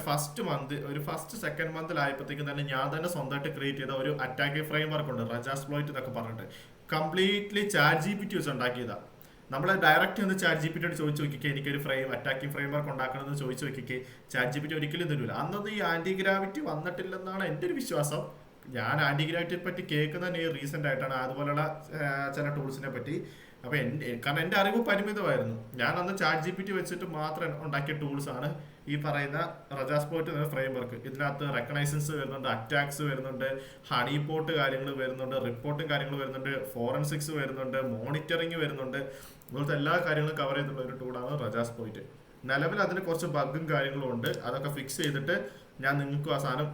ഫസ്റ്റ് സെക്കൻഡ് മന്തിലായപ്പോഴത്തേക്കും തന്നെ ഞാൻ തന്നെ സ്വന്തമായിട്ട് ക്രിയേറ്റ് ചെയ്ത ഒരു അറ്റാക്കിംഗ് ഫ്രെയിം വർക്ക് ഉണ്ട്, റജാസ്പ്ലോയിറ്റ് എന്നൊക്കെ പറഞ്ഞിട്ട്. കംപ്ലീറ്റ്ലി ChatGPT വെച്ച് ഉണ്ടാക്കിയതാണ്. നമ്മൾ ഡയറക്റ്റ് ഒന്ന് ChatGPT ചോദിച്ചു നോക്കിക്കേ, എനിക്കൊരു അറ്റാക്കിംഗ് ഫ്രെയിം വർക്ക് ഉണ്ടാക്കണമെന്ന് ചോദിച്ചു നോക്കിക്കേ, ChatGPT ഒരിക്കലും തരൂല. അന്നത് ഈ ആന്റി ഗ്രാവിറ്റി വന്നിട്ടില്ലെന്നാണ് എൻ്റെ ഒരു വിശ്വാസം. ഞാൻ ആന്റി ഗ്രാവിറ്റിയെ പറ്റി കേൾക്കുന്നത് റീസെന്റ് ആയിട്ടാണ്, അതുപോലെയുള്ള ചില ടൂൾസിനെ പറ്റി. അപ്പൊ കാരണം എൻ്റെ അറിവ് പരിമിതമായിരുന്നു. ഞാൻ അന്ന് ChatGPT വെച്ചിട്ട് മാത്രം ഉണ്ടാക്കിയ ടൂൾസ് ആണ് ഈ പറയുന്ന റജാസ്പ്ലോയിറ്റ് എന്ന ഫ്രെയിം വർക്ക്. ഇതിനകത്ത് റെക്കഗ്നൈസൻസ് വരുന്നുണ്ട്, അറ്റാക്സ് വരുന്നുണ്ട്, ഹണി പോട്ട് കാര്യങ്ങൾ വരുന്നുണ്ട്, റിപ്പോർട്ടും കാര്യങ്ങൾ വരുന്നുണ്ട്, ഫോറൻസിക്സ് വരുന്നുണ്ട്, മോണിറ്ററിങ് വരുന്നുണ്ട്. ഇതുപോലത്തെ എല്ലാ കാര്യങ്ങളും കവർ ചെയ്തിട്ടുള്ള ഒരു ടൂളാണ് റജാസ്പ്ലോയിറ്റ്. നിലവിൽ അതിന് കുറച്ച് ബഗും കാര്യങ്ങളും ഉണ്ട്. അതൊക്കെ ഫിക്സ് ചെയ്തിട്ട് ഞാൻ നിങ്ങൾക്കും ആ സാധനം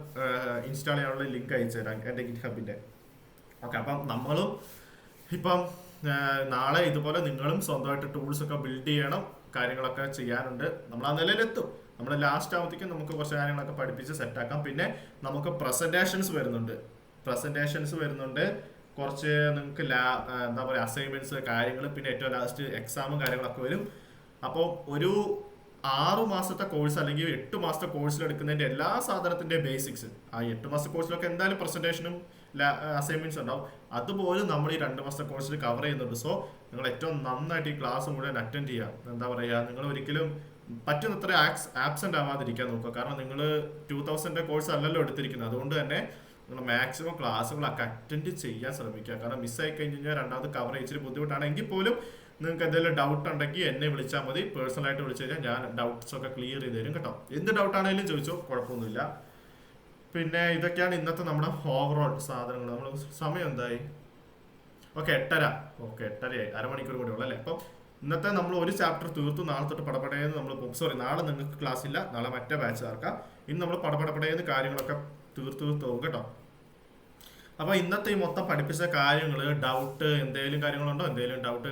ഇൻസ്റ്റാൾ ചെയ്യാനുള്ള ലിങ്ക് അയച്ചു തരാം എൻ്റെ GitHubന്റെ. ഓക്കെ, അപ്പം നമ്മളും ഇപ്പം നാളെ ഇതുപോലെ നിങ്ങളും സ്വന്തമായിട്ട് ടൂൾസ് ഒക്കെ ബിൽഡ് ചെയ്യണം, കാര്യങ്ങളൊക്കെ ചെയ്യാനുണ്ട്. നമ്മൾ ആ നിലയിലെത്തും. നമ്മൾ ലാസ്റ്റ് ആവുമ്പോഴത്തേക്കും നമുക്ക് കുറച്ച് കാര്യങ്ങളൊക്കെ പഠിപ്പിച്ച് സെറ്റാക്കാം. പിന്നെ നമുക്ക് പ്രസന്റേഷൻസ് വരുന്നുണ്ട്, കുറച്ച് നിങ്ങൾക്ക് എന്താ പറയുക, അസൈൻമെന്റ്സ് കാര്യങ്ങൾ, പിന്നെ ഏറ്റവും ലാസ്റ്റ് എക്സാമും കാര്യങ്ങളൊക്കെ വരും. അപ്പോൾ ഒരു 6 മാസത്തെ കോഴ്സ് അല്ലെങ്കിൽ 8 മാസത്തെ കോഴ്സിലെടുക്കുന്നതിൻ്റെ എല്ലാ സാധനത്തിൻ്റെ ബേസിക്സ് ആ 8 മാസത്തെ കോഴ്സിലൊക്കെ എന്തായാലും പ്രസന്റേഷനും അസൈൻമെന്റ്സ് ഉണ്ടാവും. അതുപോലും നമ്മൾ ഈ 2 മാസത്തെ കോഴ്സിൽ കവർ ചെയ്യുന്നുണ്ട്. സോ നിങ്ങൾ ഏറ്റവും നന്നായിട്ട് ഈ ക്ലാസ് മുഴുവൻ അറ്റൻഡ് ചെയ്യാം. എന്താ പറയുക, നിങ്ങൾ ഒരിക്കലും പറ്റുന്നത്ര ആബ്സെന്റ് ആവാതിരിക്കാൻ നോക്കുക. കാരണം നിങ്ങൾ 2000 കോഴ്സ് അല്ലല്ലോ എടുത്തിരിക്കുന്നത്. അതുകൊണ്ട് തന്നെ നിങ്ങൾ മാക്സിമം ക്ലാസ്സുകളൊക്കെ അറ്റൻഡ് ചെയ്യാൻ ശ്രമിക്കുക. കാരണം മിസ്സായി കഴിഞ്ഞ് കഴിഞ്ഞാൽ രണ്ടാമത് കവർ ചെയ്യിച്ചിട്ട് ബുദ്ധിമുട്ടാണ്. എങ്കിൽ പോലും നിങ്ങൾക്ക് എന്തെങ്കിലും ഡൗട്ട് ഉണ്ടെങ്കിൽ എന്നെ വിളിച്ചാൽ മതി. പേഴ്സണലായിട്ട് വിളിച്ചു കഴിഞ്ഞാൽ ഞാൻ ഡൗട്ട്സ് ഒക്കെ ക്ലിയർ ചെയ്ത് തരും കേട്ടോ. എന്ത് ഡൗട്ട് ആണെങ്കിലും ചോദിച്ചോ, കുഴപ്പമൊന്നുമില്ല. പിന്നെ ഇതൊക്കെയാണ് ഇന്നത്തെ നമ്മുടെ ഓവറോൾ സാധനങ്ങൾ. നമ്മൾ സമയം എന്തായി? ഓക്കെ, 8:30. ഓക്കെ, 8:30 അരമണിക്കൂർ കൂടി ഉള്ളു അല്ലേ. അപ്പം ഇന്നത്തെ നമ്മൾ ഒരു ചാപ്റ്റർ തീർത്തു. നാളെ തൊട്ട് പടപടയെന്ന് നമ്മൾ നാളെ നിങ്ങൾക്ക് ക്ലാസ് ഇല്ല, നാളെ മറ്റേ ബാച്ച് ചേർക്കാം. ഇനി നമ്മൾ പടപടപടയെന്ന് കാര്യങ്ങളൊക്കെ തീർത്ത് പോകും കേട്ടോ. അപ്പോൾ ഇന്നത്തെ ഈ മൊത്തം പഠിപ്പിച്ച കാര്യങ്ങൾ, ഡൗട്ട് എന്തെങ്കിലും കാര്യങ്ങളുണ്ടോ? എന്തെങ്കിലും ഡൗട്ട്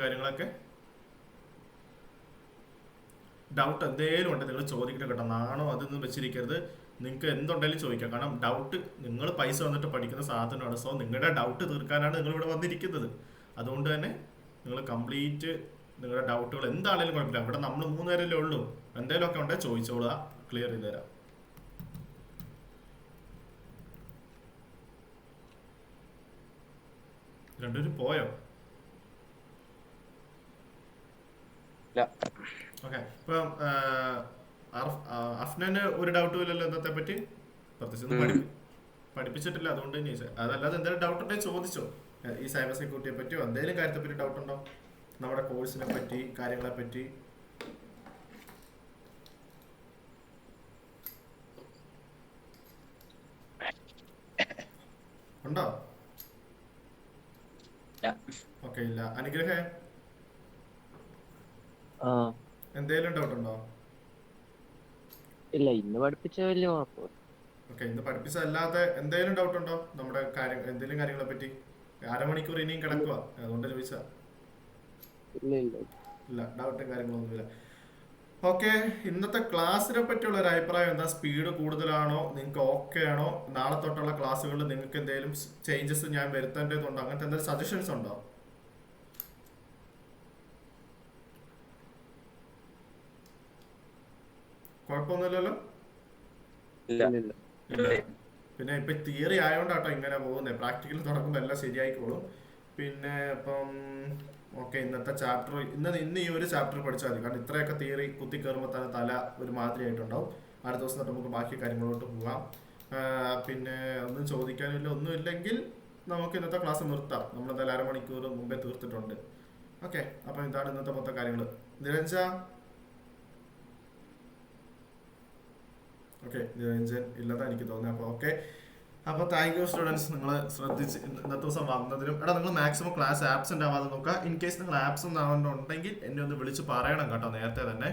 എന്തെങ്കിലും ഉണ്ട് നിങ്ങൾ ചോദിക്കട്ടെ കേട്ടോ. നാണോ അതൊന്നും വെച്ചിരിക്കരുത്. നിങ്ങൾക്ക് എന്തുണ്ടെങ്കിലും ചോദിക്കാം. കാരണം ഡൗട്ട്, നിങ്ങൾ പൈസ വന്നിട്ട് പഠിക്കുന്ന സാധനമാണ്. സോ നിങ്ങളുടെ ഡൗട്ട് തീർക്കാനാണ് നിങ്ങൾ ഇവിടെ വന്നിരിക്കുന്നത്. അതുകൊണ്ട് തന്നെ നിങ്ങൾ കംപ്ലീറ്റ് നിങ്ങളുടെ ഡൗട്ടുകൾ എന്താണെങ്കിലും കുഴപ്പമില്ല. ഇവിടെ നമ്മൾ 3 പേരല്ലേ ഉള്ളൂ. എന്തെങ്കിലും ഒക്കെ ഉണ്ടെങ്കിൽ ചോദിച്ചോളുക, ക്ലിയർ ചെയ്ത് തരാം. രണ്ടുപേരും പോയോ? ഓക്കെ. ഇപ്പം അഫ്നന് ഒരു ഡൗട്ടും ഇല്ലല്ലോ ഇന്നത്തെ പറ്റി? പ്രത്യേകിച്ച് പഠിപ്പിച്ചിട്ടില്ല, അതുകൊണ്ട് തന്നെ ചോദിച്ചത്. അതല്ലാതെ എന്തെങ്കിലും ഡൗട്ട് ഉണ്ടെങ്കിൽ ചോദിച്ചോ. ഈ സൈബർ സെക്യൂരിറ്റിയെ പറ്റിയോ എന്തെങ്കിലും കാര്യത്തെ പറ്റി ഡൗട്ട് ഉണ്ടോ? നമ്മുടെ കോഴ്സിനെ പറ്റി, കാര്യങ്ങളെ പറ്റി? ഉണ്ടോ? ഓക്കെ, ഇല്ല. അനുഗ്രഹേ, എന്തേലും ഡൗട്ട് ഉണ്ടോ? ഇല്ല, ഇന്ന് പഠിപ്പിച്ച വലിയ കുഴപ്പമില്ല. ഓക്കെ, ഇന്ന് പഠിപ്പിച്ചതല്ലാതെ എന്തെങ്കിലും ഡൗട്ട് ഉണ്ടോ നമ്മുടെ എന്തെങ്കിലും കാര്യങ്ങളെ പറ്റി? അരമണിക്കൂർ ഇനിയും കിടക്കുക, അതുകൊണ്ട് ചോദിച്ചാ. ഇല്ല, ഡൗട്ടും കാര്യങ്ങളൊന്നുമില്ല. ഓക്കെ, ഇന്നത്തെ ക്ലാസ്സിനെ പറ്റിയുള്ള ഒരു അഭിപ്രായം എന്താ? സ്പീഡ് കൂടുതലാണോ? നിങ്ങൾക്ക് ഓക്കെ ആണോ? നാളെ തൊട്ടുള്ള ക്ലാസ്സുകളിൽ നിങ്ങൾക്ക് എന്തെങ്കിലും ചേഞ്ചസ് ഞാൻ വരുത്തേണ്ടതുണ്ടോ? അങ്ങനത്തെ എന്തെങ്കിലും സജഷൻസ് ഉണ്ടോ? കുഴപ്പമൊന്നുമില്ലല്ലോ? പിന്നെ ഇപ്പൊ തിയറി ആയതുകൊണ്ടാട്ടോ ഇങ്ങനെ പോകുന്നത്. പ്രാക്ടിക്കൽ തുടങ്ങുമ്പോൾ എല്ലാം ശരിയായിക്കോളും. പിന്നെ ഇപ്പം ഓക്കെ, ഇന്നത്തെ ചാപ്റ്റർ ഇന്ന് ഈ ഒരു ചാപ്റ്റർ പഠിച്ചാൽ മതി. കാരണം ഇത്രയൊക്കെ തിയറി കുത്തി കയറുമ്പോൾ തന്നെ തല ഒരു മാതിരി ആയിട്ടുണ്ടാവും. അടുത്ത ദിവസം തൊട്ട് നമുക്ക് ബാക്കി കാര്യങ്ങളോട്ട് പോകാം. പിന്നെ ഒന്നും ചോദിക്കാനില്ല, ഒന്നും ഇല്ലെങ്കിൽ നമുക്ക് ഇന്നത്തെ ക്ലാസ് നിർത്താം. നമ്മളെന്തായാലും അരമണിക്കൂർ മുമ്പേ തീർത്തിട്ടുണ്ട്. ഓക്കെ, അപ്പം ഇതാണ് ഇന്നത്തെ മൊത്തം കാര്യങ്ങൾ. നിരഞ്ജ, ഓക്കെ, നിരഞ്ജൻ ഇല്ലതാ എനിക്ക് തോന്നുന്നത്. അപ്പോൾ ഓക്കെ, അപ്പോൾ താങ്ക് യു സ്റ്റുഡൻസ്, നിങ്ങൾ ശ്രദ്ധിച്ച് ഇന്നത്തെ ദിവസം വന്നതിനും. എടാ, നിങ്ങൾ മാക്സിമം ക്ലാസ് ആബ്സെന്റ് ആവാതെ നോക്കുക. ഇൻ കേസ് നിങ്ങൾ ആബ്സെന്റ് ആവുന്നുണ്ടെങ്കിൽ എന്നെ ഒന്ന് വിളിച്ച് പറയണം കേട്ടോ, നേരത്തെ തന്നെ.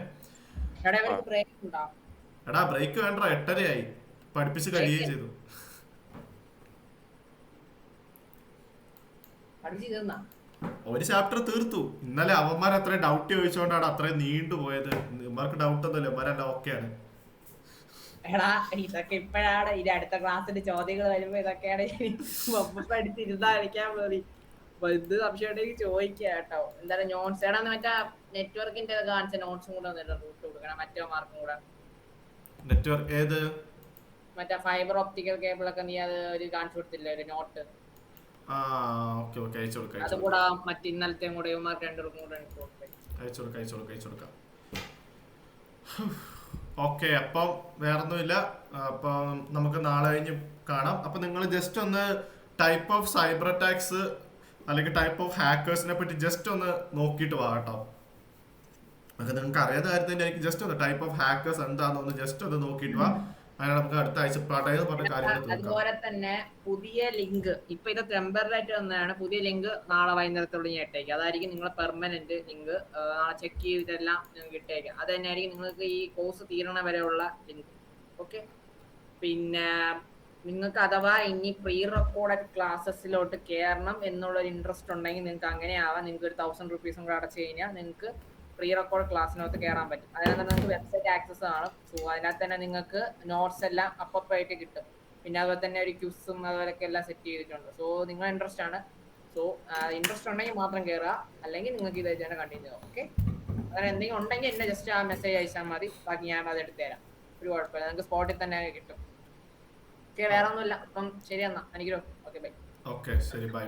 എടാ, ബ്രേക്ക് വേണ്ട, 8:30 പഠിപ്പിച്ച് കഴിയുകയും ചെയ്തു. ഒരു ചാപ്റ്റർ തീർത്തു ഇന്നലെ. അവന്മാർ അത്രയും ഡൗട്ട് ചോദിച്ചുകൊണ്ടാണ് അത്രയും നീണ്ടു പോയത്. ഇവർക്ക് ഡൗട്ട് ഒന്നുമില്ല, ഇവരെല്ലാം ഓക്കെയാണ്. എടാ, ഇതൊക്കെ ഇപ്പഴാണ് ഇനി അടുത്ത ക്ലാസ്സിന്റെ ചോദ്യങ്ങൾ വരുമ്പോ ഇതൊക്കെയാണ് പഠിച്ചിരുന്നാ കളിക്കാൻ മതി. എന്ത് സംശയം ഉണ്ടെങ്കിൽ ചോദിക്കുക കേട്ടോ. എന്തായാലും നോട്ട്സ് ഏടാന്ന് മറ്റേ നെറ്റ്വർക്കിന്റെ കാണിച്ച നോട്ട്സും കൂടെ റൂട്ട് കൊടുക്കണം, മറ്റോ മാർക്കും കൂടെ. നെറ്റ്വർക്ക് ഏത്? മറ്റേ ഫൈബർ ഒപ്റ്റിക്കൽ കേബിൾ ഒക്കെ നീ അത് ഒരു കാണിച്ചു കൊടുത്തില്ലേ, ഒരു നോട്ട്? അതുകൂടെ മറ്റേ ഇന്നലത്തെ കൂടെ ഇവന്മാർക്ക് രണ്ടുപേർക്കും കൂടെ അയച്ചു കൊടുക്കാം. ഓക്കെ, അപ്പം വേറൊന്നുമില്ല. അപ്പം നമുക്ക് നാളെ കഴിഞ്ഞ് കാണാം. അപ്പം നിങ്ങൾ ജസ്റ്റ് ഒന്ന് ടൈപ്പ് ഓഫ് സൈബർ അറ്റാക്സ് അല്ലെങ്കിൽ ടൈപ്പ് ഓഫ് ഹാക്കേഴ്സിനെ പറ്റി ജസ്റ്റ് ഒന്ന് നോക്കിയിട്ട് വാ കേട്ടോ. അത് നിങ്ങൾക്ക് അറിയാത്ത കാര്യത്തിൽ എനിക്ക് ജസ്റ്റ് ഒന്ന് ടൈപ്പ് ഓഫ് ഹാക്കേഴ്സ് എന്താണെന്ന് ജസ്റ്റ് ഒന്ന് നോക്കിയിട്ട് വാ. അങ്ങനെ നമുക്ക് അടുത്ത ആഴ്ച പറഞ്ഞ കാര്യങ്ങൾ. അതുപോലെ തന്നെ പുതിയ ലിങ്ക് ഇപ്പൊ ഇത് ടെമ്പററി ആയിട്ട് വന്നതാണ്. പുതിയ ലിങ്ക് നാളെ വൈകുന്നേരത്തോടെ ഞാൻ ഇട്ടേക്കാം. അതായിരിക്കും നിങ്ങളെ പെർമനന്റ് ലിങ്ക്. നാളെ ചെക്ക് ചെയ്തിട്ടെല്ലാം നിങ്ങൾക്ക് ഇട്ടേക്കാം. അത് തന്നെയായിരിക്കും നിങ്ങൾക്ക് ഈ കോഴ്സ് തീരണ വരെയുള്ള ലിങ്ക്. ഓക്കെ, പിന്നെ നിങ്ങൾക്ക് അഥവാ ഇനി പ്രീ റെക്കോർഡഡ് ക്ലാസ്സസിലോട്ട് കയറണം എന്നുള്ളൊരു ഇൻട്രസ്റ്റ് ഉണ്ടെങ്കിൽ നിങ്ങൾക്ക് അങ്ങനെ ആവാം. നിങ്ങൾക്ക് ഒരു 1000 rupees കൂടെ അടച്ചു കഴിഞ്ഞാൽ നിങ്ങൾക്ക് പ്രീ റെക്കോർഡ് ക്ലാസ്സിനകത്ത് കയറാൻ പറ്റും. അതിനകത്ത് നിങ്ങൾക്ക് വെബ്സൈറ്റ് ആക്സസ് ആണ്. സോ അതിനകത്ത് തന്നെ നിങ്ങൾക്ക് നോട്ട്സ് എല്ലാം അപ്പായിട്ട് കിട്ടും. പിന്നെ അതുപോലെ തന്നെ ഒരു ക്യൂസും അതുപോലൊക്കെ എല്ലാം സെറ്റ് ചെയ്തിട്ടുണ്ട്. സോ നിങ്ങൾ ഇൻട്രസ്റ്റ് ആണ്. സോ ഇൻട്രസ്റ്റ് ഉണ്ടെങ്കിൽ മാത്രം കയറുക, അല്ലെങ്കിൽ നിങ്ങൾക്ക് ഇത് തന്നെ കണ്ടിന്യൂ ചെയ്യാം. ഓക്കെ, അങ്ങനെ എന്തെങ്കിലും ഉണ്ടെങ്കിൽ എന്നെ ജസ്റ്റ് ആ മെസ്സേജ് അയച്ചാൽ മതി. ബാക്കി ഞാൻ അത് എടുത്തു തരാം, ഒരു കുഴപ്പമില്ല. നിങ്ങൾക്ക് സ്പോട്ടിൽ തന്നെ കിട്ടും. ഓക്കെ, വേറെ ഒന്നുമില്ല. അപ്പം ശരി എന്നാ, എനിക്കോ. Okay, bye. ഓക്കെ, ശരി, ബൈ.